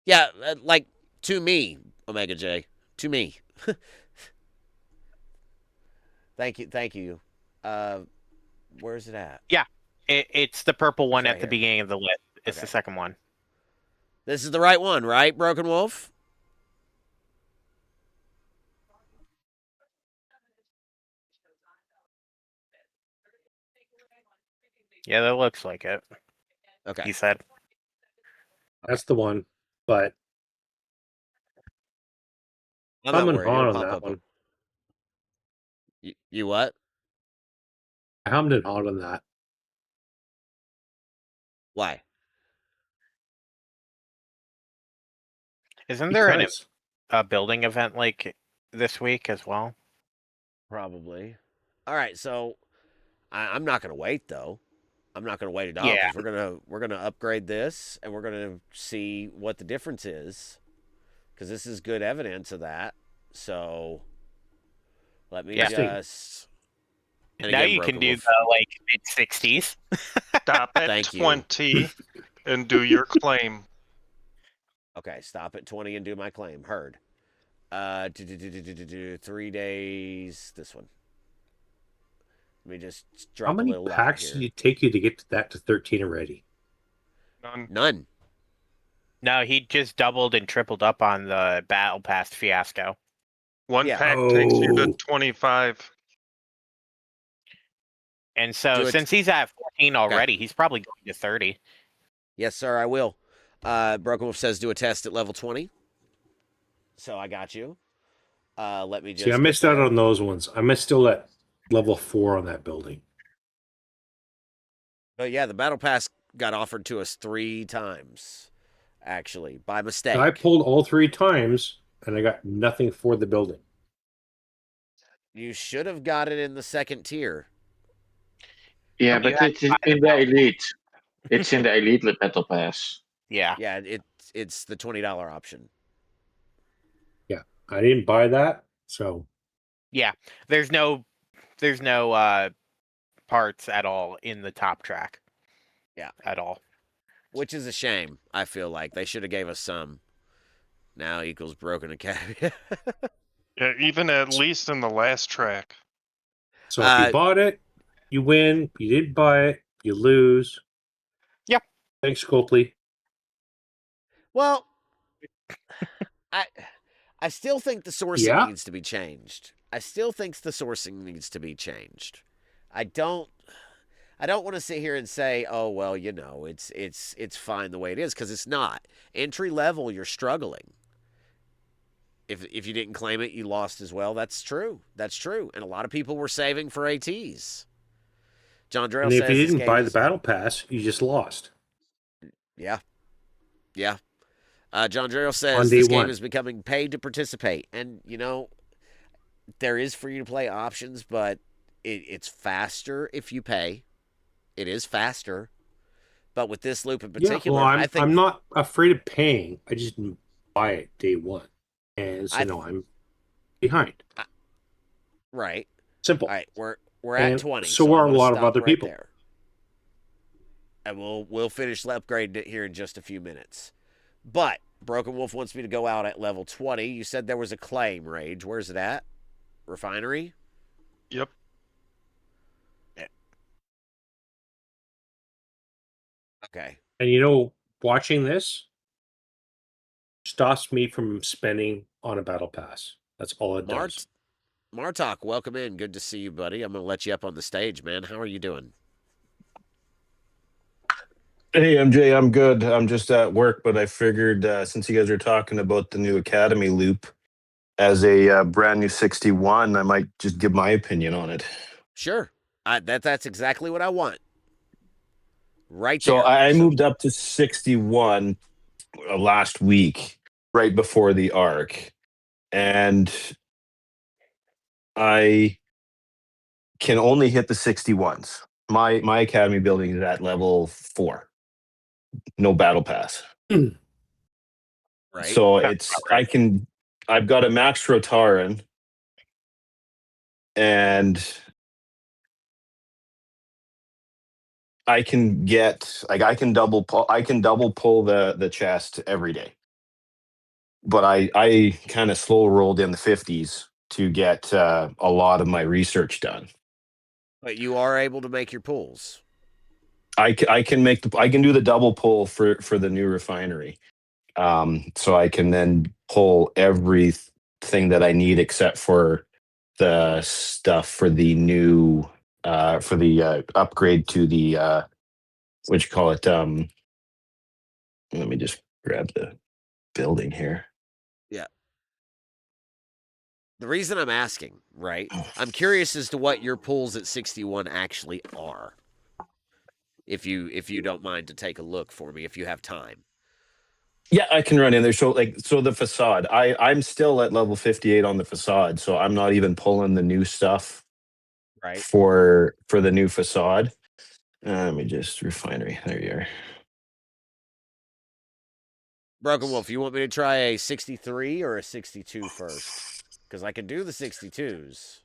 Yeah, like to me, Omega J, to me. Thank you. Where's it at? Yeah, it's the purple one It's right at the here. beginning of the list. It's Okay. the second one. This is the right one, right, Broken Wolf? Yeah, that looks like it. Okay. He said. That's the one, but I'm not worried. hot It'll on pop that up. one. You what? I hummed it hot on that. Why? Isn't there Because a building event like this week as well? Probably. All right, so I'm not gonna wait though. I'm not gonna wait at all Yeah. because we're gonna upgrade this and we're gonna see what the difference is because this is good evidence of that. So let me just. And now again, you can Broken do Wolf. the like mid-60s. Stop at Thank you. 20 and do your claim. Okay, stop at 20 and do my claim. Heard. 3 days. This one. Let me just drop how many a little packs here. did it take you to get to that to 13 already? None. No, he just doubled and tripled up on the Battle Pass fiasco. One pack takes you to 25. And so since he's at 14 already, he's probably going to 30. Yes, sir, I will. Broken Wolf says do a test at level 20. So I got you. Let me just. See, I missed out on those ones. I missed still at level 4 on that building. But yeah, the battle pass got offered to us 3 times, actually, by mistake. And I pulled all 3 times, and I got nothing for the building. You should have got it in the second tier. Yeah, You but had it's to buy in the the battle. elite. It's in the elite battle pass. Yeah. Yeah, it's the $20 option. Yeah, I didn't buy that, so Yeah. There's no parts at all in the top track. Yeah. At all. Which is a shame, I feel like. They should have gave us some. Now equals broken academy. Yeah, even at least in the last track. so if you Uh, bought it, you win. You didn't buy it, you lose. Yep. Thanks, Copley. well, I still think the sourcing Yeah. needs to be changed. I still think the sourcing needs to be changed. I don't want to sit here and say, "Oh, well, you know, it's fine the way it is," because it's not. Entry level, you're struggling. If you didn't claim it, you lost as well. That's true. That's true. And a lot of people were saving for ATs. John Drell And if you says this didn't game buy the is battle pass, you just lost yeah, yeah. John Drell on says day this game one. is becoming paid to participate, and you know there is free to play options, but it's faster if you pay. It is faster, but with this loop in Yeah, well, particular, I think I'm not afraid of paying. I just didn't buy it day one, and so now I'm behind. right. Simple. All right, we're at And 20, so so I'm are a going to lot of stop other right people. there, and we'll finish upgrading it here in just a few minutes. But Broken Wolf wants me to go out at level 20. You said there was a claim, Rage. Where's it at? Refinery? Yep. Okay. And you know, watching this stops me from spending on a battle pass. That's all it does. Martok, welcome in. Good to see you, buddy. I'm going to let you up on the stage, man. How are you doing? Hey MJ, I'm good. I'm just at work, but I figured since you guys are talking about the new Academy loop as a brand new 61, I might just give my opinion on it. Sure. That's exactly what I want. Right So there. I moved up to 61 last week, right before the arc, and I can only hit the 61s. My Academy building is at level 4, no battle pass. Right. So I've got a max Rotaran, and I can double pull the chest every day. But I kind of slow rolled in the 50s to get a lot of my research done. But you are able to make your pulls. I can do the double pull for the new refinery. So I can then pull everything that I need except for the stuff for the new for the upgrade to the what you call it. Let me just grab the building here. Yeah. The reason I'm asking, right? I'm curious as to what your pulls at 61 actually are. If you don't mind to take a look for me if you have time. Yeah, I can run in there. So the facade. I'm still at level 58 on the facade, so I'm not even pulling the new stuff Right. for the new facade. Let me just refinery. There you are. Broken Wolf, you want me to try a 63 or a 62 first? Because I can do the 62s.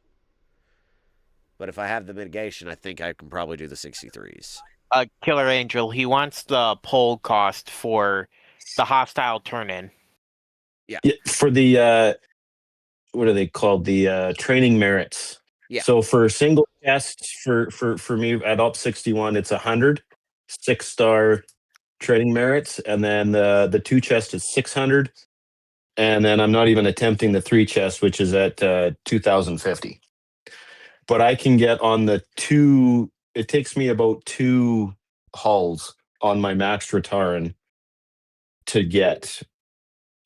But if I have the mitigation, I think I can probably do the 63s. Killer Angel, he wants the poll cost for the hostile turn-in. Yeah. For the what are they called? The training merits. Yeah. So for single tests for me at ops61, it's 100 6-star training merits, and then the 2 chest is 600, and then I'm not even attempting the 3 chest, which is at 2050. But I can get on the 2. It takes me about 2 hulls on my max Rataran to get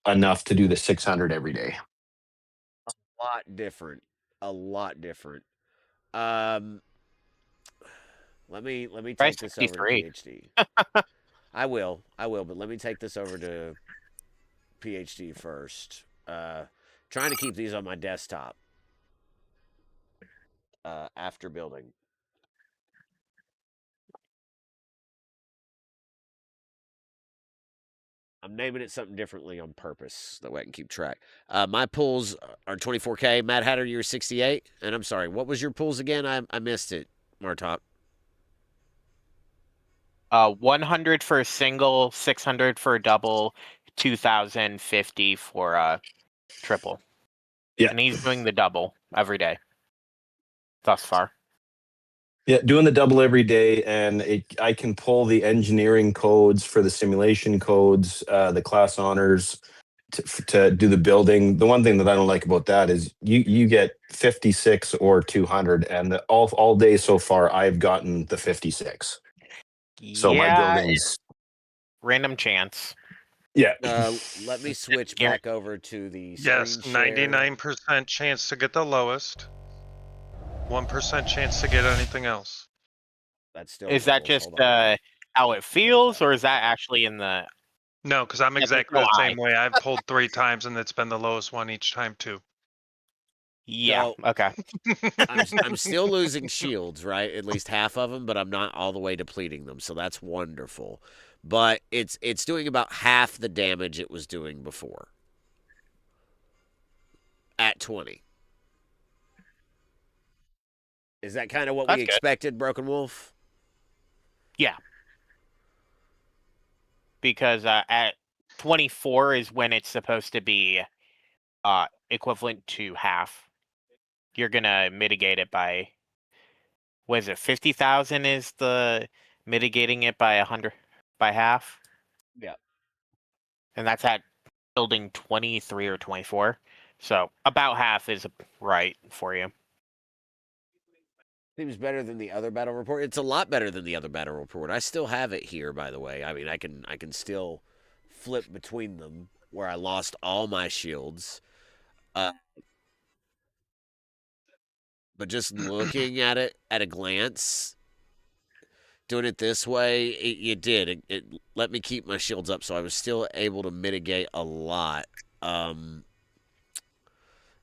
enough to do the 600 every day. A lot different. A lot different. Let me Try take this over to 63. PhD. I will, but let me take this over to PhD first. Trying to keep these on my desktop. After building. I'm naming it something differently on purpose. That way I can keep track. My pulls are 24K. Mad Hatter, you're 68. And I'm sorry, what was your pulls again? I missed it, Martop. 100 for a single, 600 for a double, 2,050 for a triple. Yeah. And he's doing the double every day thus far. Yeah, doing the double every day, and I can pull the engineering codes for the simulation codes, the class honors to do the building. The one thing that I don't like about that is you get 56 or 200, and all day so far I've gotten the 56. So my Yeah, buildings, random chance. yeah. Let me switch back over to the Yes, screen share. 99% chance to get the lowest. 1% chance to get anything else. That's still Is the that lowest. just Hold on. how it feels, or is that actually in the? No, because I'm Yeah, there's exactly no the eye. same way. I've pulled 3 times and it's been the lowest one each time too. Yeah. So, Okay. I'm still losing shields, right? At least half of them, but I'm not all the way depleting them, so that's wonderful. But it's doing about half the damage it was doing before. At 20. Is that kind of what That's we good. expected, Broken Wolf? Yeah. Because at 24 is when it's supposed to be equivalent to half. You're gonna mitigate it by, what is it, 50,000 is the mitigating it by 100 by half, Yeah. and that's at building 23 or 24. So about half is right for you. Seems better than the other battle report. It's a lot better than the other battle report. I still have it here, by the way. I mean, I can still flip between them where I lost all my shields. But just looking at it at a glance, doing it this way, you did. It let me keep my shields up, so I was still able to mitigate a lot. Um,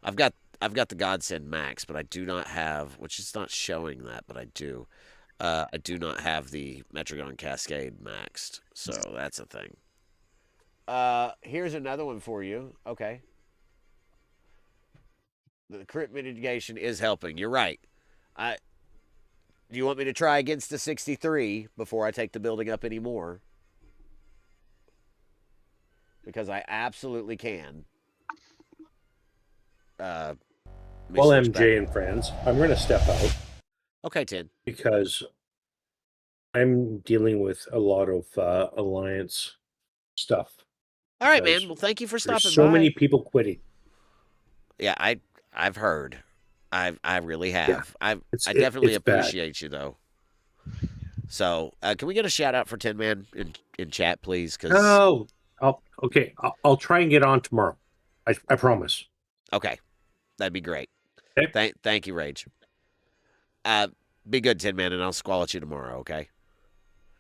I've got the Godsend Max, but I do not have, which is not showing that, but I do. I do not have the Metragon Cascade maxed, so that's a thing. Here's another one for you. Okay. The crit mitigation is helping. You're right. Do you want me to try against the 63 before I take the building up anymore? Because I absolutely can. Well, MJ and friends, I'm going to step out. Okay, 10. Because I'm dealing with a lot of alliance stuff. All right, man. Well, thank you for stopping There's so by. many people quitting. Yeah, I've heard. I really have. Yeah, I definitely it's bad. appreciate you though. So, can we get a shout out for 10 Man in chat, please? Oh, I'll try and get on tomorrow. I promise. Okay, that'd be great. Okay. Thank you, Rage. Be good, 10 Man, and I'll squall at you tomorrow. Okay.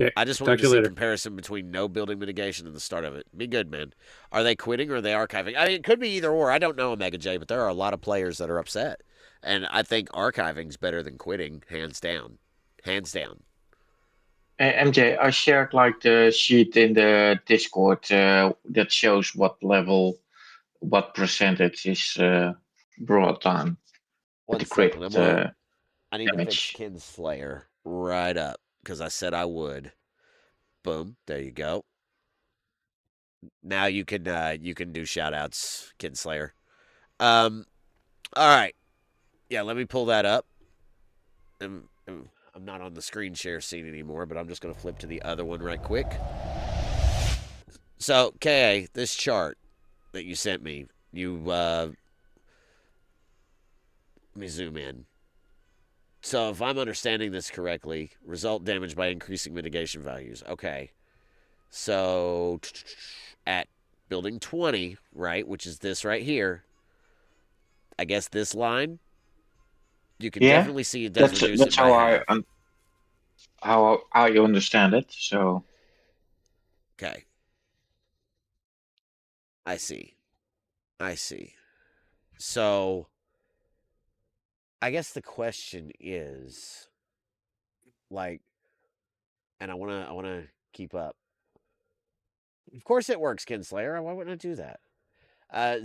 Okay. I just wanted to see a comparison between no building mitigation and the start of it. Be good, man. Are they quitting or are they archiving? I mean, it could be either or. I don't know, Omega J, but there are a lot of players that are upset. And I think archiving's better than quitting, hands down. Hands down. MJ, I shared like the sheet in the Discord that shows what level, what percentage is brought down. With the crit I need to fix damage. Kinslayer right up because I said I would. Boom. There you go. Now you can do shout outs, Kinslayer. All right. Yeah, let me pull that up. I'm not on the screen share scene anymore, but I'm just going to flip to the other one right quick. So, KA, this chart that you sent me, let me zoom in. So, if I'm understanding this correctly, result damage by increasing mitigation values. Okay. So, at building 20, right, which is this right here, I guess this line, you can definitely see it does reduce it by half. How you understand it. So okay, I see. So I guess the question is, like, and I wanna keep up. Of course it works, Kinslayer. Why wouldn't I do that?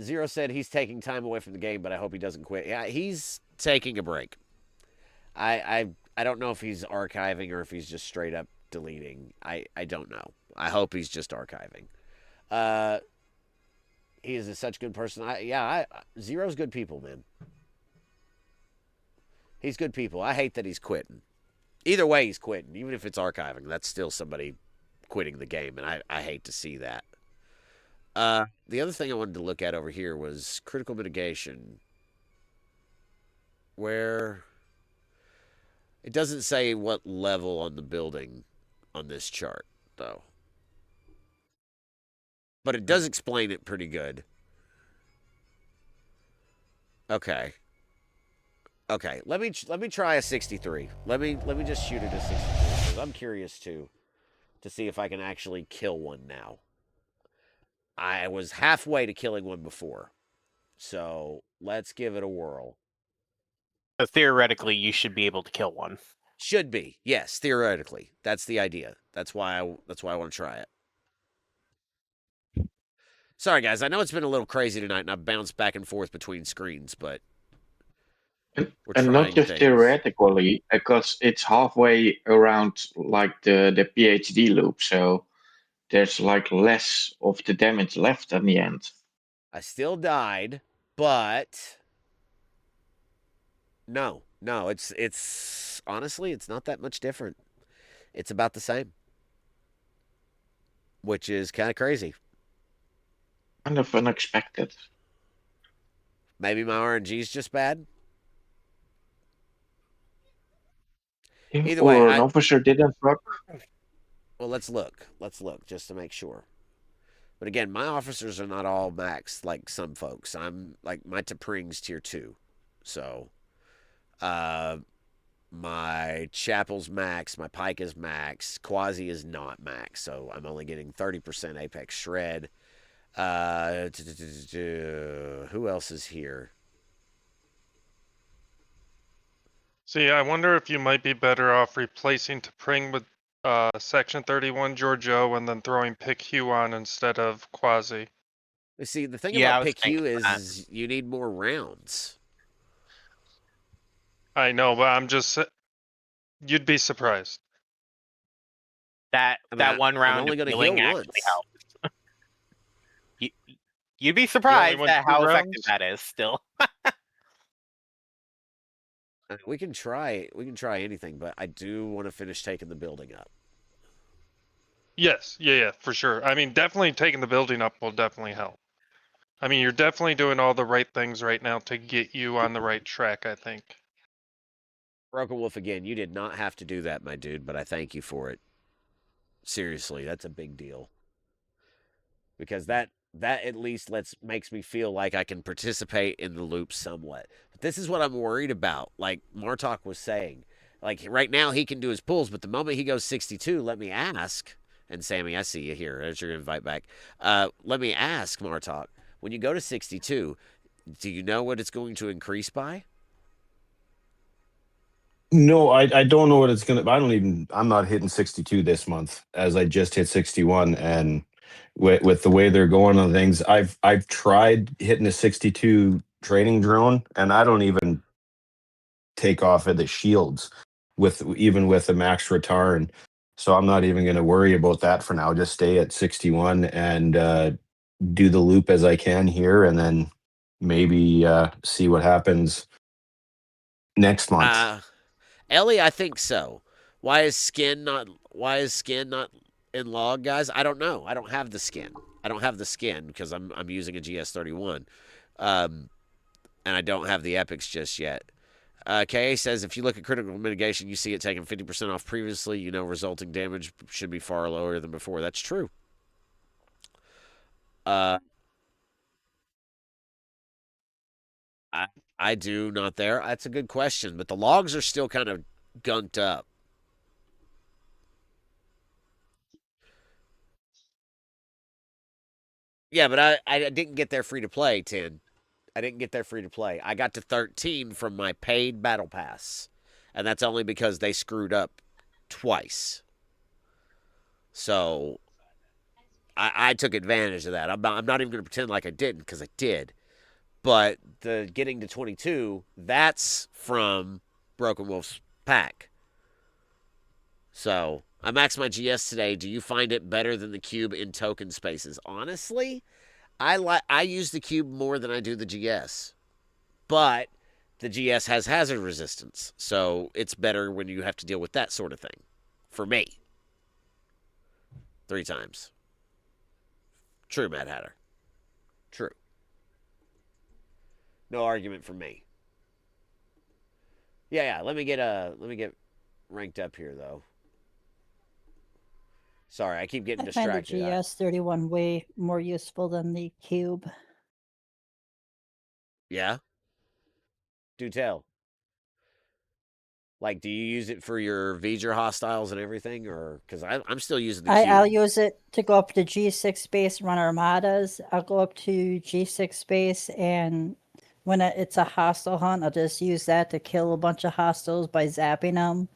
Zero said he's taking time away from the game, but I hope he doesn't quit. Yeah, he's taking a break. I don't know if he's archiving or if he's just straight up deleting. I don't know. I hope he's just archiving. He is such a good person. Zero's good people, man. He's good people. I hate that he's quitting. Either way, he's quitting. Even if it's archiving, that's still somebody quitting the game, and I hate to see that. The other thing I wanted to look at over here was critical mitigation, where it doesn't say what level on the building on this chart, though. But it does explain it pretty good. Okay. Okay, let me try a 63. Let me just shoot it a 63 because I'm curious to see if I can actually kill one now. I was halfway to killing one before, so let's give it a whirl. So theoretically, you should be able to kill one. Should be, yes, theoretically. That's the idea. That's why I want to try it. Sorry, guys. I know it's been a little crazy tonight, and I've bounced back and forth between screens, but we're And not trying just things. theoretically, because it's halfway around like the PhD loop, so there's like less of the damage left at the end. I still died, but no, it's honestly, it's not that much different. It's about the same, which is kind of crazy. Kind of unexpected. Maybe my RNG is just bad. Either way, Or an officer didn't work. Well, let's look. Let's look just to make sure. But again, my officers are not all max like some folks. I'm like my T'Pring's tier 2. So my Chapel's max, my Pike is max, Quasi is not max, so I'm only getting 30% Apex Shred. Who else is here? See, I wonder if you might be better off replacing T'Pring with Section 31 Giorgio and then throwing Pick Hugh on instead of Quasi. See, the thing Yeah, I about was Pick Hugh thinking that. is you need more rounds. I know, but I'm just you'd be surprised. That I mean, that one I'm round only of going to healing heal actually once. helps. You'd be surprised went at 2 how rounds? effective that is still. We can try anything, but I do want to finish taking the building up. Yes, yeah, for sure. I mean, definitely taking the building up will definitely help. I mean, you're definitely doing all the right things right now to get you on the right track, I think. Broken Wolf again, you did not have to do that, my dude, but I thank you for it. Seriously, that's a big deal. Because that at least makes me feel like I can participate in the loop somewhat. But this is what I'm worried about. Like Martok was saying, like right now he can do his pulls, but the moment he goes 62, let me ask. And Sammy, I see you here. There's your invite back. Let me ask Martok. When you go to 62, do you know what it's going to increase by? No, I don't know what it's gonna. I'm not hitting 62 this month, as I just hit 61, and with the way they're going on things, I've tried hitting a 62 training drone, and I don't even take off of the shields even with the max return. So I'm not even going to worry about that for now. Just stay at 61 and do the loop as I can here, and then maybe see what happens next month. Ellie, I think so. Why is skin not in log, guys? I don't know. I don't have the skin. I don't have the skin because I'm using a GS31. And I don't have the epics just yet. KA says if you look at critical mitigation, you see it taking 50% off previously. You know, resulting damage should be far lower than before. That's true. I do not there. That's a good question, but the logs are still kind of gunked up. Yeah, but I didn't get there free to play, 10. I didn't get there free to play. I got to 13 from my paid battle pass. And that's only because they screwed up twice. So I took advantage of that. I'm not even going to pretend like I didn't, because I did. But the getting to 22, that's from Broken Wolf's pack. So I maxed my GS today. Do you find it better than the cube in token spaces? Honestly, I use the cube more than I do the GS. But the GS has hazard resistance, so it's better when you have to deal with that sort of thing. For me. 3 times. True, Mad Hatter. True. No argument from me. Yeah. Let me get ranked up here though. Sorry, I keep getting I find the distracted. GS31 way more useful than the cube. Yeah? Do tell. Like, do you use it for your V'ger hostiles and everything? Or, because I'm still using the I'll cube. use it to go up to G6 space, run armadas. I'll go up to G6 space, and when it's a hostile hunt, I'll just use that to kill a bunch of hostiles by zapping them.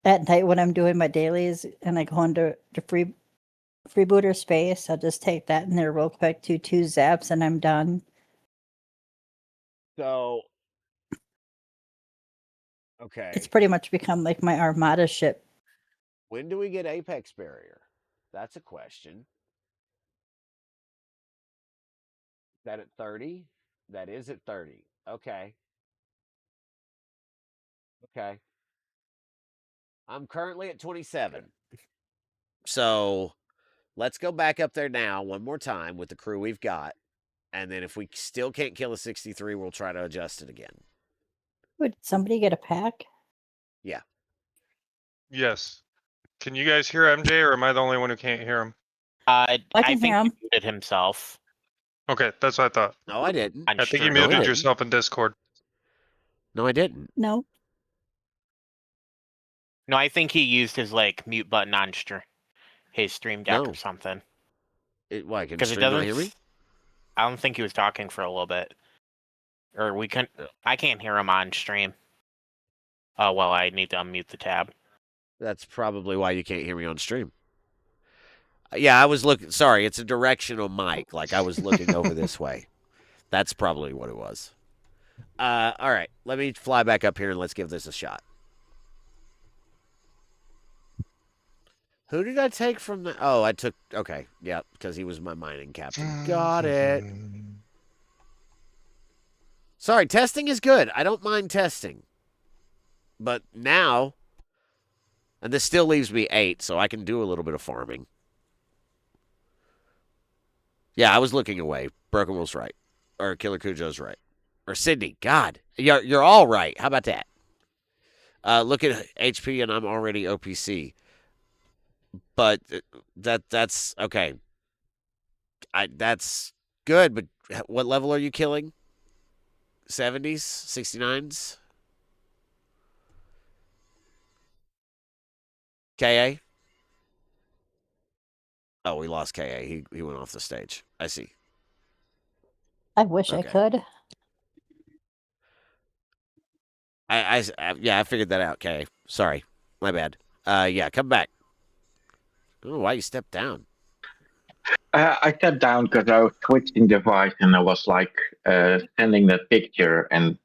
At night when I'm doing my dailies and I go into the freebooter space, I'll just take that in there real quick, two zaps, and I'm done. So, okay. It's pretty much become like my armada ship. When do we get Apex Barrier? That's a question. Is that at 30? That is at 30. Okay. Okay. I'm currently at 27. So let's go back up there now one more time with the crew we've got. And then if we still can't kill a 63, we'll try to adjust it again. Would somebody get a pack? Yeah. Yes. Can you guys hear MJ, or am I the only one who can't hear him? I can think hear him. he muted himself. Okay, that's what I thought. No, I didn't. On I think you stream. No, I muted didn't. yourself in Discord. No, I didn't. No. No, I think he used his like mute button on his stream deck No. or something. Why? Can Because it stream not doesn't. hear me? I don't think he was talking for a little bit, or we couldn't. I can't hear him on stream. Oh well, I need to unmute the tab. That's probably why you can't hear me on stream. Yeah, I was looking. Sorry, it's a directional mic. Like I was looking over this way. That's probably what it was. All right, let me fly back up here and let's give this a shot. Who did I take from the? Oh, I took. Okay, yeah, because he was my mining captain. Got it. Sorry, testing is good. I don't mind testing. But now, and this still leaves me 8, so I can do a little bit of farming. Yeah, I was looking away. Broken Will's right. Or Killer Cujo's right. Or Sydney. God, you're all right. How about that? Look at HP, and I'm already OPC. But that's okay. That's good, but what level are you killing? 70s? 69s? KA? Oh, we lost KA. He went off the stage. I see. I wish I Okay. could. Yeah, I figured that out, KA. Sorry. My bad. Yeah, come back. I don't know why you stepped down. I stepped down because I was switching device and I was like sending that picture, and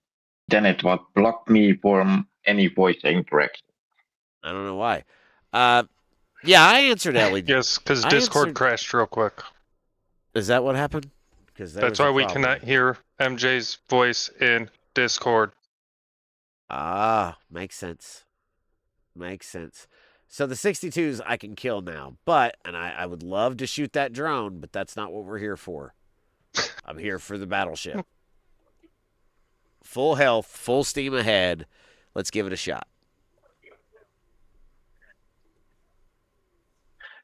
then it was blocked me from any voice interaction. I don't know why. Yeah, I answered Ellie. Yes, because Discord crashed real quick. Is that what happened? Because that's why we cannot hear MJ's voice in Discord. Ah, makes sense. Makes sense. So the 62s I can kill now, and I would love to shoot that drone, but that's not what we're here for. I'm here for the battleship. Full health, full steam ahead. Let's give it a shot.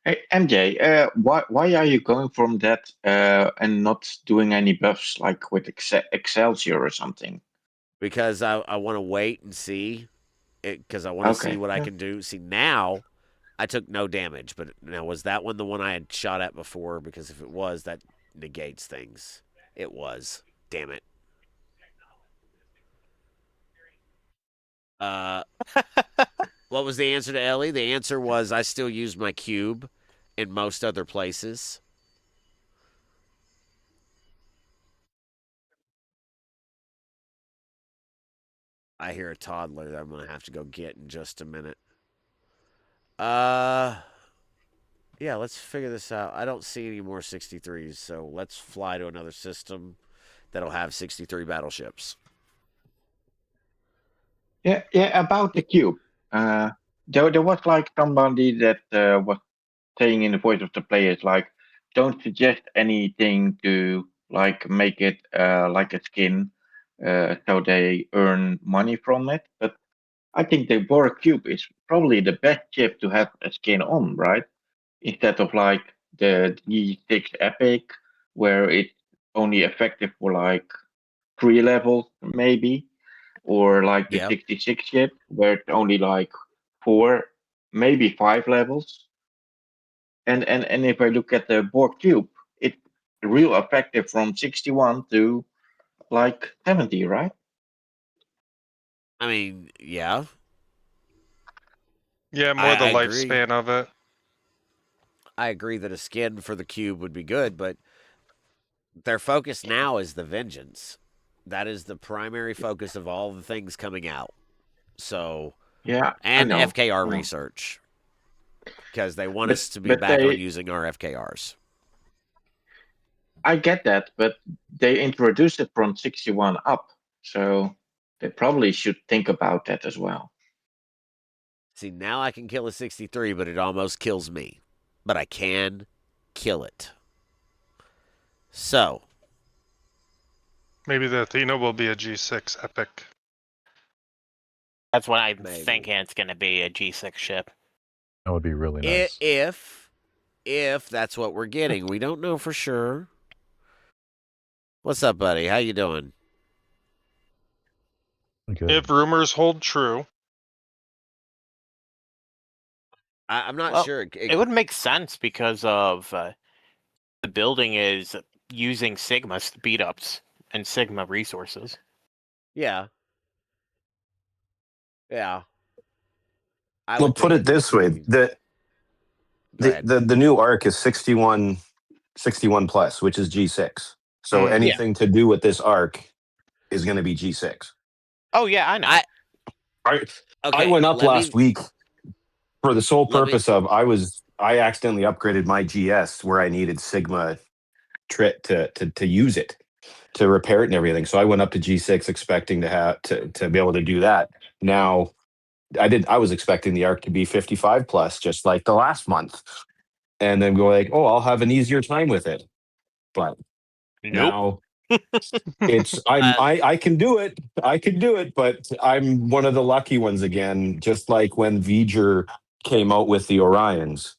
Hey, MJ, why are you going from that and not doing any buffs like with Excelsior or something? Because I want to wait and see. Because I want to see what I can do. See, now I took no damage, but now was that one the one I had shot at before? Because if it was, that negates things. It was. Damn it. What was the answer to Ellie? The answer was I still use my cube in most other places. I hear a toddler that I'm going to have to go get in just a minute. Yeah, let's figure this out. I don't see any more 63s, so let's fly to another system that'll have 63 battleships. Yeah, about the cube. There was like somebody that was saying in the voice of the players, like, don't suggest anything to like make it like a skin, so they earn money from it. But I think the Bora Cube is probably the best chip to have a skin on, right? Instead of like the G6 Epic, where it's only effective for like 3 levels, maybe, or like the 66 chip, where it's only like 4, maybe 5 levels. And if I look at the Borg Cube, it's real effective from 61 to like 70, right? I mean, yeah. Yeah, more the I agree. lifespan of it. I agree that a skin for the cube would be good, but their focus now is the vengeance. That is the primary focus of all the things coming out. So, Yeah, and I know. FKR research, because they want But- us to be but back on they- using our FKRs. I get that, but they introduced it from 61 up, so they probably should think about that as well. See, now I can kill a 63, but it almost kills me. But I can kill it. So, Maybe the Athena will be a G6 Epic. That's what I'm Maybe. thinking. It's going to be a G6 ship. That would be really nice. If that's what we're getting, we don't know for sure. What's up, buddy? How you doing? Good. If rumors hold true. I'm not Well, sure. It would make sense because of the building is using Sigma speed ups and Sigma resources. Yeah. Yeah. I Well, would put think it this way: Go ahead. the new arc is 61 plus, which is G6. So Yeah. anything to do with this arc is going to be G6. Oh yeah, I know. I went up last week for the sole let me- purpose of I accidentally upgraded my GS where I needed Sigma Trit to use it, to repair it and everything. So I went up to G6 expecting to have to be able to do that. Now I was expecting the arc to be 55 plus, just like the last month, and then go like, oh, I'll have an easier time with it. But Nope. now it's I can do it. I can do it, but I'm one of the lucky ones again. Just like when V'ger came out with the Orions,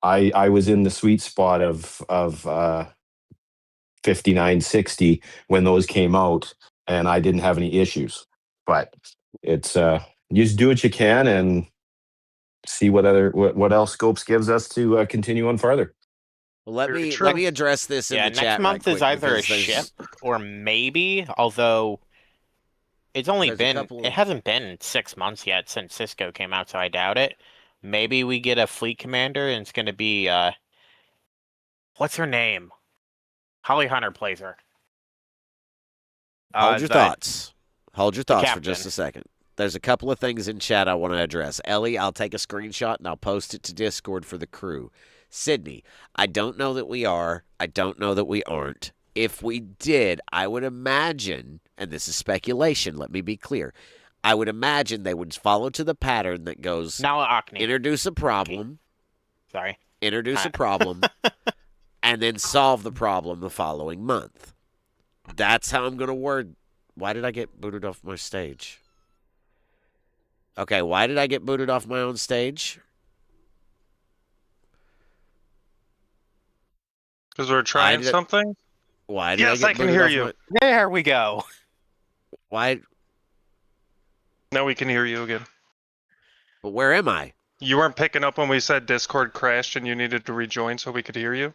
I was in the sweet spot of 59, 60 when those came out, and I didn't have any issues. But it's you just do what you can and see what else Scopes gives us to continue on farther. Well, let me address this in the chat. Next month right is quick, either a because there's- ship or maybe, although it's only There's a been couple- it hasn't been 6 months yet since Cisco came out, so I doubt it. Maybe we get a fleet commander and it's going to be what's her name? Holly Hunter plays her. Hold your thoughts. Hold your the thoughts for just captain. a second. There's a couple of things in chat I want to address. Ellie, I'll take a screenshot and I'll post it to Discord for the crew. Sydney, I don't know that we are. I don't know that we aren't. If we did, I would imagine, and this is speculation, let me be clear. I would imagine they would follow to the pattern that goes Now Acne. introduce a problem. Sorry. Introduce a problem and then solve the problem the following month. That's how I'm going to word. Why did I get booted off my stage? Okay, why did I get booted off my own stage? Because we're trying something? Why did Yes, I I get can booted hear off you. my... There we go. Why? Now we can hear you again. But where am I? You weren't picking up when we said Discord crashed and you needed to rejoin so we could hear you?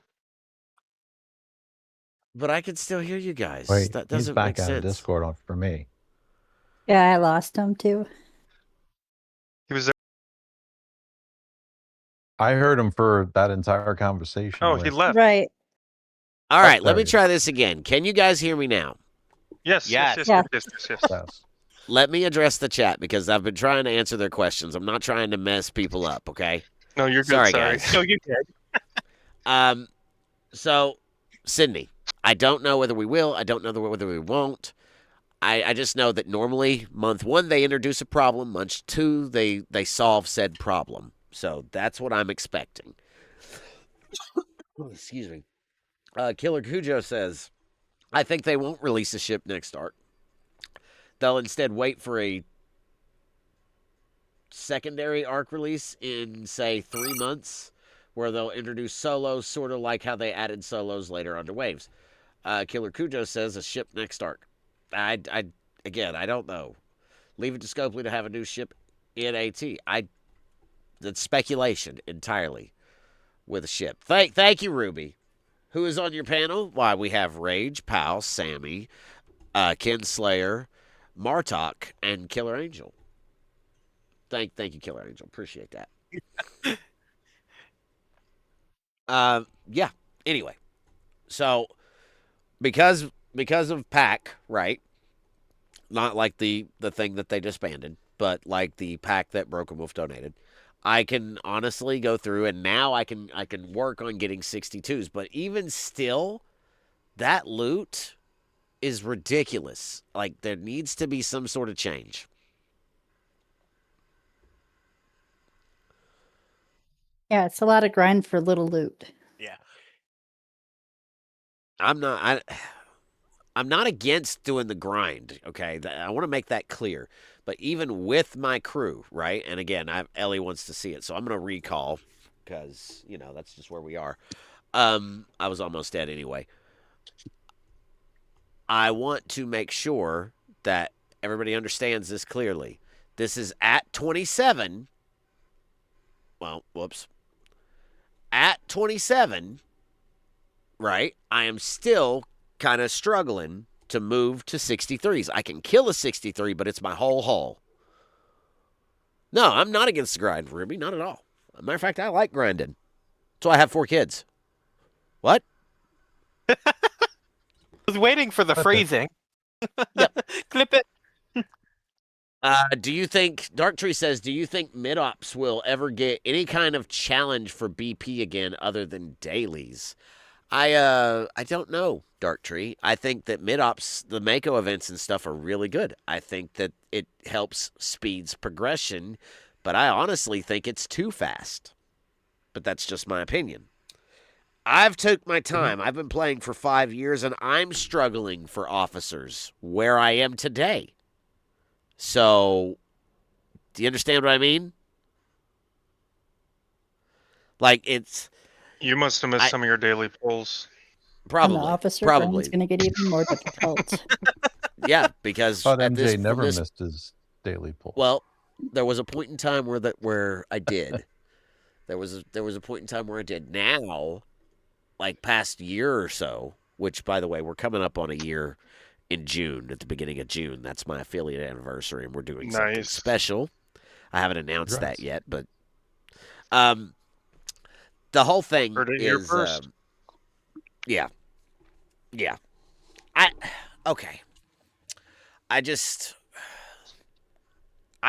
But I can still hear you guys. Wait, That he's doesn't back make out of sense. Discord for me. Yeah, I lost him too. He was there. I heard him for that entire conversation. Oh, he left. Right. All right, let there me he is. try this again. Can you guys hear me now? Yes, yes, yes, Yeah. yes, yes, yes. Yes. Let me address the chat because I've been trying to answer their questions. I'm not trying to mess people up, okay? No, you're good. Sorry, Sorry. guys. No, you did. So, Sydney, I don't know whether we will. I don't know whether we won't. I just know that normally month 1 they introduce a problem. Month 2 they solve said problem. So that's what I'm expecting. Oh, excuse me. Killer Cujo says, I think they won't release a ship next arc. They'll instead wait for a secondary arc release in, say, 3 months, where they'll introduce solos, sort of like how they added solos later onto Waves. Killer Cujo says a ship next arc. Again, I don't know. Leave it to Scopely to have a new ship in AT. That's speculation entirely with a ship. Thank you, Ruby. Who is on your panel? Why, we have Rage, Pal, Sammy, Kinslayer, Martok, and Killer Angel. Thank you, Killer Angel. Appreciate that. Yeah. Anyway, so because of pack, right? Not like the thing that they disbanded, but like the pack that Broken Wolf donated. I can honestly go through and now I can work on getting 62s, but even still, that loot is ridiculous. Like there needs to be some sort of change. Yeah, it's a lot of grind for little loot. Yeah. I'm not against doing the grind, okay? I want to make that clear. But even with my crew, right? And again, Ellie wants to see it, so I'm going to recall because, that's just where we are. I was almost dead anyway. I want to make sure that everybody understands this clearly. This is at 27. Well, whoops. At 27, right? I am still kind of struggling to move to 63s. I can kill a 63, but it's my whole hull. No, I'm not against the grind, Ruby. Not at all. As a matter of fact, I like grinding. That's why I have 4 kids. What? I was waiting for the phrasing. Yep. Clip it. Do you think, Darktree says, do you think mid-ops will ever get any kind of challenge for BP again other than dailies? I don't know, Darktree. I think that mid-ops, the Mako events and stuff are really good. I think that it helps speeds progression, but I honestly think it's too fast. But that's just my opinion. I've took my time. I've been playing for 5 years, and I'm struggling for officers where I am today. So, do you understand what I mean? Like, it's... You must have missed some of your daily polls. Probably. And the officer Probably. is going to get even more difficult. Yeah, because I thought MJ never missed his daily poll. Well, there was a point in time where I did. There was a point in time where I did. Now, like past year or so, which by the way, we're coming up on a year in June, at the beginning of June. That's my affiliate anniversary, and we're doing something special. I haven't announced that yet, but the whole thing is yeah. Okay. I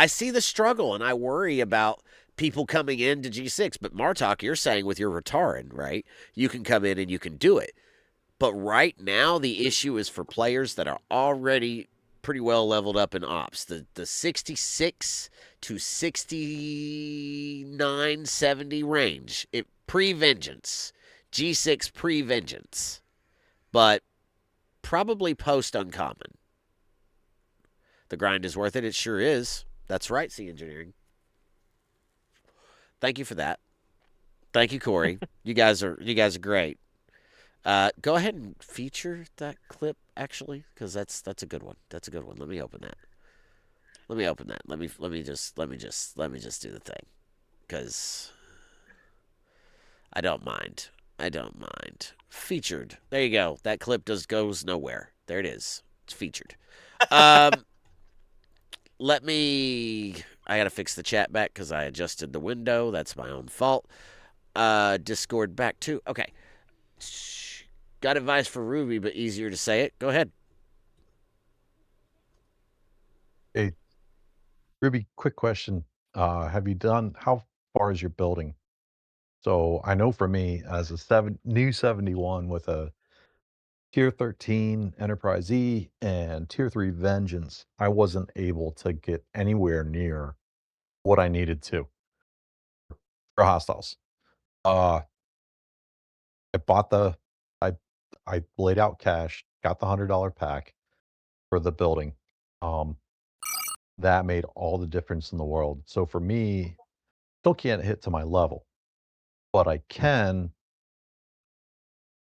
see the struggle, and I worry about people coming into G6. But Martok, you're saying with your Rataran, right? You can come in and you can do it. But right now, the issue is for players that are already pretty well leveled up in ops. The 66 to 69, 70 range. Pre-vengeance. G6 pre-vengeance. But probably post-uncommon. The grind is worth it. It sure is. That's right, C Engineering. Thank you for that. Thank you, Corey. You guys are great. Go ahead and feature that clip, actually, because that's a good one. That's a good one. Let me open that. Let me just do the thing, because I don't mind. Featured. There you go. That clip goes nowhere. There it is. It's featured. I gotta fix the chat back because I adjusted the window. That's my own fault. Discord back too. Okay. Got advice for Ruby, but easier to say it. Go ahead. Hey, Ruby, quick question. Have you done, how far is your building? So I know for me, as a new 71 with a tier 13 Enterprise E and tier 3 Vengeance, I wasn't able to get anywhere near what I needed to for hostiles. I bought the, I, I laid out cash, got the $100 pack for the building. That made all the difference in the world. So for me, still can't hit to my level, but I can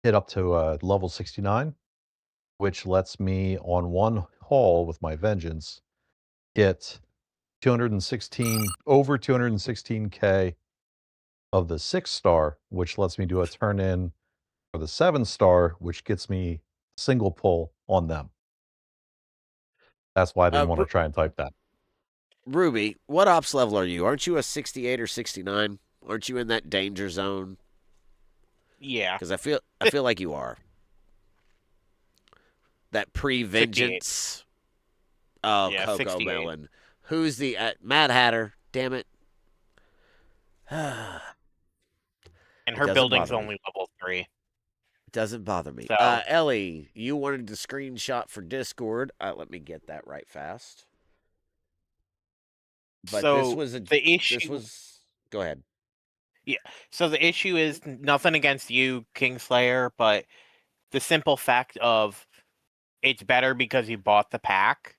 hit up to level 69, which lets me on one haul with my Vengeance get 216 over 216k of the 6-star, which lets me do a turn in for the 7-star, which gets me single pull on them. That's why I didn't want to try and type that. Ruby, what ops level are you? Aren't you a 68 or 69? Aren't you in that danger zone? Yeah. Because I feel like you are. That pre-vengeance. Oh, yeah, Coco 68. Melon. Who's the Mad Hatter? Damn it. And It her doesn't building's bother me. only level 3. It doesn't bother me. So, Ellie, you wanted the screenshot for Discord. Let me get that right fast. But so this was the issue. This was. Go ahead. Yeah. So the issue is nothing against you, Kingslayer, but the simple fact of it's better because you bought the pack,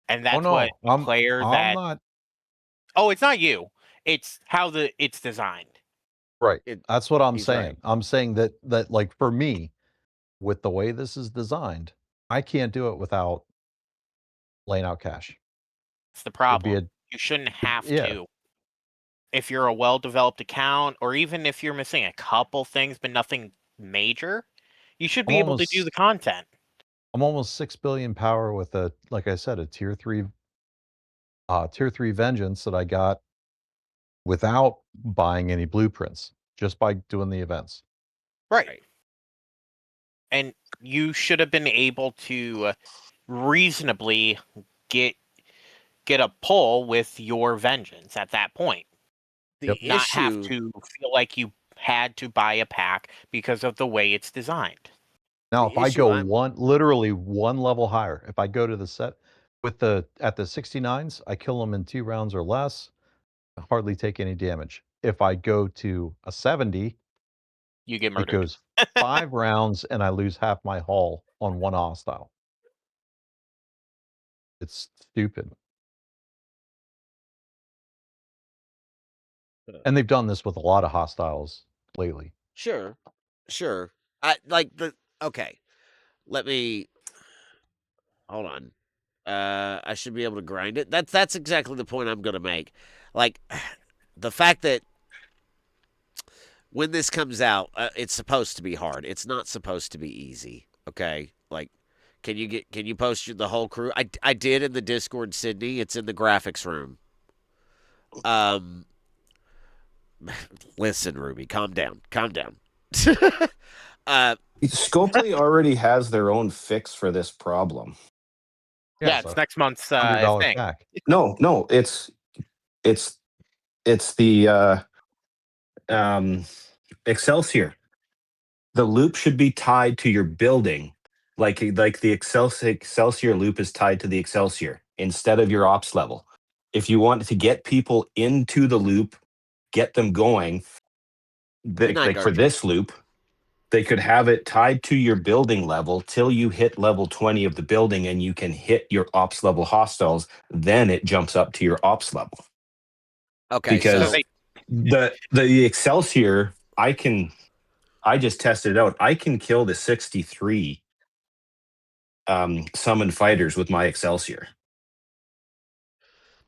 and that's what a player I'm not Oh, it's not you. It's how it's designed. right. That's what I'm he's saying. right. I'm saying that like for me, with the way this is designed, I can't do it without laying out cash. It's the problem. You shouldn't have to. If you're a well-developed account, or even if you're missing a couple things but nothing major, you should be able to do the content. I'm almost 6 billion power with a, like I said, a tier 3 Vengeance that I got without buying any blueprints, just by doing the events. Right. And you should have been able to reasonably get a pull with your Vengeance at that point. Not have to feel like you had to buy a pack because of the way it's designed. Now, if I go literally one level higher, if I go to the set with at the 69s, I kill them in 2 rounds or less, I hardly take any damage. If I go to a 70, you get murdered. It goes 5 rounds and I lose half my hull on one hostile. It's stupid. And they've done this with a lot of hostiles lately. Sure. Okay. Let me hold on. I should be able to grind it. That's exactly the point I'm going to make. Like the fact that when this comes out, it's supposed to be hard. It's not supposed to be easy. Okay, like can you post the whole crew? I did in the Discord, Sydney. It's in the graphics room. Listen, Ruby, calm down. Scopely already has their own fix for this problem. Yeah, it's next month's $100 thing. pack. No, it's the Excelsior. The loop should be tied to your building, like the Excelsior loop is tied to the Excelsior instead of your ops level. If you want to get people into the loop, get them going, like for this loop, they could have it tied to your building level till you hit level 20 of the building and you can hit your ops level hostiles. Then it jumps up to your ops level. Okay, because so the Excelsior, I just tested it out. I can kill the 63 summon fighters with my Excelsior.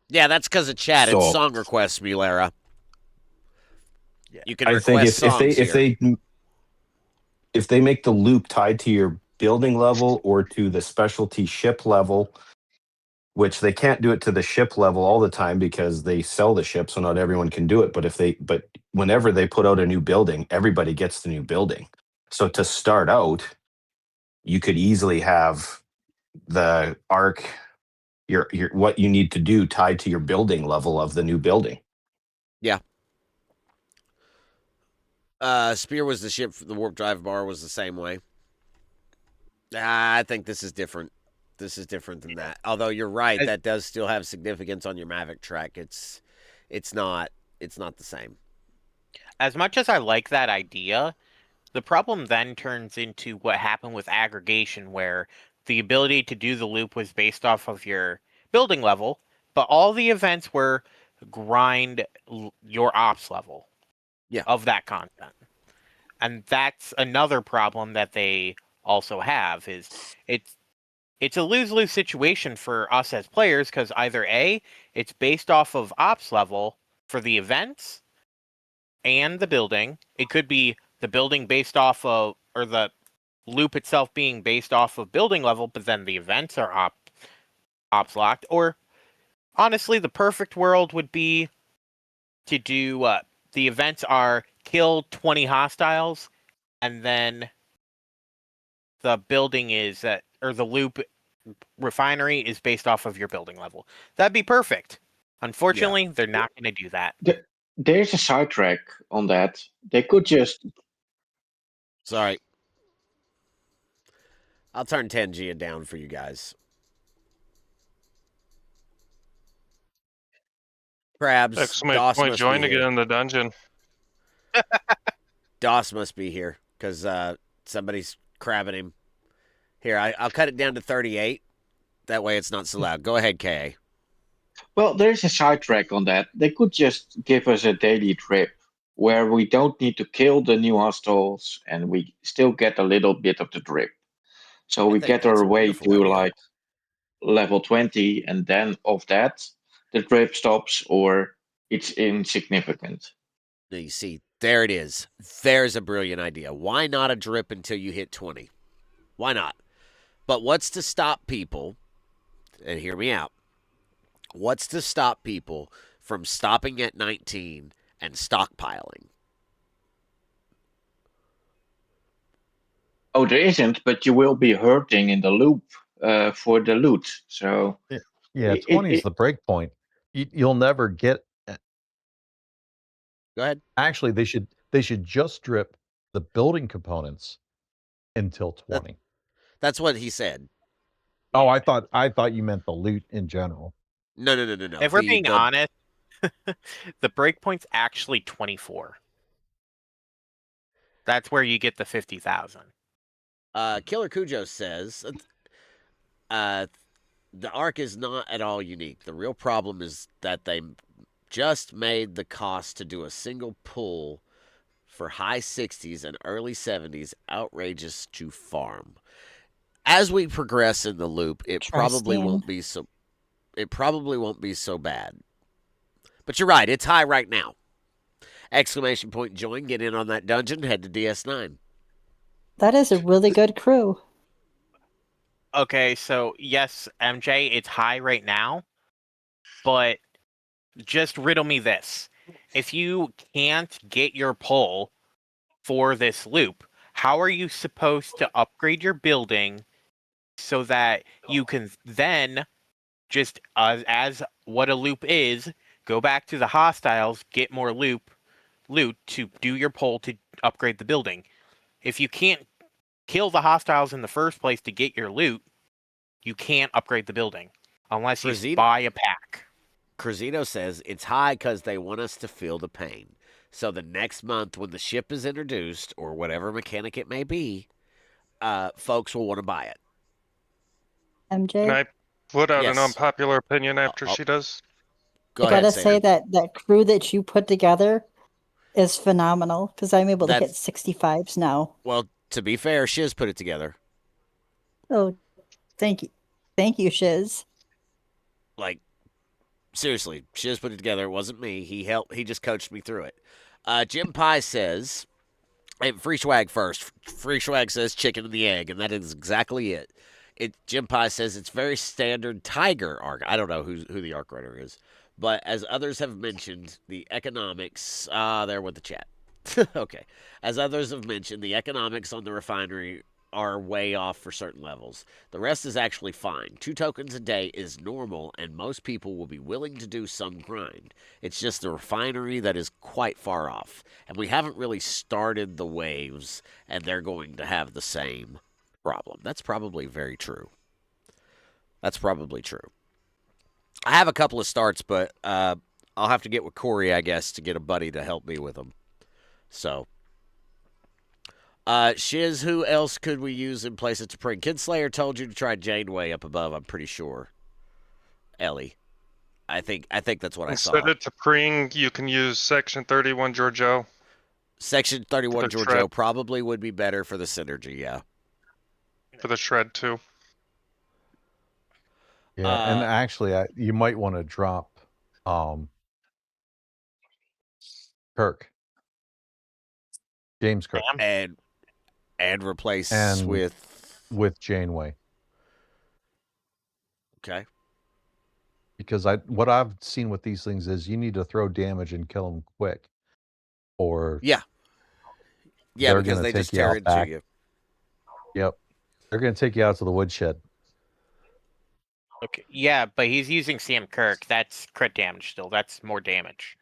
Yeah, that's because of chat. It's song requests, Mulera. You can request songs if they make the loop tied to your building level or to the specialty ship level, which they can't do it to the ship level all the time because they sell the ship, so not everyone can do it. But whenever they put out a new building, everybody gets the new building. So to start out, you could easily have the arc, your what you need to do tied to your building level of the new building. Yeah. Spear was the ship. The warp drive bar was the same way. I think this is different. This is different than that. Although you're right, that does still have significance on your Mavic track. It's not the same. As much as I like that idea, the problem then turns into what happened with aggregation, where the ability to do the loop was based off of your building level, but all the events were grind your ops level of that content. And that's another problem that they also have, is it's a lose-lose situation for us as players, because either A, it's based off of ops level for the events and the building. It could be the building based off of, or the loop itself being based off of building level, but then the events are ops locked. Or honestly, the perfect world would be to do the events are kill 20 hostiles, and then the building is or the loop refinery is based off of your building level. That'd be perfect. Unfortunately, they're not going to do that. There's a sidetrack on that. They could just. Sorry. I'll turn 10G down for you guys. Crabs. Exclamation Doss point, must join be to get here. in the dungeon. Doss must be here because somebody's crabbing him. Here, I'll cut it down to 38. That way it's not so loud. Go ahead, KA. Well, there's a sidetrack on that. They could just give us a daily trip where we don't need to kill the new hostiles and we still get a little bit of the drip. So we get our way to like level 20, and then of that, the drip stops or it's insignificant. Now you see, there it is. There's a brilliant idea. Why not a drip until you hit 20? Why not? But what's to stop people, and hear me out, what's to stop people from stopping at 19 and stockpiling? Oh, there isn't, but you will be hurting in the loop for the loot. So yeah, 20 is the break point. You'll never get. Go ahead. Actually, they should just drip the building components until 20. That's what he said. Oh, I thought you meant the loot in general. No. If we're being honest, the breakpoint's actually 24. That's where you get the 50,000. Killer Cujo says, the arc is not at all unique. The real problem is that they just made the cost to do a single pull for high 60s and early 70s outrageous to farm. As we progress in the loop, it probably won't be so bad. But you're right, it's high right now. Exclamation point join, get in on that dungeon, head to DS9. That is a really good crew. Okay, so yes, MJ, it's high right now, but just riddle me this. If you can't get your pull for this loop, how are you supposed to upgrade your building so that you can then just, as what a loop is, go back to the hostiles, get more loot to do your pull to upgrade the building? If you can't kill the hostiles in the first place to get your loot, you can't upgrade the building unless you buy a pack. Cruzito says it's high because they want us to feel the pain. So the next month when the ship is introduced, or whatever mechanic it may be, folks will want to buy it. MJ? Can I put out an unpopular opinion after she does? Go I ahead, gotta Sater. say that crew that you put together is phenomenal, because I'm able to hit 65s now. Well, to be fair, Shiz put it together. Oh, thank you, Shiz. Like, seriously, Shiz put it together. It wasn't me. He helped. He just coached me through it. Jim Pie says, hey, free swag first. Free swag says chicken and the egg, and that is exactly it. Jim Pie says it's very standard Tiger arc. I don't know who the arc writer is, But as others have mentioned, the economics, there with the chat. Okay. As others have mentioned, the economics on the refinery are way off for certain levels. The rest is actually fine. 2 tokens a day is normal, and most people will be willing to do some grind. It's just the refinery that is quite far off. And we haven't really started the waves, and they're going to have the same problem. That's probably very true. That's probably true. I have a couple of starts, but I'll have to get with Corey, I guess, to get a buddy to help me with them. So, Shiz, who else could we use in place of T'Pring? Kidslayer told you to try Janeway up above, I'm pretty sure. Ellie. I think that's what I saw. Instead of T'Pring, you can use Section 31 Giorgio. Section 31 Giorgio shred. probably would be better for the synergy, yeah. For the shred, too. Yeah, and actually, you might want to drop Kirk. James Kirk. And replace with Janeway. Okay. Because what I've seen with these things is you need to throw damage and kill them quick, or yeah, because they just tear into you. Yep, they're going to take you out to the woodshed. Okay, yeah, but he's using Sam Kirk. That's crit damage still. That's more damage.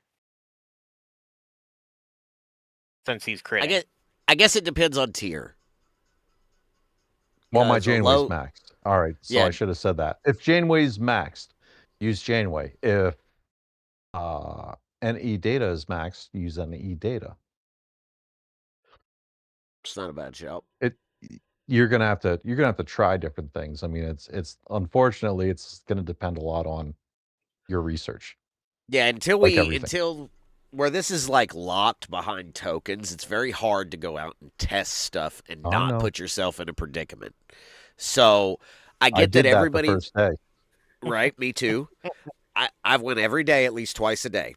Since he's critting. I guess it depends on tier. Well, my Janeway's maxed. All right, so I should have said that. If Janeway's maxed, use Janeway. If NE data is maxed, use NE data. It's not a bad shout. You're gonna have to try different things. I mean, it's unfortunately it's gonna depend a lot on your research. Yeah, until where this is like locked behind tokens, it's very hard to go out and test stuff and not put yourself in a predicament. So I get that everybody. The first day. Right, me too. I've went every day, at least twice a day.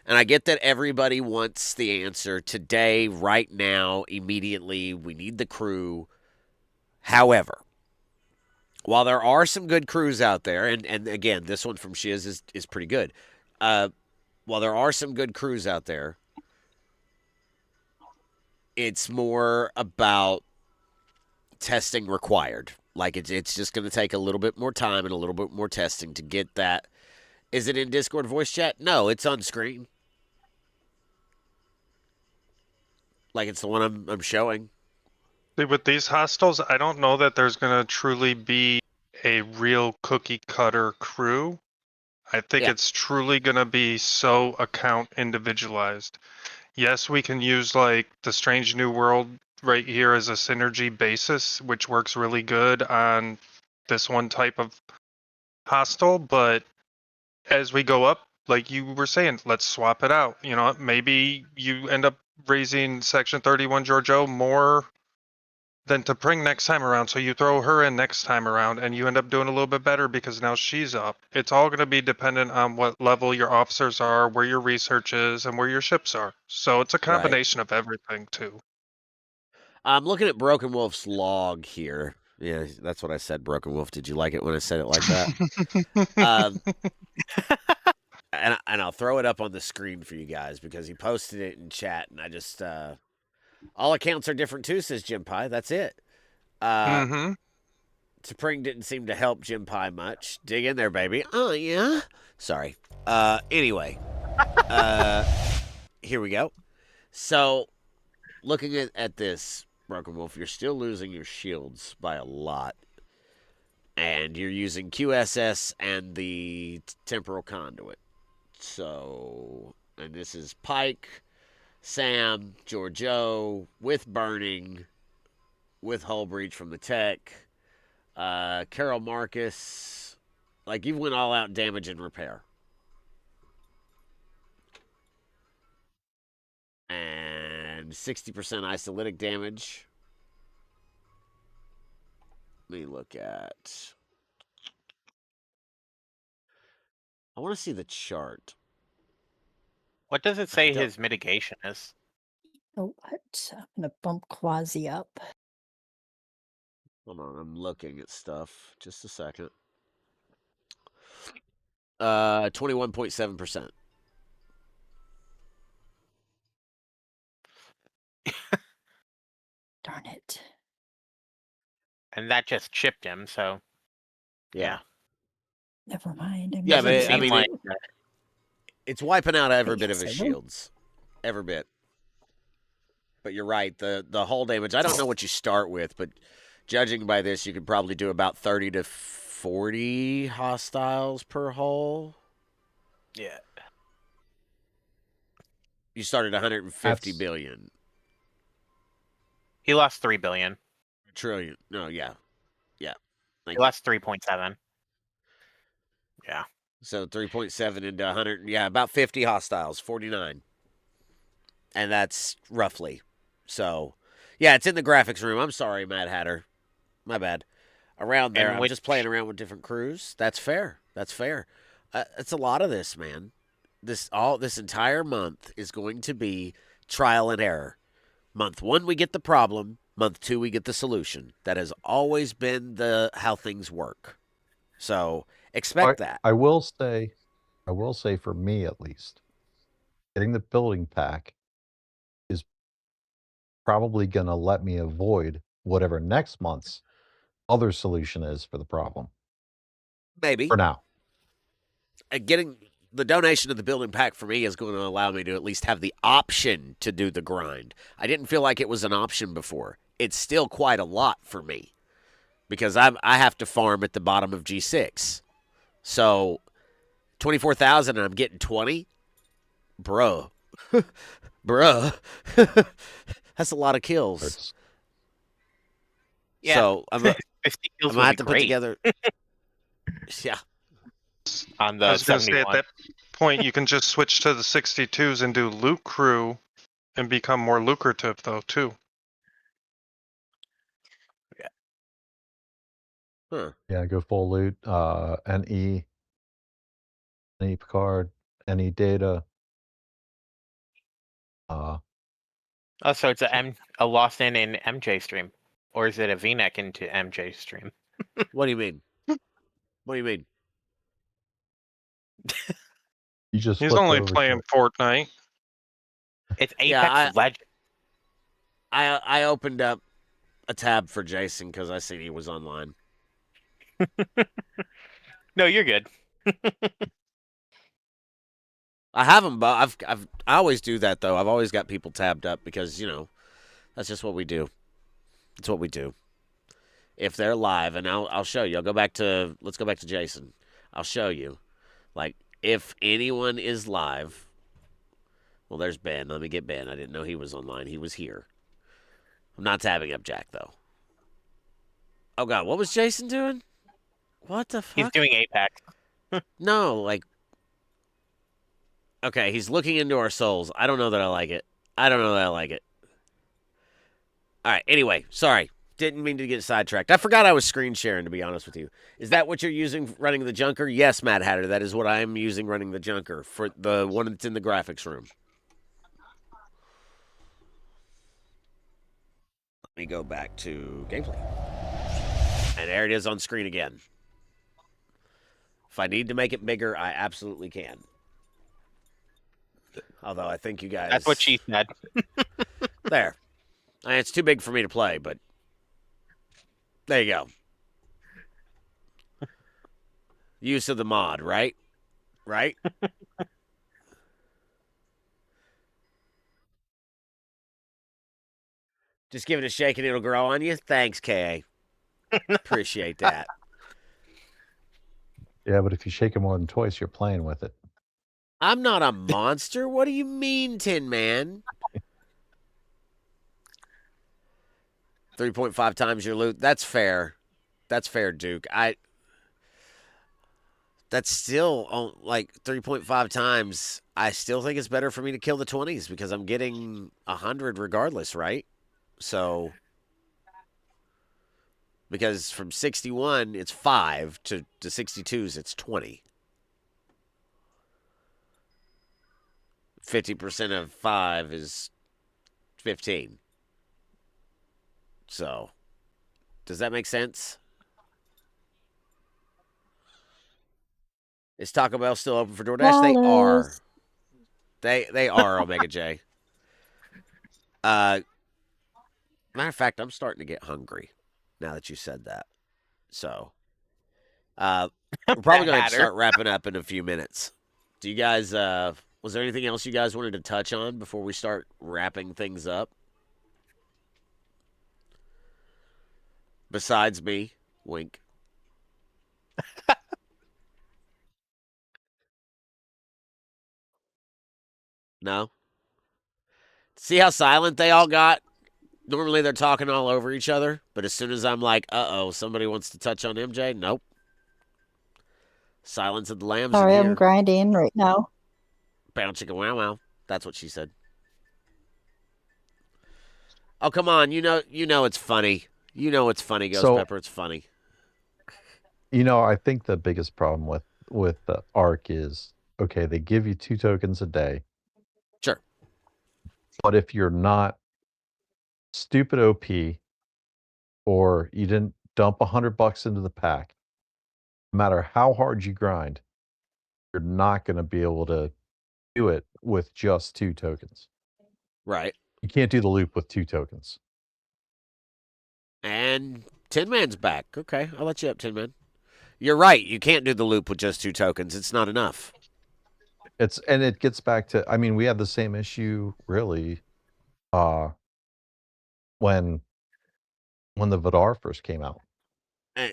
And I get that everybody wants the answer today, right now, immediately. We need the crew. However, while there are some good crews out there, and again, this one from Shiz is pretty good. While there are some good crews out there, it's more about testing required. Like it's just going to take a little bit more time and a little bit more testing to get that. Is it in Discord voice chat? No, it's on screen. Like it's the one I'm showing. See, with these hostiles, I don't know that there's going to truly be a real cookie cutter crew. I think it's truly going to be so account individualized. Yes, we can use like the Strange New World right here as a synergy basis, which works really good on this one type of hostile, but as we go up, like you were saying, let's swap it out. You know, maybe you end up raising Section 31 Giorgio more than T'Pring next time around, so you throw her in next time around and you end up doing a little bit better because now she's up. It's all going to be dependent on what level your officers are, where your research is, and where your ships are. So it's a combination of everything too. I'm looking at Broken Wolf's log here. Yeah, that's what I said, Broken Wolf. Did you like it when I said it like that? And I'll throw it up on the screen for you guys because he posted it in chat, and I just all accounts are different too, says Jim Pie. That's it. T'Pring didn't seem to help Jim Pie much. Dig in there, baby. Oh yeah. Sorry. Anyway, here we go. So, looking at this, Broken Wolf, you're still losing your shields by a lot. And you're using QSS and the temporal conduit. So, and this is Pike, Sam, Giorgio, with burning, with hull breach from the tech, Carol Marcus. Like, you went all out damage and repair. And 60% isolytic damage. Let me look at. I want to see the chart. What does it say his mitigation is? Oh, what? I'm going to bump Quasi up. Hold on, I'm looking at stuff. Just a second. 21.7%. Darn it. And that just chipped him, so yeah. Never mind. I'm Yeah, but Doesn't I seem mean, like it's wiping out every But bit of yes, his I will. shields. Every bit. But you're right. The hull damage, I don't know what you start with, but judging by this, you could probably do about 30 to 40 hostiles per hull. yeah. You started 150 That's billion. He lost 3 billion. Trillion. No, yeah. Yeah. He Thank you. lost 3.7. Yeah. So 3.7 into 100. Yeah, about 50 hostiles, 49. And that's roughly. So, yeah, it's in the graphics room. I'm sorry, Mad Hatter. My bad. Around there, And I'm which just playing around with different crews. That's fair. That's fair. It's a lot of this, man. This entire month is going to be trial and error. Month 1 we get the problem, month 2 we get the solution. That has always been the how things work. So, expect that. I will say for me at least, getting the building pack is probably going to let me avoid whatever next month's other solution is for the problem. Maybe. For now. Getting the donation of the building pack for me is going to allow me to at least have the option to do the grind. I didn't feel like it was an option before. It's still quite a lot for me because I have to farm at the bottom of G6. So 24,000 and I'm getting 20? Bruh. Bruh. That's a lot of kills. Hurts. Yeah. So I'm going 50 kills to would have be to put great together. Yeah. on I the was going to say at 71. that point you can just switch to the 62s and do loot crew and become more lucrative though too. Huh. Yeah, go full loot. NE Picard, NE data. Oh, so it's a lost in MJ stream, or is it a V-neck into MJ stream? What do you mean? What do you mean? You just He's flipped only over playing to Fortnite. It's Yeah, Apex Legends. I opened up a tab for Jason because I seen he was online. No, you're good. I have them, but I always do that though. I've always got people tabbed up because that's just what we do. It's what we do. If they're live, and I'll show you. Let's go back to Jason. I'll show you. Like if anyone is live. Well, there's Ben. Let me get Ben. I didn't know he was online. He was here. I'm not tabbing up Jack though. Oh God, what was Jason doing? What the fuck? He's doing Apex. No, like. Okay, he's looking into our souls. I don't know that I like it. I don't know that I like it. All right, anyway, sorry. Didn't mean to get sidetracked. I forgot I was screen sharing, to be honest with you. Is that what you're using running the Junker? Yes, Mad Hatter. That is what I am using running the Junker for the one that's in the graphics room. Let me go back to gameplay. And there it is on screen again. If I need to make it bigger, I absolutely can. Although I think you guys... That's what she said. There. I mean, it's too big for me to play, but there you go. Use of the mod, right? Right? Just give it a shake and it'll grow on you. Thanks, K. Appreciate that. yeah, but if you shake it more than twice, you're playing with it. I'm not a monster. What do you mean, Tin Man? 3.5 times your loot. That's fair. That's fair, Duke. That's still like 3.5 times. I still think it's better for me to kill the 20s because I'm getting 100 regardless, right? So because from 61 it's 5 to 62s it's 20. 50% of 5 is 15. So, does that make sense? Is Taco Bell still open for DoorDash? They are. Dollars. They are Omega J. Matter of fact, I'm starting to get hungry now that you said that. So, we're probably going to Hatter. start wrapping up in a few minutes. Do you guys, was there anything else you guys wanted to touch on before we start wrapping things up? Besides me, wink. No? See how silent they all got? Normally they're talking all over each other, but as soon as I'm like, uh-oh, somebody wants to touch on MJ, nope. Silence of the lambs in Sorry, I'm here. grinding right now. Bow chicka wow wow. That's what she said. Oh, come on. You know it's funny. You know it's funny, Ghost So, Pepper. It's funny. I think the biggest problem with the Arc is, okay, they give you 2 tokens a day. Sure. But if you're not stupid OP or you didn't dump $100 into the pack, no matter how hard you grind, you're not going to be able to do it with just 2 tokens. Right. You can't do the loop with 2 tokens. And Tin Man's back. Okay, I'll let you up, Tin Man. You're right. You can't do the loop with just 2 tokens. It's not enough. And it gets back to, I mean, we had the same issue really when the Vidar first came out. And,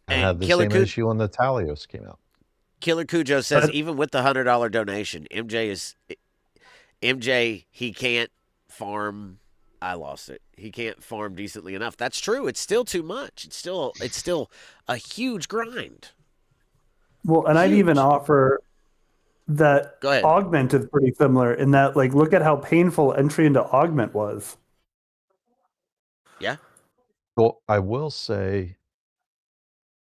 I had the same issue when the Talios came out. Killer Cujo says even with the $100 donation, MJ he can't farm. I lost it. He can't farm decently enough. That's true. It's still too much. It's still a huge grind. Well, and I'd even offer that Go ahead. Augment is pretty similar in that, like, look at how painful entry into Augment was. Yeah. Well, I will say,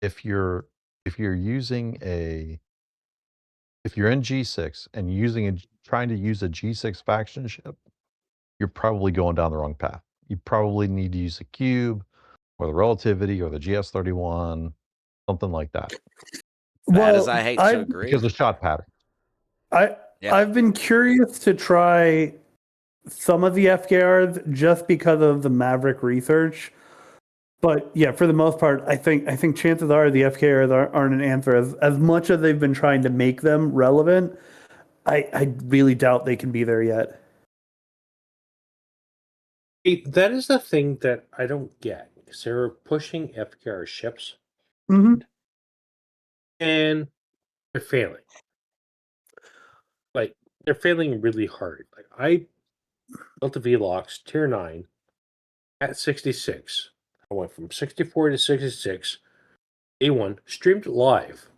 if you're using if you're in G6 and trying to use a G6 faction ship, you're probably going down the wrong path. You probably need to use a cube or the relativity or the GS31, something like that. Bad as I hate to agree. Because of shot pattern. I've been curious to try some of the FKRs just because of the Maverick research. But yeah, for the most part, I think chances are the FKRs aren't an answer. As much as they've been trying to make them relevant, I really doubt they can be there yet. That is the thing that I don't get, because they're pushing FKR ships, Mm-hmm. and they're failing. Like, they're failing really hard. Like, I built the Velox Tier 9 at 66. I went from 64 to 66. A1 streamed live.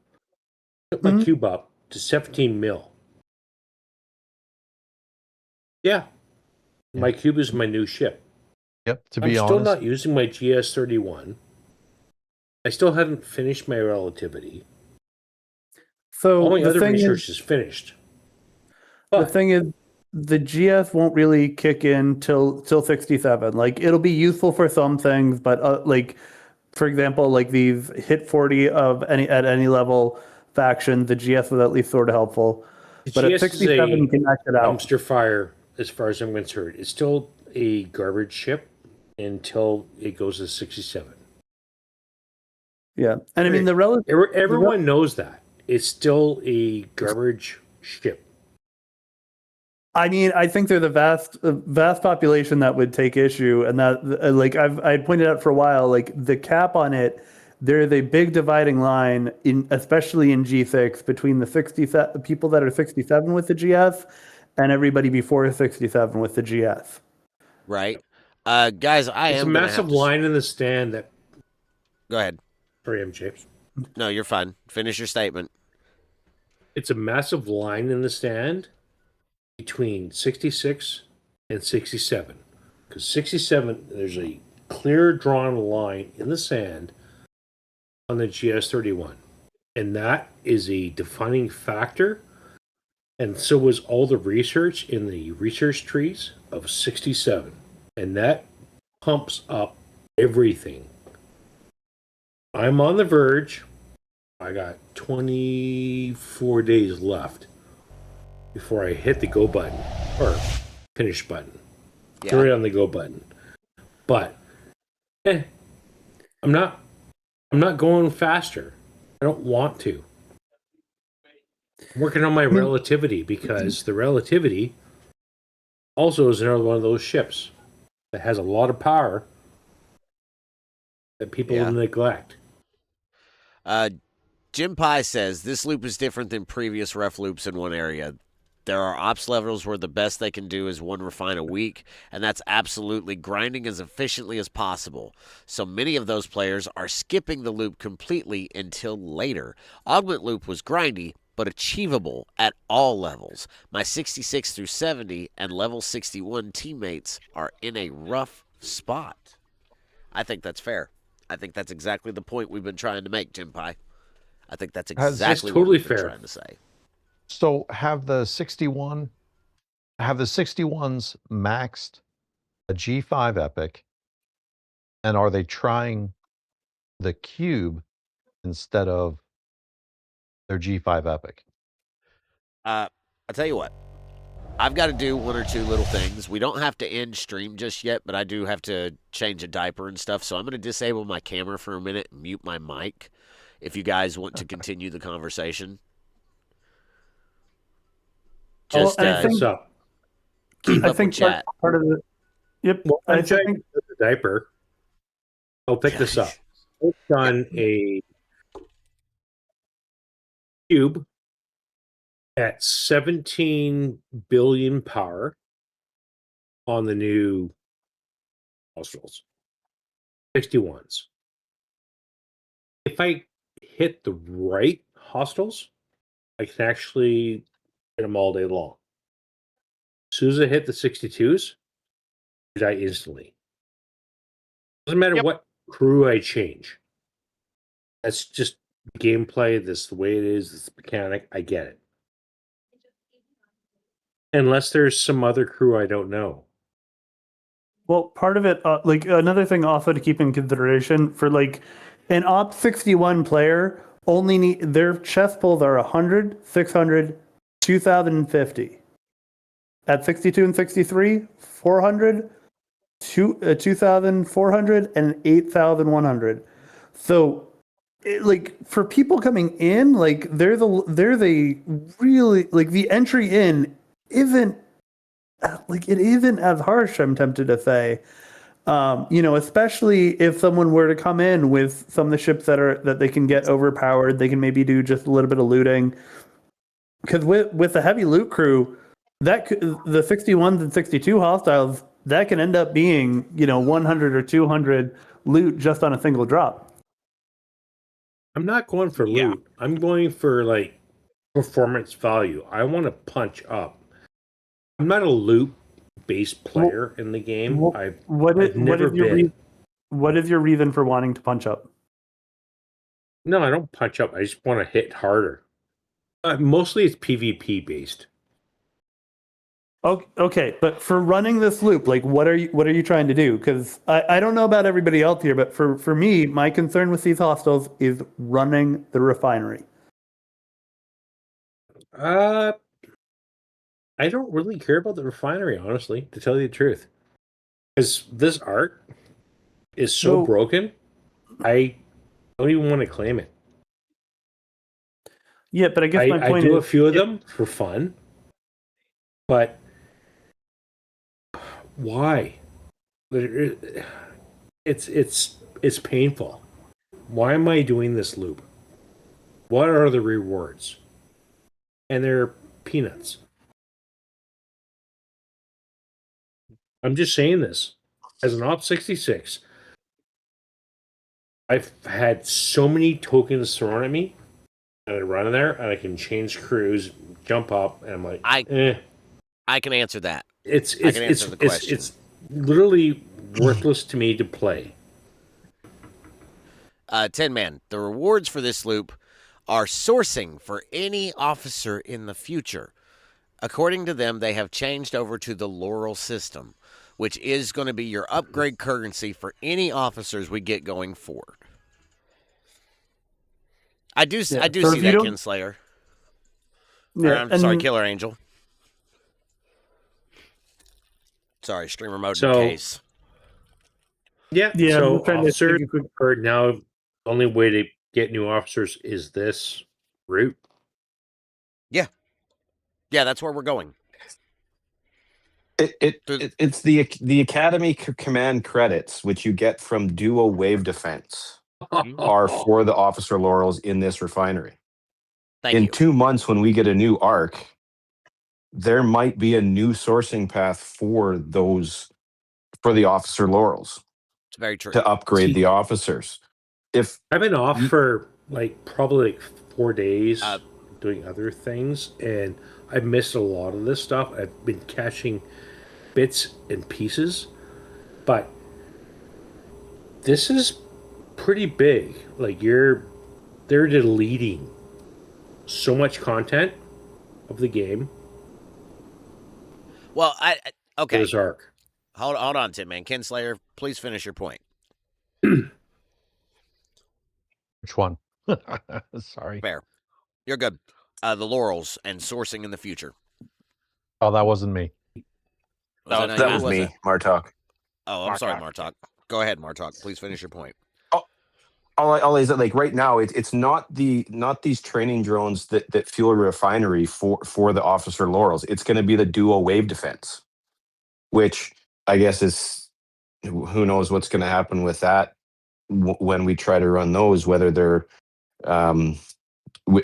Put my cube up to 17 mil. Yeah. My cube is my new ship. Yep, to I'm be still honest. not using my GS31. I still haven't finished my relativity. So all my the other thing research is finished. The thing is, the GS won't really kick in till 67. Like, it'll be useful for some things, but like, for example, like these hit 40 at any level faction, the GS was at least sort of helpful. The But at GS 67, you can max it out. dumpster fire, as far as I'm concerned. It's still a garbage ship until it goes to 67. Yeah, and I mean the relative. Everyone knows that it's still a garbage ship. I mean, I think there's a vast population that would take issue, and that, like, I pointed out for a while, like the cap on it, there is a big dividing line especially in G6, between the people that are 67 with the GS and everybody before 67 with the GS. Right, guys. It's a massive line in the stand that. Go ahead. Sorry, MJ. No, you're fine. Finish your statement. It's a massive line in the stand between 66 and 67. Because 67, there's a clear drawn line in the sand on the GS31. And that is a defining factor. And so was all the research in the research trees of 67. And that pumps up everything. I'm on the verge I got 24 days left before I hit the go button or finish button. Yeah. Right on the go button. But I'm not going faster. I don't want to. I'm working on my relativity because the relativity also is another one of those ships that has a lot of power that people neglect. Jim Pye says this loop is different than previous ref loops in one area. There are ops levels where the best they can do is one refine a week, and that's absolutely grinding as efficiently as possible. So many of those players are skipping the loop completely until later. Augment loop was grindy, but achievable at all levels. My 66 through 70 and level 61 teammates are in a rough spot. I think that's fair. I think that's exactly the point we've been trying to make, Jim Pye. I think that's exactly what we've been trying to say. So have the 61, have the 61s maxed a G5 epic, and are they trying the cube instead of their G5 epic? I'll tell you what. I've got to do one or two little things. We don't have to end stream just yet, but I do have to change a diaper and stuff. So I'm going to disable my camera for a minute and mute my mic if you guys want to continue the conversation. Just keep up with chat. Part of the Well, I think the diaper. I'll pick this up. I've done a cube at 17 billion power on the new hospitals. 61s. If I hit the right hostels, I can actually hit them all day long. As soon as I hit the 62s, I die instantly. Doesn't matter what crew I change. That's just gameplay. That's the way it is. It's mechanic. I get it. Unless there's some other crew I don't know. Well, part of it, like another thing also to keep in consideration for like an ops61 player, only need their chest pulls are 100, 600, 2050. At 62 and 63, 400, 2,400, and 8,100. So, like for people coming in, like they're the really like the entry in isn't like it isn't as harsh. I'm tempted to say, especially if someone were to come in with some of the ships that they can get overpowered, they can maybe do just a little bit of looting. Because with the heavy loot crew, the 61s and 62 hostiles that can end up being 100 or 200 loot just on a single drop. I'm not going for loot. I'm going for like performance value. I want to punch up. I'm not a loot based player in the game. What is your reason for wanting to punch up? No, I don't punch up. I just want to hit harder. Mostly it's PvP based. Okay, but for running this loop, like what are you trying to do? Because I don't know about everybody else here, but for me, my concern with these hostels is running the refinery. I don't really care about the refinery, honestly, to tell you the truth. Because this art is so broken, I don't even want to claim it. Yeah, but I guess my point I do is, a few of them for fun, but why? It's painful. Why am I doing this loop? What are the rewards? And they're peanuts. I'm just saying this. As an ops66, I've had so many tokens thrown at me, and I run in there, and I can change crews, jump up, and I'm like, I can answer that. It's I can answer the question. It's literally worthless to me to play. Tin Man, the rewards for this loop are sourcing for any officer in the future. According to them, they have changed over to the Laurel system, which is going to be your upgrade currency for any officers we get going forward. I do Yeah, I do so see if you that, don't- Kinslayer. Or, Yeah, I'm sorry, and Killer Angel. Sorry, streamer mode in So case. yeah, yeah, I'm so just trying to officers take a quick. are now the only way to get new officers is this route. Yeah, that's where we're going. It's the Academy Command credits, which you get from Duo Wave Defense, are for the officer laurels in this refinery. Thank in you. 2 months, when we get a new arc, there might be a new sourcing path for the officer laurels It's very true. to upgrade the officers. If I've been off for like probably like 4 days Uh, doing other things, and I've missed a lot of this stuff. I've been catching bits and pieces, but this is pretty big. Like they're deleting so much content of the game Well, for okay. this arc. Hold on, Tim, man. Kinslayer, please finish your point. Which one? Sorry. Fair. You're good. The laurels and sourcing in the future. Oh, that wasn't me. Was that was me, Martok. Oh, I'm sorry, Martok. Go ahead, Martok. Please finish your point. All is that, like, right now it's not these training drones that fuel a refinery for the officer laurels. It's going to be the Duo Wave Defense, which I guess is, who knows what's going to happen with that when we try to run those, whether they're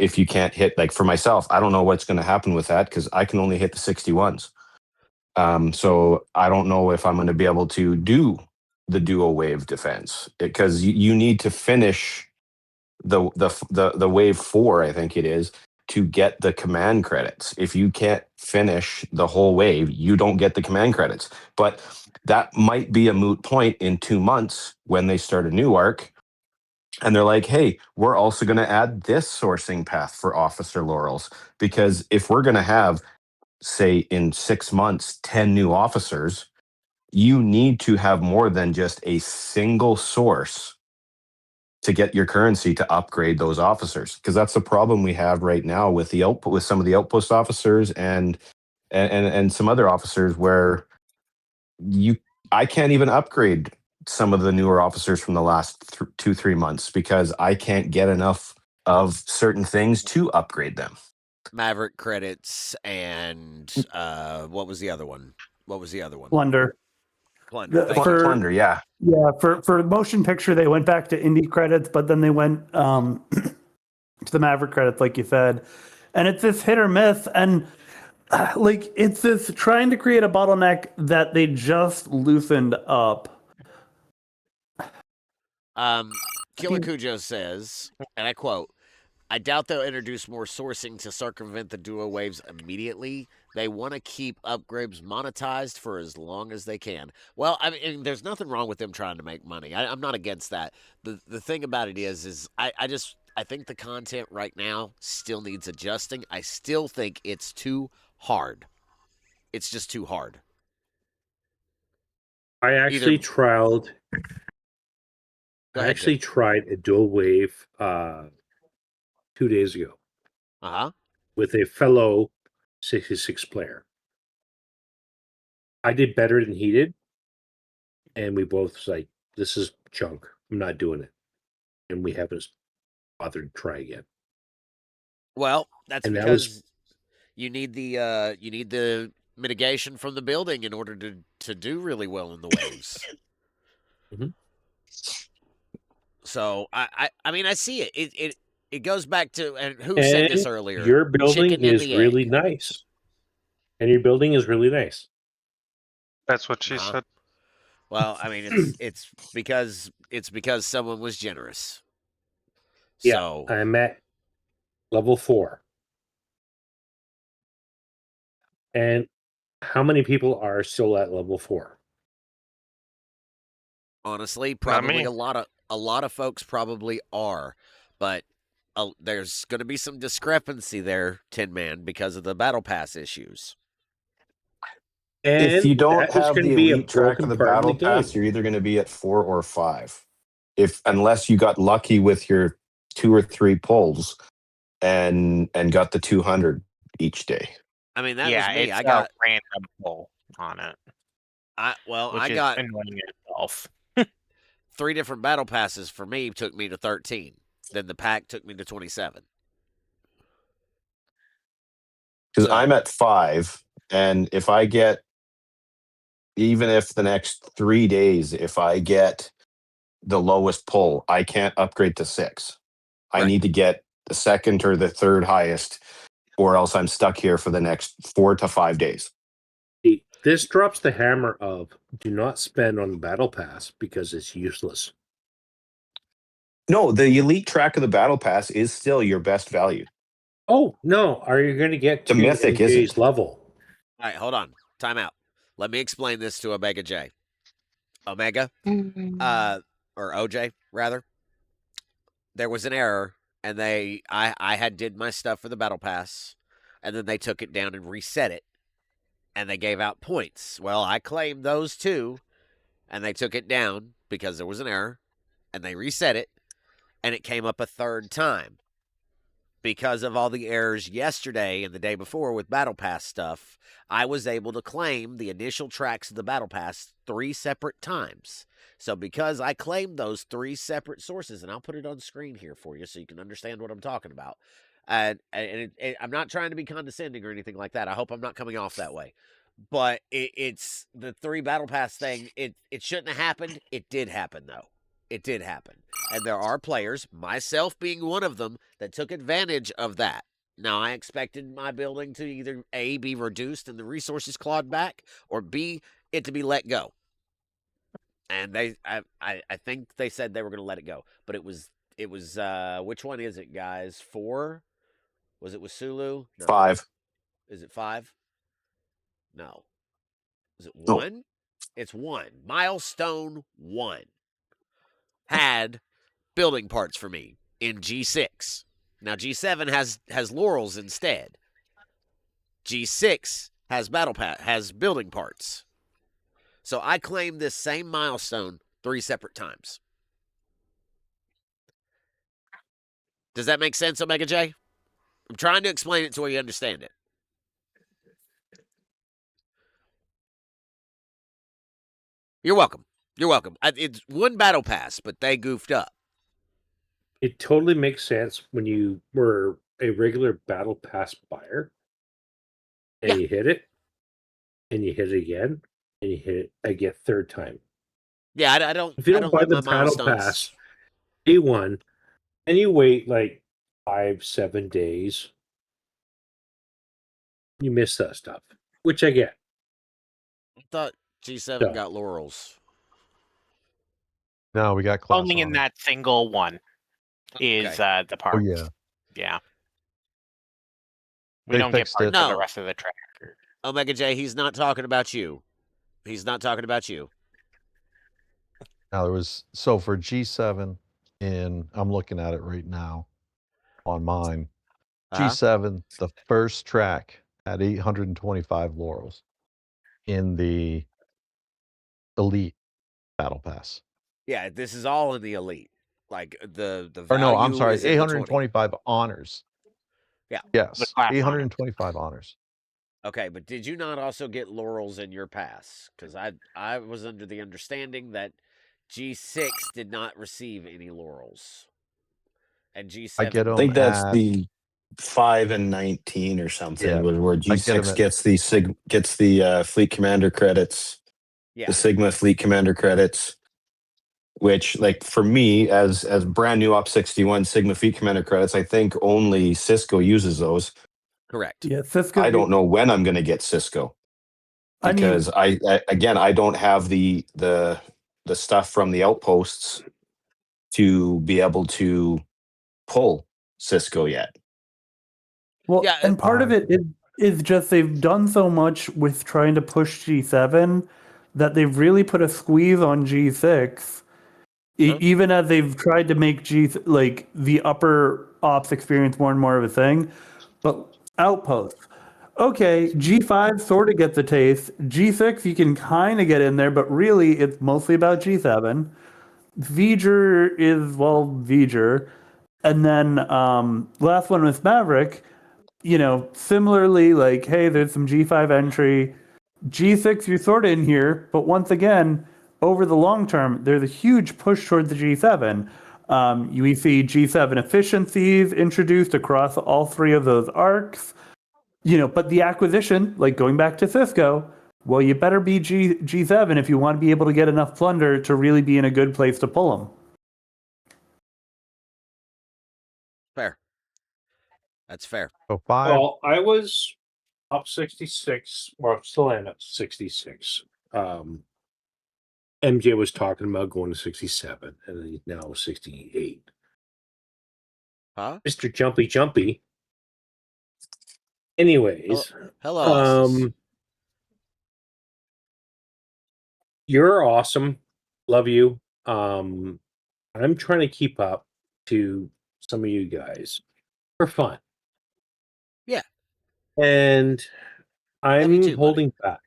if you can't hit, like for myself, I don't know what's going to happen with that because I can only hit the 61s. So I don't know if I'm going to be able to do the Duo Wave Defense because you need to finish the wave 4, I think it is, to get the command credits. If you can't finish the whole wave, you don't get the command credits. But that might be a moot point in 2 months when they start a new arc and they're like, hey, we're also going to add this sourcing path for officer laurels, because if we're going to have, say, in 6 months 10 new officers, you need to have more than just a single source to get your currency to upgrade those officers, because that's the problem we have right now with the output, with some of the outpost officers and some other officers, where I can't even upgrade some of the newer officers from the last 2-3 months because I can't get enough of certain things to upgrade them. Maverick credits and what was the other one? Plunder. Plunder, yeah. Yeah, for motion picture, they went back to indie credits, but then they went to the Maverick credits, like you said. And it's this hit or miss. And like, it's this trying to create a bottleneck that they just loosened up. Killer Cujo says, and I quote, I doubt they'll introduce more sourcing to circumvent the duo waves immediately. They want to keep upgrades monetized for as long as they can. Well, I mean, there's nothing wrong with them trying to make money. I'm not against that. The thing about it is I think the content right now still needs adjusting. I still think it's too hard. It's just too hard. I actually tried a dual wave 2 days ago. With a fellow 66 player. I did better than he did, and we both was like, this is junk. I'm not doing it. And we haven't bothered to try again. Well, that's And because you need the mitigation from the building in order to do really well in the waves. Mm-hmm. So I mean, I see it. It goes back to, and who said this earlier? Your building Chicken and is the really egg. nice. And your building is really nice. That's what she said. Well, I mean, it's because someone was generous. Yeah, So I'm at level 4. And how many people are still at level 4? honestly, Not probably me. a lot of folks probably are, but there's going to be some discrepancy there, Tin Man, because of the battle pass issues. And if you don't that is have going the to be a elite track of broken the part of battle the game. pass, you're either going to be at 4 or 5. Unless you got lucky with your 2 or 3 pulls and got the 200 each day. I mean, that yeah, was me. it's I got a random pull on it, which I is got annoying itself. 3 different battle passes for me took me to 13. Then the pack took me to 27. Because So I'm at 5, and if I get, even if the next 3 days, if I get the lowest pull, I can't upgrade to 6. I Right. need to get the second or the third highest, or else I'm stuck here for the next 4 to 5 days. This drops the hammer of do not spend on battle pass because it's useless. No, the elite track of the battle pass is still your best value. Oh no, are you going to get The to mythic MJ's isn't. level? All right, hold on. Time out. Let me explain this to Omega J. Omega, or OJ rather. There was an error, and I had did my stuff for the battle pass, and then they took it down and reset it, and they gave out points. Well, I claimed those too, and they took it down because there was an error, and they reset it, and it came up a third time. Because of all the errors yesterday and the day before with Battle Pass stuff, I was able to claim the initial tracks of the Battle Pass 3 separate times. So because I claimed those 3 separate sources, and I'll put it on screen here for you so you can understand what I'm talking about. I'm not trying to be condescending or anything like that. I hope I'm not coming off that way. But it's the 3 Battle Pass thing. It shouldn't have happened. It did happen, though. It did happen. And there are players, myself being one of them, that took advantage of that. Now, I expected my building to either A, be reduced and the resources clawed back, or B, it to be let go. And I think they said they were going to let it go. But it was which one is it, guys? 4? Was it with Sulu? No. 5. Is it 5? No. Is it No. 1? It's 1. Milestone 1 had building parts for me in G6. Now G7 has laurels instead. G6 has has building parts. So I claimed this same milestone 3 separate times. Does that make sense, Omega J? I'm trying to explain it to where you understand it. You're welcome. You're welcome. It's 1 battle pass, but they goofed up. It totally makes sense when you were a regular battle pass buyer and you hit it, and you hit it again, and you hit it again 3rd time. Yeah, I don't. If you I don't don't buy let the my battle milestones. pass day 1, and you wait like 5-7 days, you miss that stuff, which I get. I thought G7 So. got laurels. No, we got class Only in honor. that single one is the Oh part. yeah. Yeah. We They don't get fixed parts it. for the No. rest of the track. Omega J, he's not talking about you. He's not talking about you. Now there was so for G7 I'm looking at it right now on mine. G7, the first track had 825 laurels in the elite battle pass. Yeah, this is all in the elite. Like the Or no, I'm value sorry, is at the 20. 825 honors. Yeah. Yes, class honor. 825 honors. Okay, but did you not also get laurels in your pass? Because I was under the understanding that G6 did not receive any laurels, and G7 I get I them think that's at the 5 and 19 or something, Yeah, where I get 'em G6 at gets the fleet commander credits, Yeah, the Sigma fleet commander credits, which, like, for me as brand new ops68 Sigma fleet commander credits, I think only Cisco uses those. correct. Yeah, Cisco. I don't know when I'm going to get Cisco I mean, because I again I don't have the stuff from the outposts to be able to pull Cisco yet. well, Yeah, and part of it is just they've done so much with trying to push G7 that they've really put a squeeze on G6. Even as they've tried to make like the upper ops experience more and more of a thing, but outposts. Okay, G5 sort of gets a taste. G6 you can kind of get in there, but really it's mostly about G7. V'ger is, well, V'ger. And then last one with Maverick, similarly, like, hey, there's some G5 entry. G6, you're sort of in here, but once again, over the long term, there's a huge push toward the G7. We see G7 efficiencies introduced across all three of those arcs. But the acquisition, like going back to Cisco, well, you better be G7 if you want to be able to get enough plunder to really be in a good place to pull them. Fair. That's fair. So 5. Well, I was up 66, or still am at 66. MJ was talking about going to 67, and then now 68. Huh? Mr. Jumpy Jumpy. Anyways, Hello, Ostis. You're awesome. Love you. I'm trying to keep up to some of you guys for fun. Yeah. And I'm too, holding back.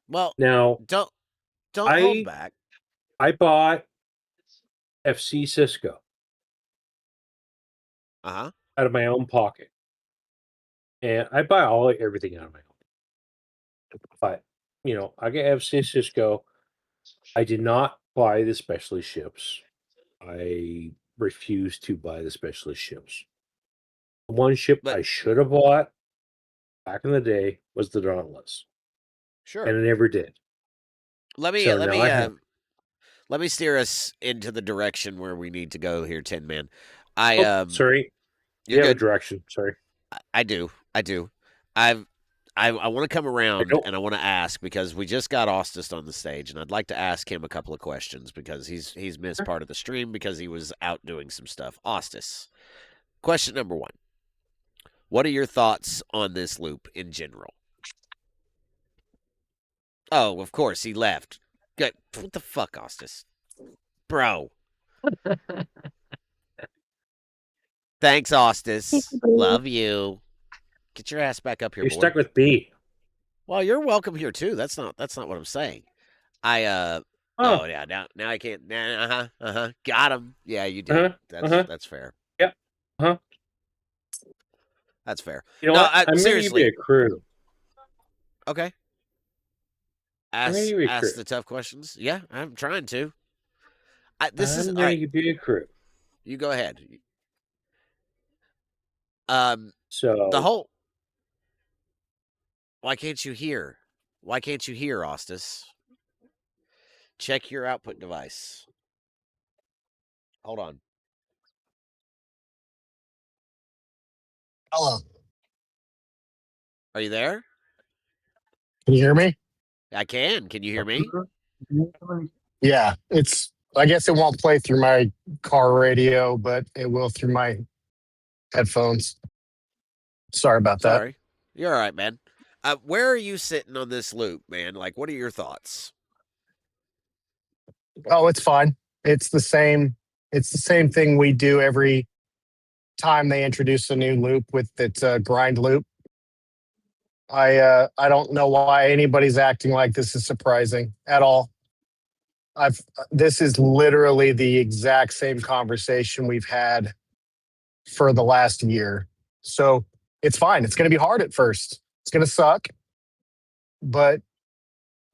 Well, Now, don't hold back. I bought FC Cisco out of my own pocket, and I buy everything out of my own. But I get FC Cisco. I did not buy the specialist ships. I refuse to buy the specialist ships. The one ship I should have bought back in the day was the Dauntless. Sure. And I never did. Let me steer us into the direction where we need to go here, Tin Man. Sorry. You're good. good. Direction. Sorry. I do. I want to come around and I want to ask, because we just got Ostis on the stage, and I'd like to ask him a couple of questions because he's missed part of the stream because he was out doing some stuff. Ostis, question number 1. What are your thoughts on this loop in general? Oh, of course, he left. Good. What the fuck, Ostis? Bro. Thanks, Ostis. Love you. Get your ass back up here, You're boy. stuck with B. Well, you're welcome here too. That's not what I'm saying. Oh yeah, now I can't. Got him. Yeah, you did. That's fair. Yep. That's fair. You know what? I'm seriously. gonna give you a crew. Okay. Ask the tough questions. Yeah, I'm trying to. I'm gonna give you a crew. You go ahead. So the whole. Why can't you hear? Why can't you hear, Ostis? Check your output device. Hold on. Hello. Are you there? Can you hear me? I can. Can you hear me? Yeah, I guess it won't play through my car radio, but it will through my headphones. Sorry about that. Sorry. You're all right, man. Where are you sitting on this loop, man? Like, what are your thoughts? Oh, it's fine. It's the same thing we do every time they introduce a new loop with its grind loop. I don't know why anybody's acting like this is surprising at all. This is literally the exact same conversation we've had for the last year. So it's fine. It's going to be hard at first. It's going to suck, but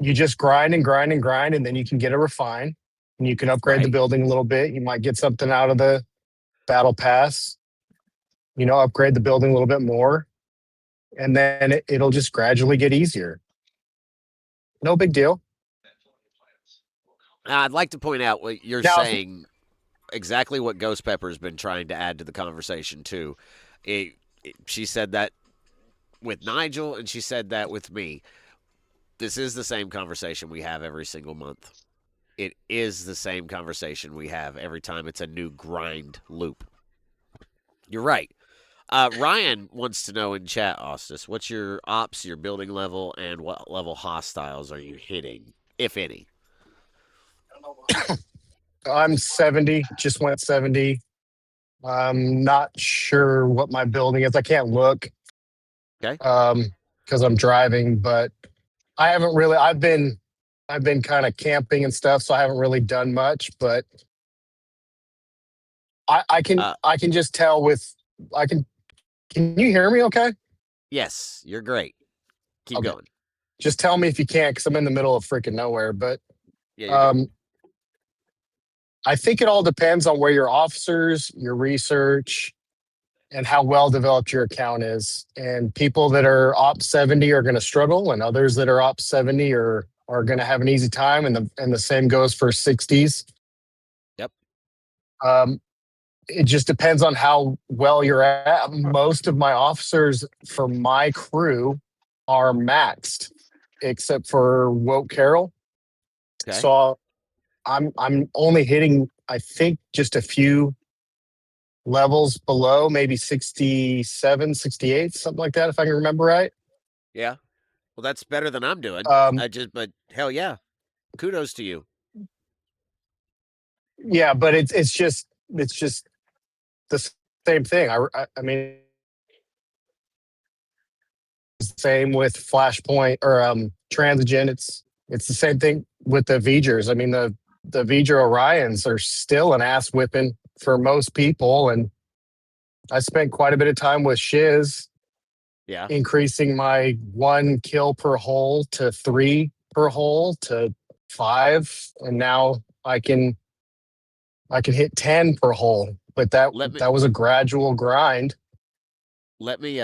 you just grind and grind and grind, and then you can get a refine, and you can upgrade the building a little bit. You might get something out of the battle pass, upgrade the building a little bit more, and then it'll just gradually get easier. No big deal. I'd like to point out what you're saying, exactly what Ghost Pepper's been trying to add to the conversation, too. She said that with Nigel, and she said that with me. This is the same conversation we have every single month. It is the same conversation we have every time it's a new grind loop. You're right. Ryan wants to know in chat, Ostis, what's your ops, your building level, and what level hostiles are you hitting, if any? I'm 70, just went 70. I'm not sure what my building is. I can't look. Okay. Because I'm driving, but I haven't really, I've been kind of camping and stuff, so I haven't really done much, but I can just tell with can you hear me okay? Yes, you're great. Keep Okay. going. Just tell me if you can't, because I'm in the middle of freaking nowhere. But Yeah, you're good. I think it all depends on where your officers, your research, and how well developed your account is. And people that are Ops 70 are going to struggle, and others that are Ops 70 are going to have an easy time. And the same goes for 60s. Yep. It just depends on how well you're at. Most of my officers for my crew are maxed, except for Woke Carroll. Okay. So I'm only hitting, I think, just a few levels below, maybe 67, 68, something like that, if I can remember right. Yeah. Well, that's better than I'm doing. But hell yeah, kudos to you. Yeah, but it's just the same thing. I mean, same with Flashpoint or Transigen. It's the same thing with the V'gers. I mean, the V'ger Orions are still an ass whipping for most people, and I spent quite a bit of time with Shiz. Yeah. Increasing my 1 kill per hole to 3 per hole to 5, and now I can hit 10 per hole. But that was a gradual grind. Let me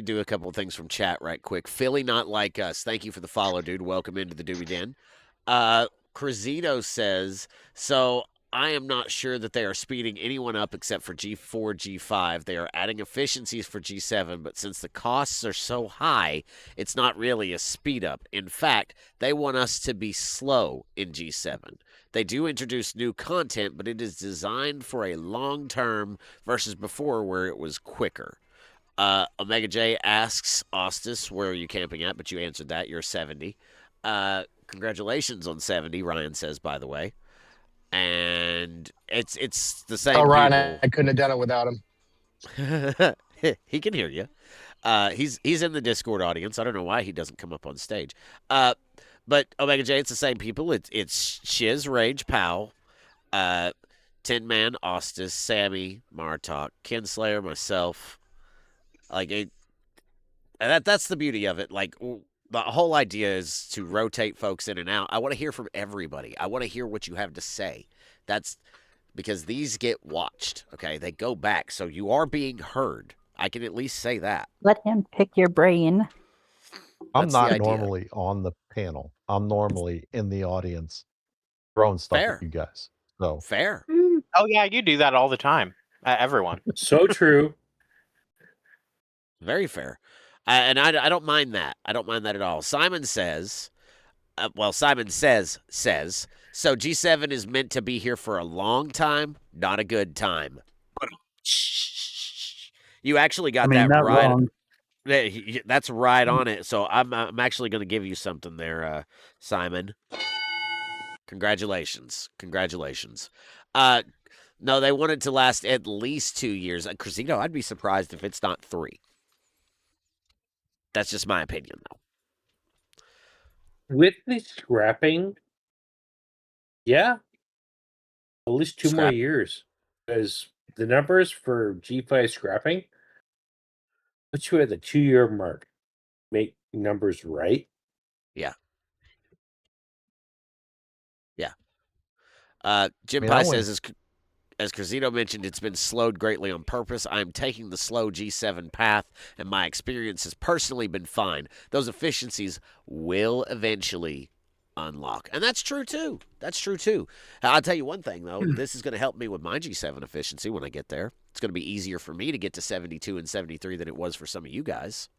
do a couple of things from chat right quick. Philly Not Like Us, thank you for the follow, dude. Welcome into the Doobie Den. Crazito says, so I am not sure that they are speeding anyone up except for G4, G5. They are adding efficiencies for G7, but since the costs are so high, it's not really a speed up. In fact, they want us to be slow in G7. They do introduce new content, but it is designed for a long term versus before where it was quicker. Omega J asks Ostis, where are you camping at? But you answered that. You're 70. Congratulations on 70, Ryan says, by the way. And it's the same Ryan, people. I couldn't have done it without him. He can hear you. He's in the Discord audience. I don't know why he doesn't come up on stage. But Omega J, it's the same people. It's Shiz, Rage, Powell, Tin Man, Ostis, Sammy, Martok, Kinslayer, myself. Like that's the beauty of it. Like the whole idea is to rotate folks in and out. I want to hear from everybody. I want to hear what you have to say. That's because these get watched. Okay, they go back, so you are being heard. I can at least say that. Let him pick your brain. I'm not normally on the panel. I'm normally in the audience throwing stuff at you guys. So fair. Oh yeah, you do that all the time. Everyone. So true. Very fair. And I don't mind that. I don't mind that at all. Simon says, Simon says, so G7 is meant to be here for a long time, not a good time. You actually got that not right. wrong. That's right on it. So I'm actually going to give you something there, Simon. Congratulations. No, they want it to last at least 2 years. Crisito, I'd be surprised if it's not 3. That's just my opinion, though. With the scrapping, yeah, at least 2 more years. Because the numbers for G5 scrapping puts you at the 2-year mark. Make numbers right. Yeah. Jim Pye says, as Crisito mentioned, it's been slowed greatly on purpose. I'm taking the slow G7 path, and my experience has personally been fine. Those efficiencies will eventually unlock. And that's true, too. I'll tell you one thing, though. This is going to help me with my G7 efficiency when I get there. It's going to be easier for me to get to 72 and 73 than it was for some of you guys.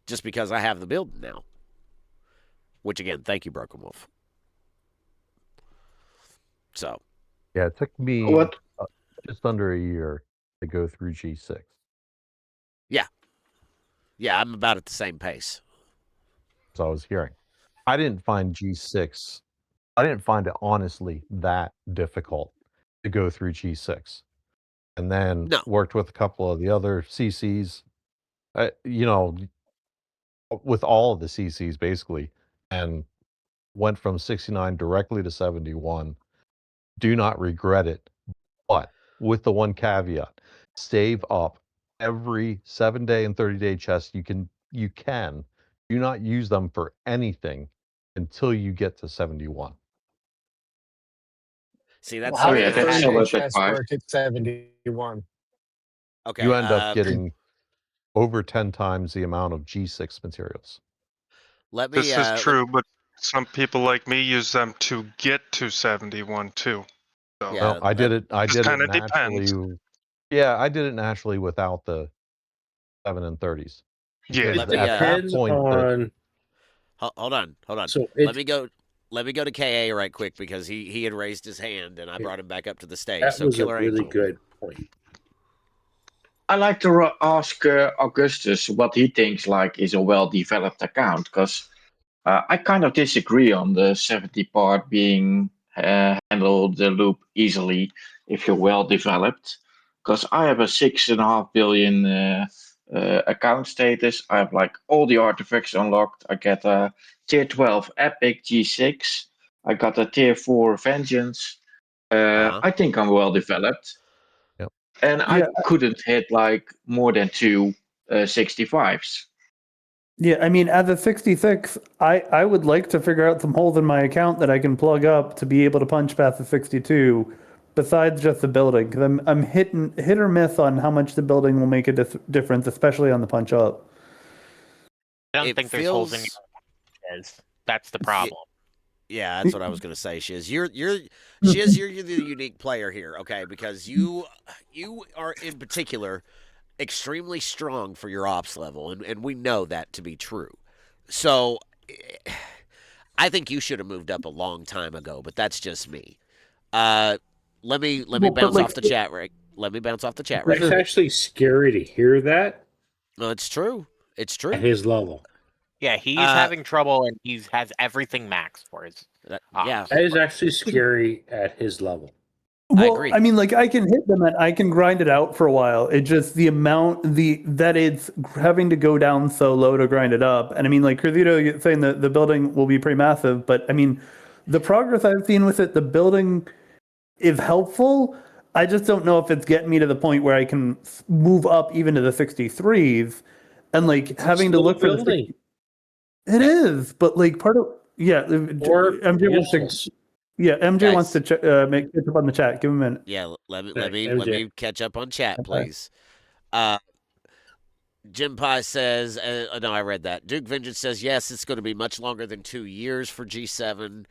Just because I have the build now. Which, again, thank you, Broken Wolf. So. Yeah, it took me just under a year to go through G6. Yeah. Yeah, I'm about at the same pace. So I was hearing. I didn't find G6. I didn't find it honestly that difficult to go through G6. And then worked with a couple of the other CCs, with all of the CCs basically, and went from 69 directly to 71. Do not regret it. But with the one caveat: save up every 7-day and 30-day chest you can. Do not use them for anything until you get to 71. See, that's Well, how Oh something do yeah, the I that's had. still 30-day at that chests 5. work at 71? Okay, You end up getting over 10 times the amount of G6 materials. let me. This is true, but some people like me use them to get to 71 too. So Yeah, Well, I did it. I just did it kind of naturally. depends. Yeah, I did it naturally without the 7 and 30s. Yeah. let Because me. at that point, Hold on. So Let me go. Let me go to KA right quick because he had raised his hand and I brought him back up to the stage. that So was a Killer really Angel. good point. I like to ask Augustus what he thinks like is a well-developed account, because I kind of disagree on the 70 part being handle the loop easily if you're well developed. Because I have a 6.5 billion account status. I have like all the artifacts unlocked. I get a tier 12 epic G6. I got a tier 4 vengeance. I think I'm well developed. Yep. And I Yeah. couldn't hit like more than two 65s. Yeah, I mean, as a 66, I would like to figure out some holes in my account that I can plug up to be able to punch past the 62, besides just the building, because I'm hit or miss on how much the building will make a difference, especially on the punch up. I don't It think there's holes in feels. your Shiz. That's the problem. Yeah, that's what I was gonna say. Shiz, you're Shiz, you're the unique player here, okay? Because you are in particular extremely strong for your ops level, and we know that to be true. So I think you should have moved up a long time ago, but that's just me. Let me Well, but bounce like, off the chat right. Let me bounce off the chat right It's quick. actually scary to hear that No, it's true. It's at true. his level. Yeah, he's having trouble and he has everything maxed for his yeah. That is actually scary at his level. well, I mean, like I can hit them and I can grind it out for a while. It just the amount that it's having to go down so low to grind it up. And I mean, like Cruzito saying that the building will be pretty massive, but I mean, the progress I've seen with it, the building is helpful. I just don't know if it's getting me to the point where I can move up even to the 63s, and like having to look for the 60. It is, but like part of Or MJ wants to. useless. Yeah, MJ wants Guys. to make catch up on the chat. Give him a minute. Yeah, let MJ. me catch up on chat, Okay. please. Jim Pie says, no, I read that. Duke Vengeance says, yes, it's going to be much longer than 2 years for G7.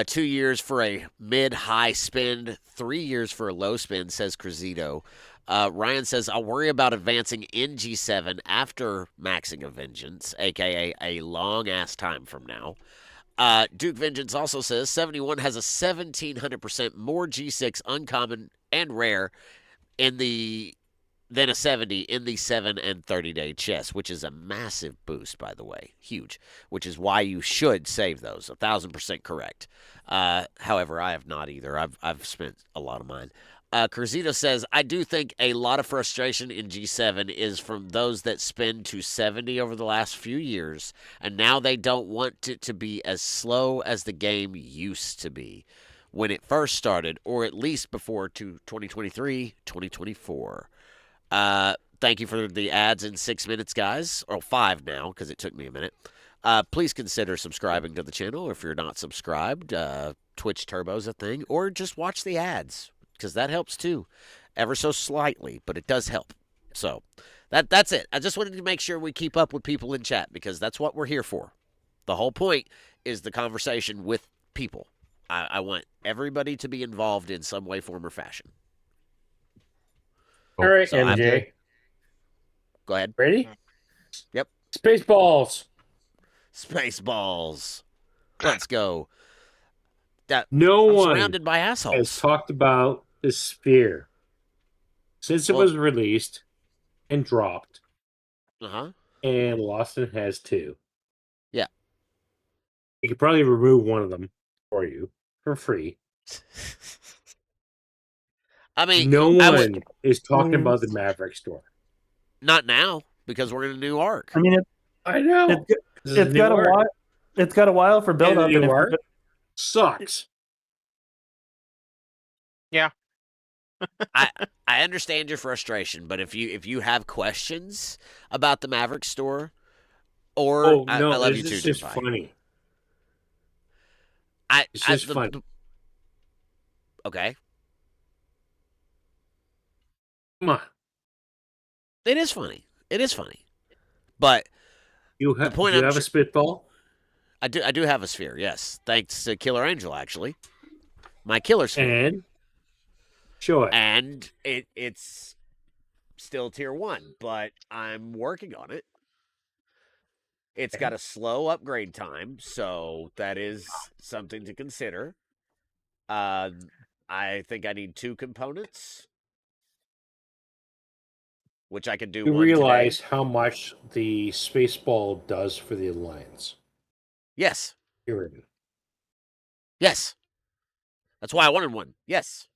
2 years for a mid-high spend. 3 years for a low spend, says Cruzito. Ryan says, I'll worry about advancing in G7 after maxing a Vengeance, a.k.a. a long-ass time from now. Duke Vengeance also says 71 has a 1,700% more G6 uncommon and rare in the than a 70 in the 7 and 30-day chest, which is a massive boost, by the way. Huge, which is why you should save those. 1,000% correct. However, I have not either. I've spent a lot of mine. Cruzito says, I do think a lot of frustration in G7 is from those that spend to 70 over the last few years, and now they don't want it to be as slow as the game used to be when it first started, or at least before to 2023, 2024. Thank you for the ads in 6 minutes, guys. Or 5 now, because it took me a minute. Please consider subscribing to the channel if you're not subscribed. Twitch Turbo's a thing. Or just watch the ads, because that helps too. Ever so slightly, but it does help. So, that's it. I just wanted to make sure we keep up with people in chat, because that's what we're here for. The whole point is the conversation with people. I want everybody to be involved in some way, form, or fashion. All right, So MJ. Go ahead. Ready? Yep. Spaceballs. Spaceballs. Let's go. No I'm one surrounded by assholes. has talked about the sphere since it was released and dropped. Uh-huh. And Lawson has 2. Yeah. You could probably remove one of them for you for free. I mean, no one is talking about the Maverick store. Not now, because we're in a new arc. I mean, I know. It's got a while. It's got a while for build And the up, new and arc sucks. Yeah. I understand your frustration, but if you have questions about the Maverick store, or Oh I no, love this you too, is just Jimpai. funny. It's I just fun. Okay, Come on, it is funny. It is funny, but the point do you I'm have a spitball? I do have a sphere. Yes, thanks to Killer Angel, actually, my killer sphere, And show it. and it's still tier 1, but I'm working on it. It's got a slow upgrade time, so that is something to consider. Uh, I think I need 2 components, which I could do You one today. realize how much the spaceball does for the Alliance. Yes, Period. yes. That's why I wanted one. Yes.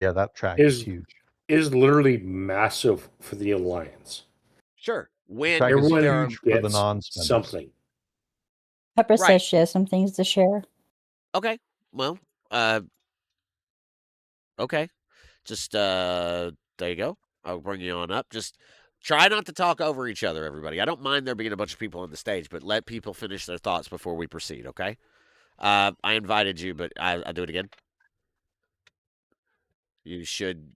Yeah, that track is Is huge. is literally massive for the Alliance. Sure. The track When is Everyone there are huge for the gets non-spenders. something. Pepper right. says she has some things to share. Okay. Well, okay. Just there you go. I'll bring you on up. Just try not to talk over each other, everybody. I don't mind there being a bunch of people on the stage, but let people finish their thoughts before we proceed, okay? I invited you, but I'll do it again. You should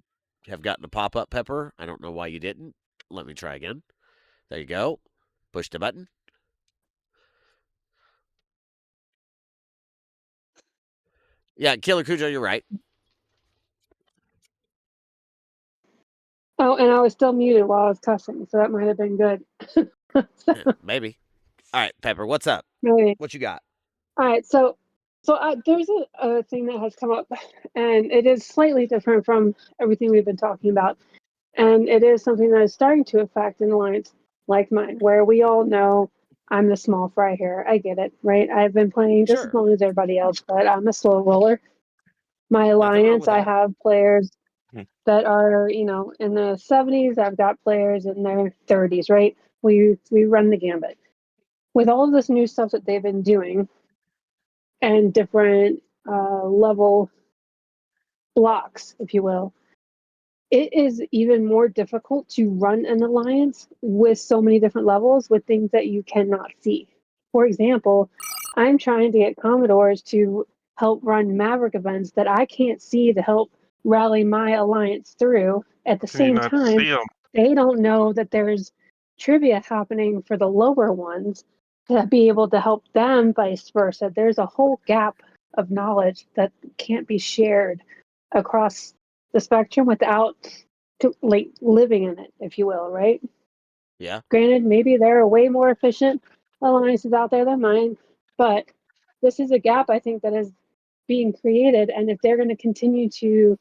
have gotten a pop-up, Pepper. I don't know why you didn't. Let me try again. There you go. Push the button. Yeah, Killer Cujo, you're right. Oh, and I was still muted while I was cussing, so that might have been good. Maybe. All right, Pepper, what's up? Maybe. What you got? All right, so there's a thing that has come up, and it is slightly different from everything we've been talking about, and it is something that is starting to affect an alliance like mine, where we all know I'm the small fry here. I get it, right? I've been playing just as long as everybody else, but I'm a slow roller. My Nothing wrong alliance, with I that. have players that are, in the 70s. I've got players in their 30s, right? We run the gambit. With all of this new stuff that they've been doing and different level blocks, if you will, it is even more difficult to run an alliance with so many different levels with things that you cannot see. For example, I'm trying to get Commodores to help run Maverick events that I can't see to help rally my alliance through. At the Can you same not time, see them? they don't know that there's trivia happening for the lower ones to be able to help them, vice versa. There's a whole gap of knowledge that can't be shared across the spectrum without like living in it, if you will, right? Yeah. Granted, maybe there are way more efficient alliances out there than mine, but this is a gap I think that is being created. And if they're going to continue to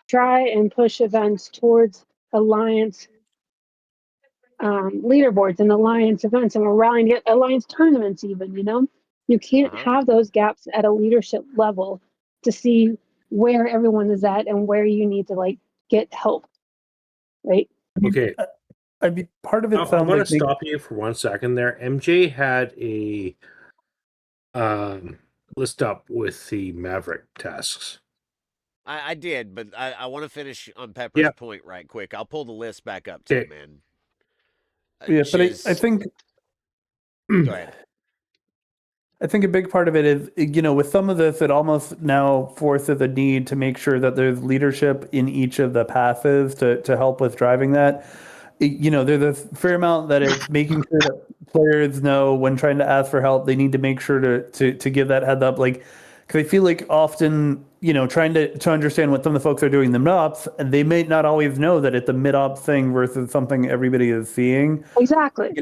try and push events towards alliance leaderboards and alliance events, and we're rallying to get alliance tournaments, even, you can't have those gaps at a leadership level to see where everyone is at and where you need to like get help, right? Okay. I mean, part of it I'm sounds going like to stop you for 1 second there. MJ had a list up with the Maverick tasks. I did, but I want to finish on Pepper's point right quick. I'll pull the list back up too, man. Yeah, but I think Go ahead. I think a big part of it is, with some of this, it almost now forces a need to make sure that there's leadership in each of the passes to help with driving that. There's a fair amount that it's making sure that players know when trying to ask for help, they need to make sure to give that heads up. Like, because I feel like often, trying to understand what some of the folks are doing in the mid-ops, and they may not always know that it's a mid-ops thing versus something everybody is seeing. Exactly.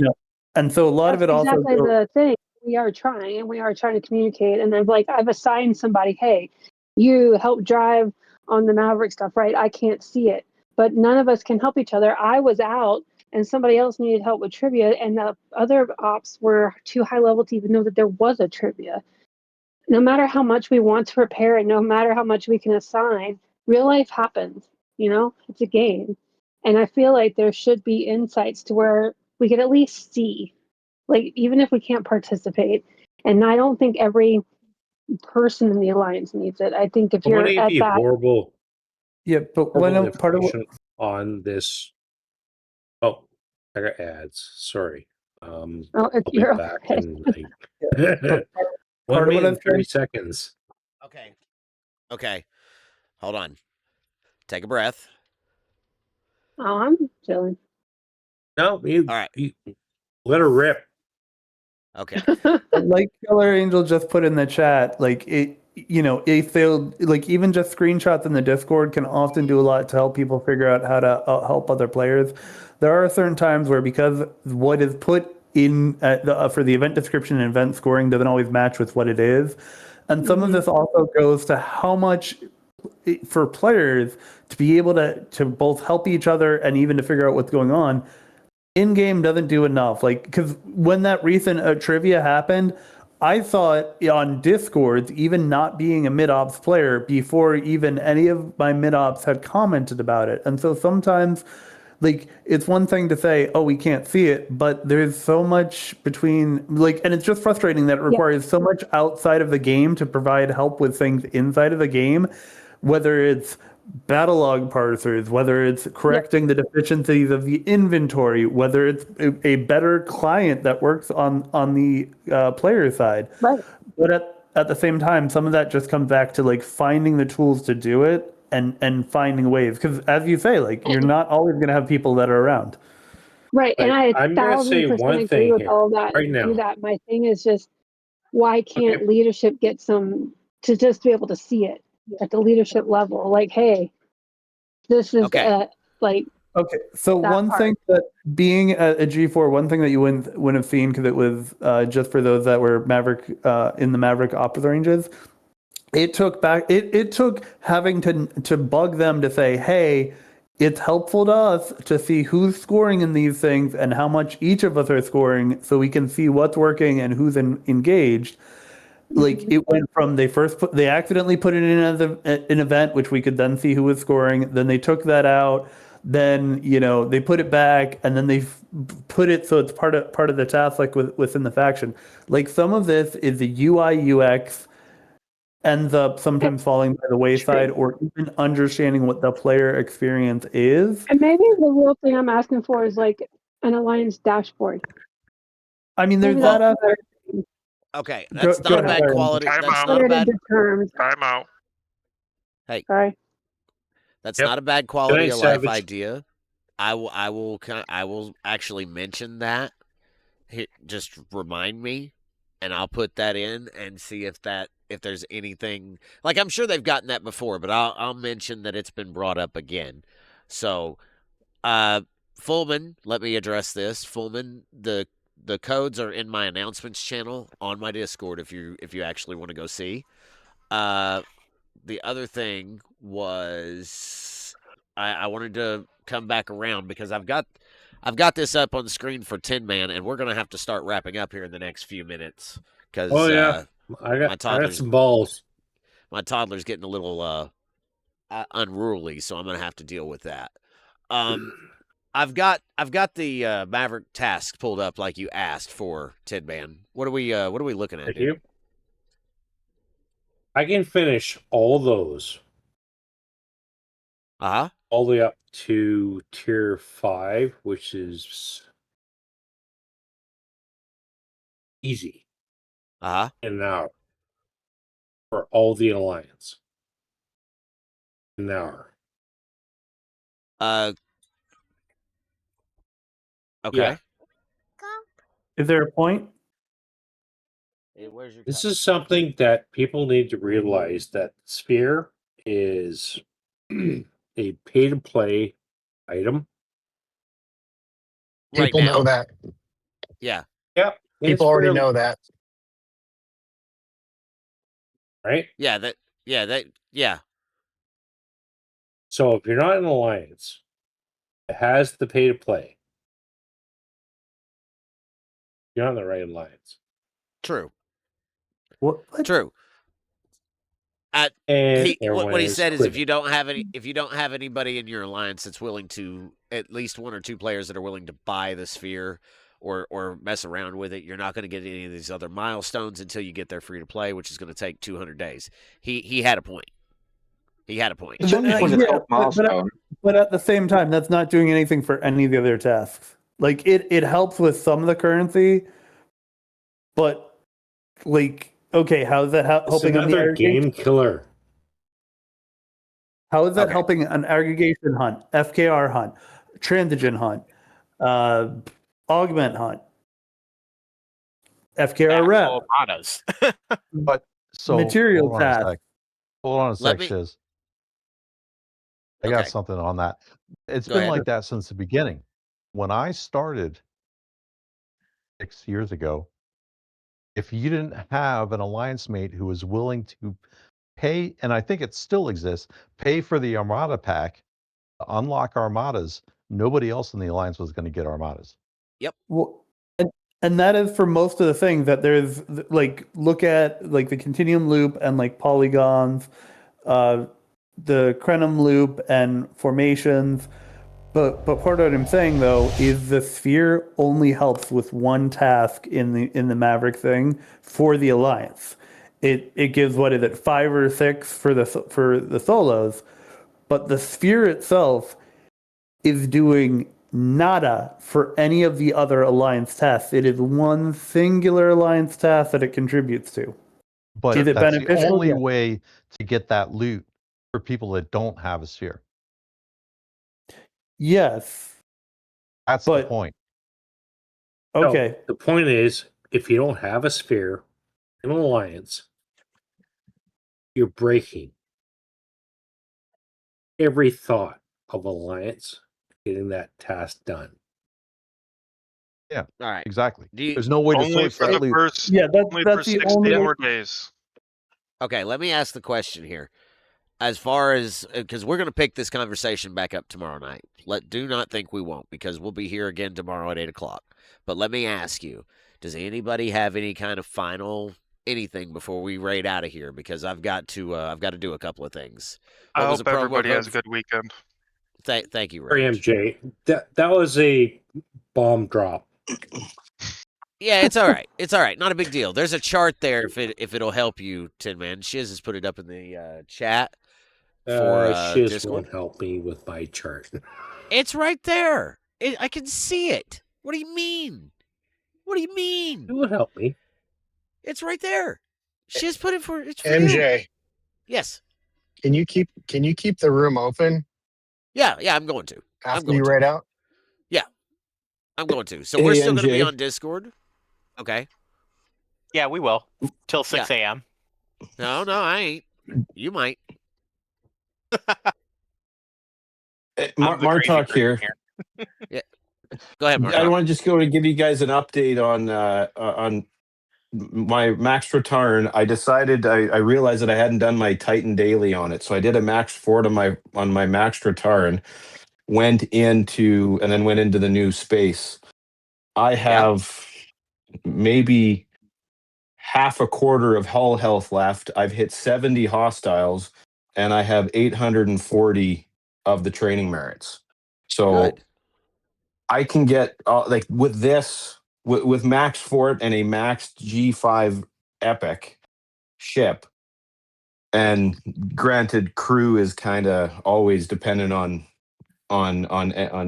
And so a lot of That's it also exactly the thing. We are trying, and we are trying to communicate. And I've assigned somebody, hey, you help drive on the Maverick stuff, right? I can't see it, but none of us can help each other. I was out, and somebody else needed help with trivia, and the other ops were too high level to even know that there was a trivia. No matter how much we want to prepare, and no matter how much we can assign, real life happens. It's a game, and I feel like there should be insights to where we could at least see, like, even if we can't participate. And I don't think every person in the alliance needs it. I think if I want you're to at be that, horrible, Yeah, but horrible part of what, information on this. Oh, I got ads. Sorry. oh, I'll be you're back okay. in like but 1 part of what minute I and was 30 trying, seconds. Okay. Okay. Hold on. Take a breath. Oh, I'm chilling. No, you, All right. you let her rip. Okay. like Killer Angel just put in the chat, like it, if they'll like even just screenshots in the Discord can often do a lot to help people figure out how to help other players. There are certain times where because what is put in for the event description and event scoring doesn't always match with what it is, and some of Mhm. this also goes to how much for players to be able to both help each other and even to figure out what's going on in-game doesn't do enough. Like, because when that recent trivia happened, I thought on Discord, even not being a mid-ops player, before even any of my mid-ops had commented about it. And so sometimes, like, it's one thing to say, oh, we can't see it, but there's so much between, like, and it's just frustrating that it requires so much outside of the game to provide help with things inside of the game, whether it's battle log parsers, whether it's correcting the deficiencies of the inventory, whether it's a better client that works on the player side. Right. But at the same time, some of that just comes back to like finding the tools to do it and finding ways. Because as you say, like you're not always going to have people that are around. Right. And I I'm going to say 1,000% one agree thing with here all that right and do now. that. My thing is just, why can't leadership get some to just be able to see it at the leadership level? Like, hey, this is like. Okay, so that one part. thing that being a G4, one thing that you wouldn't have seen because it was just for those that were Maverick in the Maverick ops ranges. It took having to bug them to say, hey, it's helpful to us to see who's scoring in these things and how much each of us are scoring, so we can see what's working and who's engaged. Like it went from they accidentally put it in as an event, which we could then see who was scoring. Then they took that out. Then they put it back, and then they put it so it's part of the task, like within the faction. Like some of this is the UI UX ends up sometimes falling by the wayside, or even understanding what the player experience is. And maybe the real thing I'm asking for is like an alliance dashboard. I mean, Maybe there's that that's other. Okay, that's Go not a ahead. bad quality. Time That's out. not a put it bad. into terms. Time out. Hey, Sorry. that's Yep. not a bad Good quality night, of life Savage. idea. I will actually mention that. Just remind me, and I'll put that in and see if there's anything, like I'm sure they've gotten that before, but I'll mention that it's been brought up again. So, Fullman, let me address this. Fullman, the codes are in my announcements channel on my Discord if you actually want to go see. The other thing was I wanted to come back around because I've got this up on the screen for Tin Man, and we're gonna have to start wrapping up here in the next few minutes because Oh yeah, I got some balls. My toddler's getting a little unruly, so I'm gonna have to deal with that. I've got the Maverick task pulled up like you asked for, Tin Man. What are we looking at, Thank dude? you. I can finish all those. All the way up to tier 5, which is easy. In an hour. For all the alliance. In an hour. Okay. Yeah. Is there a point? Hey, where's your This is something that people need to realize, that Sphere is a pay-to-play item. Right People know now? that. Yeah. Yep. People already know that. Right? Yeah. So if you're not in an alliance, it has the pay-to-play. You're not in the right alliance. True. What? True. What he said is if you don't have anybody in your alliance that's willing to, at least one or two players that are willing to buy the sphere or mess around with it. You're not going to get any of these other milestones until you get there free to play, which is going to take 200 days. He had a point. He had a point. It's only for the Yeah, top milestone. but at the same time, that's not doing anything for any of the other tasks. Like it helps with some of the currency, but like, okay, how is that It's helping on the another aggregation? game killer. How is that Okay. helping an aggregation hunt, FKR hunt, transigen hunt, augment hunt, FKR rep, Actual armadas. But so material hold on a task? sec. Hold on a Let sec, me- Shiz. I got Okay. something on that. It's Go been ahead. like that since the beginning. When I started 6 years ago, if you didn't have an alliance mate who was willing to pay, and I think it still exists, pay for the Armada pack to unlock Armadas, nobody else in the alliance was going to get Armadas. Well, and that is for most of the things that there's like, look at like the continuum loop and like polygons, the Crenum loop and formations. But part of what I'm saying though is the sphere only helps with one task in the Maverick thing for the alliance. It gives, what is it, 5 or 6 for the solos, but the sphere itself is doing nada for any of the other alliance tasks. It is one singular alliance task that it contributes to. But Is it that's the beneficial? only Yeah. way to get that loot for people that don't have a sphere. Yes. That's the But point. okay. No, the point is, if you don't have a sphere in an alliance, you're breaking every thought of alliance getting that task done. Yeah, All right. exactly. Do you, There's no way to Only source for that the loot. first. Yeah, Only for that's the 60 only more days. okay, let me ask the question here. As far as, because we're going to pick this conversation back up tomorrow night. Do not think we won't, because we'll be here again tomorrow at 8:00. But let me ask you, does anybody have any kind of final anything before we raid out of here? Because I've got to do a couple of things. I What was hope the promo everybody has a code? good weekend. Thank you, Sorry, Rage. MJ. That was a bomb drop. Yeah, it's all right. It's all right. Not a big deal. There's a chart there if it'll help you, Tin Man. Shiz has put it up in the chat for Shiz Discord. won't help me with my chart. It's right there. I can see it. What do you mean? What do you mean? It would help me. It's right there. Shiz put it for it's for you. MJ, Yes. can you keep the room open Yeah, I'm going to. I'm after going you to. raid out? Yeah. I'm going to. So Hey, we're still going to be MJ. on Discord. Okay. Yeah, we will till 6 a.m. No, I ain't. You might. I'm the crazy Martok person here. Yeah. Go ahead, Mark. I want to just go to give you guys an update on my max return. I decided I realized that I hadn't done my Titan daily on it, so I did a max fort on my max return. Went into the new space. I have maybe half a quarter of hull health left. I've hit 70 hostiles, and I have 840 of the training merits. So Good. I can get like with this with max fort and a max G5 epic ship. And granted, crew is kind of always dependent on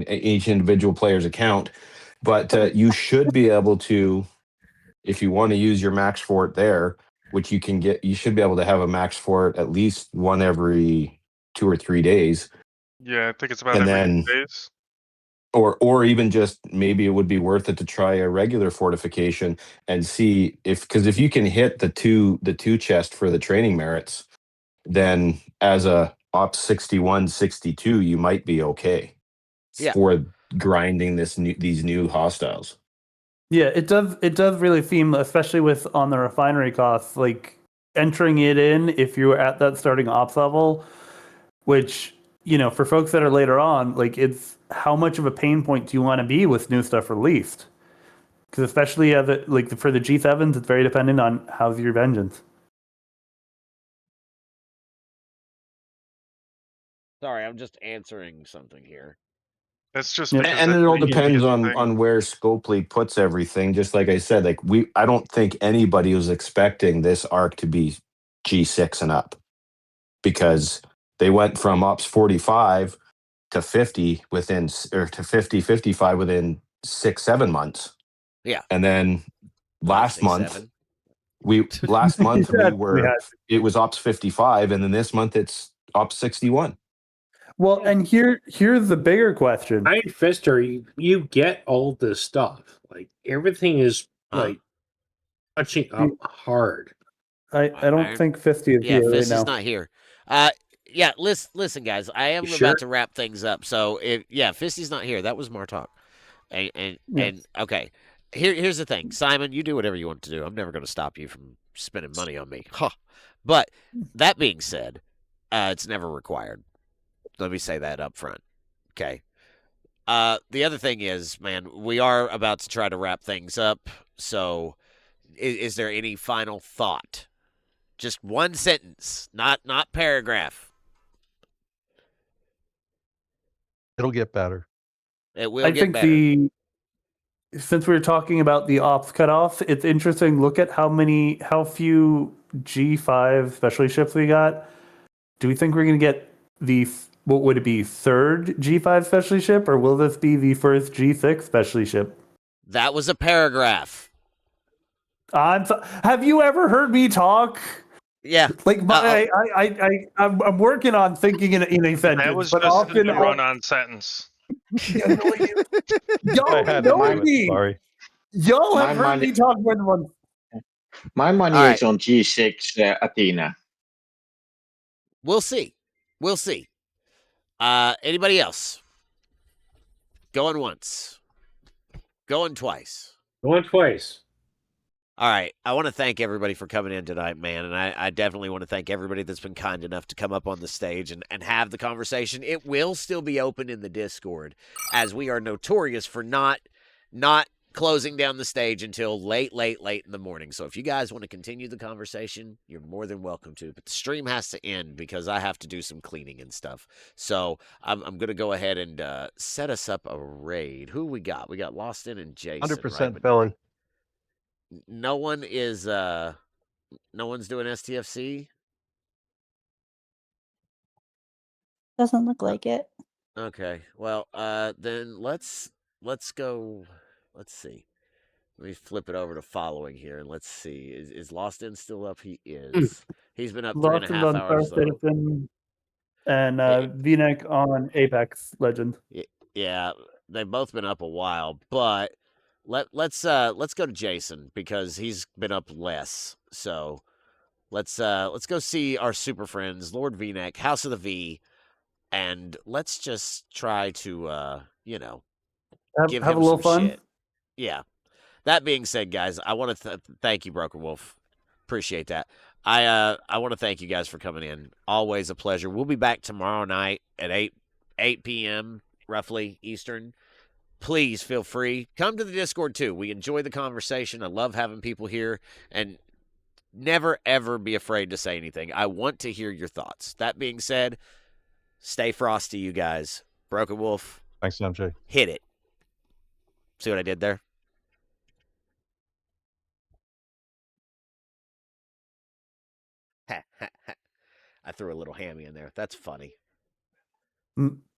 each individual player's account, but you should be able to, if you want to use your max fort there, which you can get, you should be able to have a max fort at least one every 2 or 3 days. Yeah, I think it's about And every then 2 days. or even just maybe it would be worth it to try a regular fortification and see because if you can hit the two chest for the training merits, then as a ops 61 62 you might be okay for grinding these new hostiles. Yeah, it does really seem, especially with on the refinery costs, like entering it in if you're at that starting ops level, which, for folks that are later on, like, it's how much of a pain point do you want to be with new stuff released? Because especially for the G7s, it's very dependent on how's your vengeance. Sorry, I'm just answering something here. It's just Yep. because And that's it all the depends easiest on thing. where Scopely puts everything. Just like I said, like I don't think anybody was expecting this arc to be G6 and up, because they went from ops 45 to 50 within or to 50 55 within 6 7 months. Yeah. And then 5, last 6, month 7. it was ops 55, and then this month it's ops 61. Well, and here's the bigger question. Iron Fister, you get all this stuff. Like everything is like touching up hard. I don't Iron- think Fisty is Yeah, here right Fist is now. not here. Yeah, listen, guys. I am You about sure? to wrap things up. So, Fisty's not here. That was Martok. And okay. Here's the thing. Simon, you do whatever you want to do. I'm never going to stop you from spending money on me. Huh. But that being said, it's never required. Let me say that up front. Okay. The other thing is, man, we are about to try to wrap things up. So, is there any final thought? Just one sentence, not paragraph. It'll get better. It will I get think better. since we were talking about the ops cutoff, it's interesting. Look at how few G5 specialty ships we got. Do we think we're going to get what would it be, third G5 specialty ship, or will this be the first G6 specialty ship? That was a paragraph. Have you ever heard me talk? Yeah. Like I'm working on thinking in a sentence, That was but just often the run-on sentence. y'all I had to know do it. me. Sorry. Y'all My have heard money, me talk more than once. my money All right. is on G6 Athena. We'll see. We'll see. Anybody else? Going once. Going twice. Going twice. All right. I want to thank everybody for coming in tonight, man. And I definitely want to thank everybody that's been kind enough to come up on the stage and have the conversation. It will still be open in the Discord, as we are notorious for not closing down the stage until late in the morning. So if you guys want to continue the conversation, you're more than welcome to. But the stream has to end because I have to do some cleaning and stuff. So I'm going to go ahead and set us up a raid. Who we got? We got Lost In and Jason. 100% right? But Philly. no one is no one's doing STFC. Doesn't look like it. Okay. Well, then let's go. Let's see. Let me flip it over to following here and let's see. Is Lost In still up? He is. He's been up Lost 3.5 on Star hours though. Citizen and It- V-neck on Apex Legend. yeah, they've both been up a while, but let's go to Jason because he's been up less. So let's go see our super friends, Lord V-neck, House of the V, and let's just try to give Have him a little some fun. shit. Yeah. That being said, guys, I want to thank you, Broken Wolf. Appreciate that. I want to thank you guys for coming in. Always a pleasure. We'll be back tomorrow night at 8 p.m. roughly Eastern. Please feel free. Come to the Discord too. We enjoy the conversation. I love having people here, and never ever be afraid to say anything. I want to hear your thoughts. That being said, stay frosty, you guys. Broken Wolf. Thanks, MJ. Hit it. See what I did there? I threw a little hammy in there. That's funny.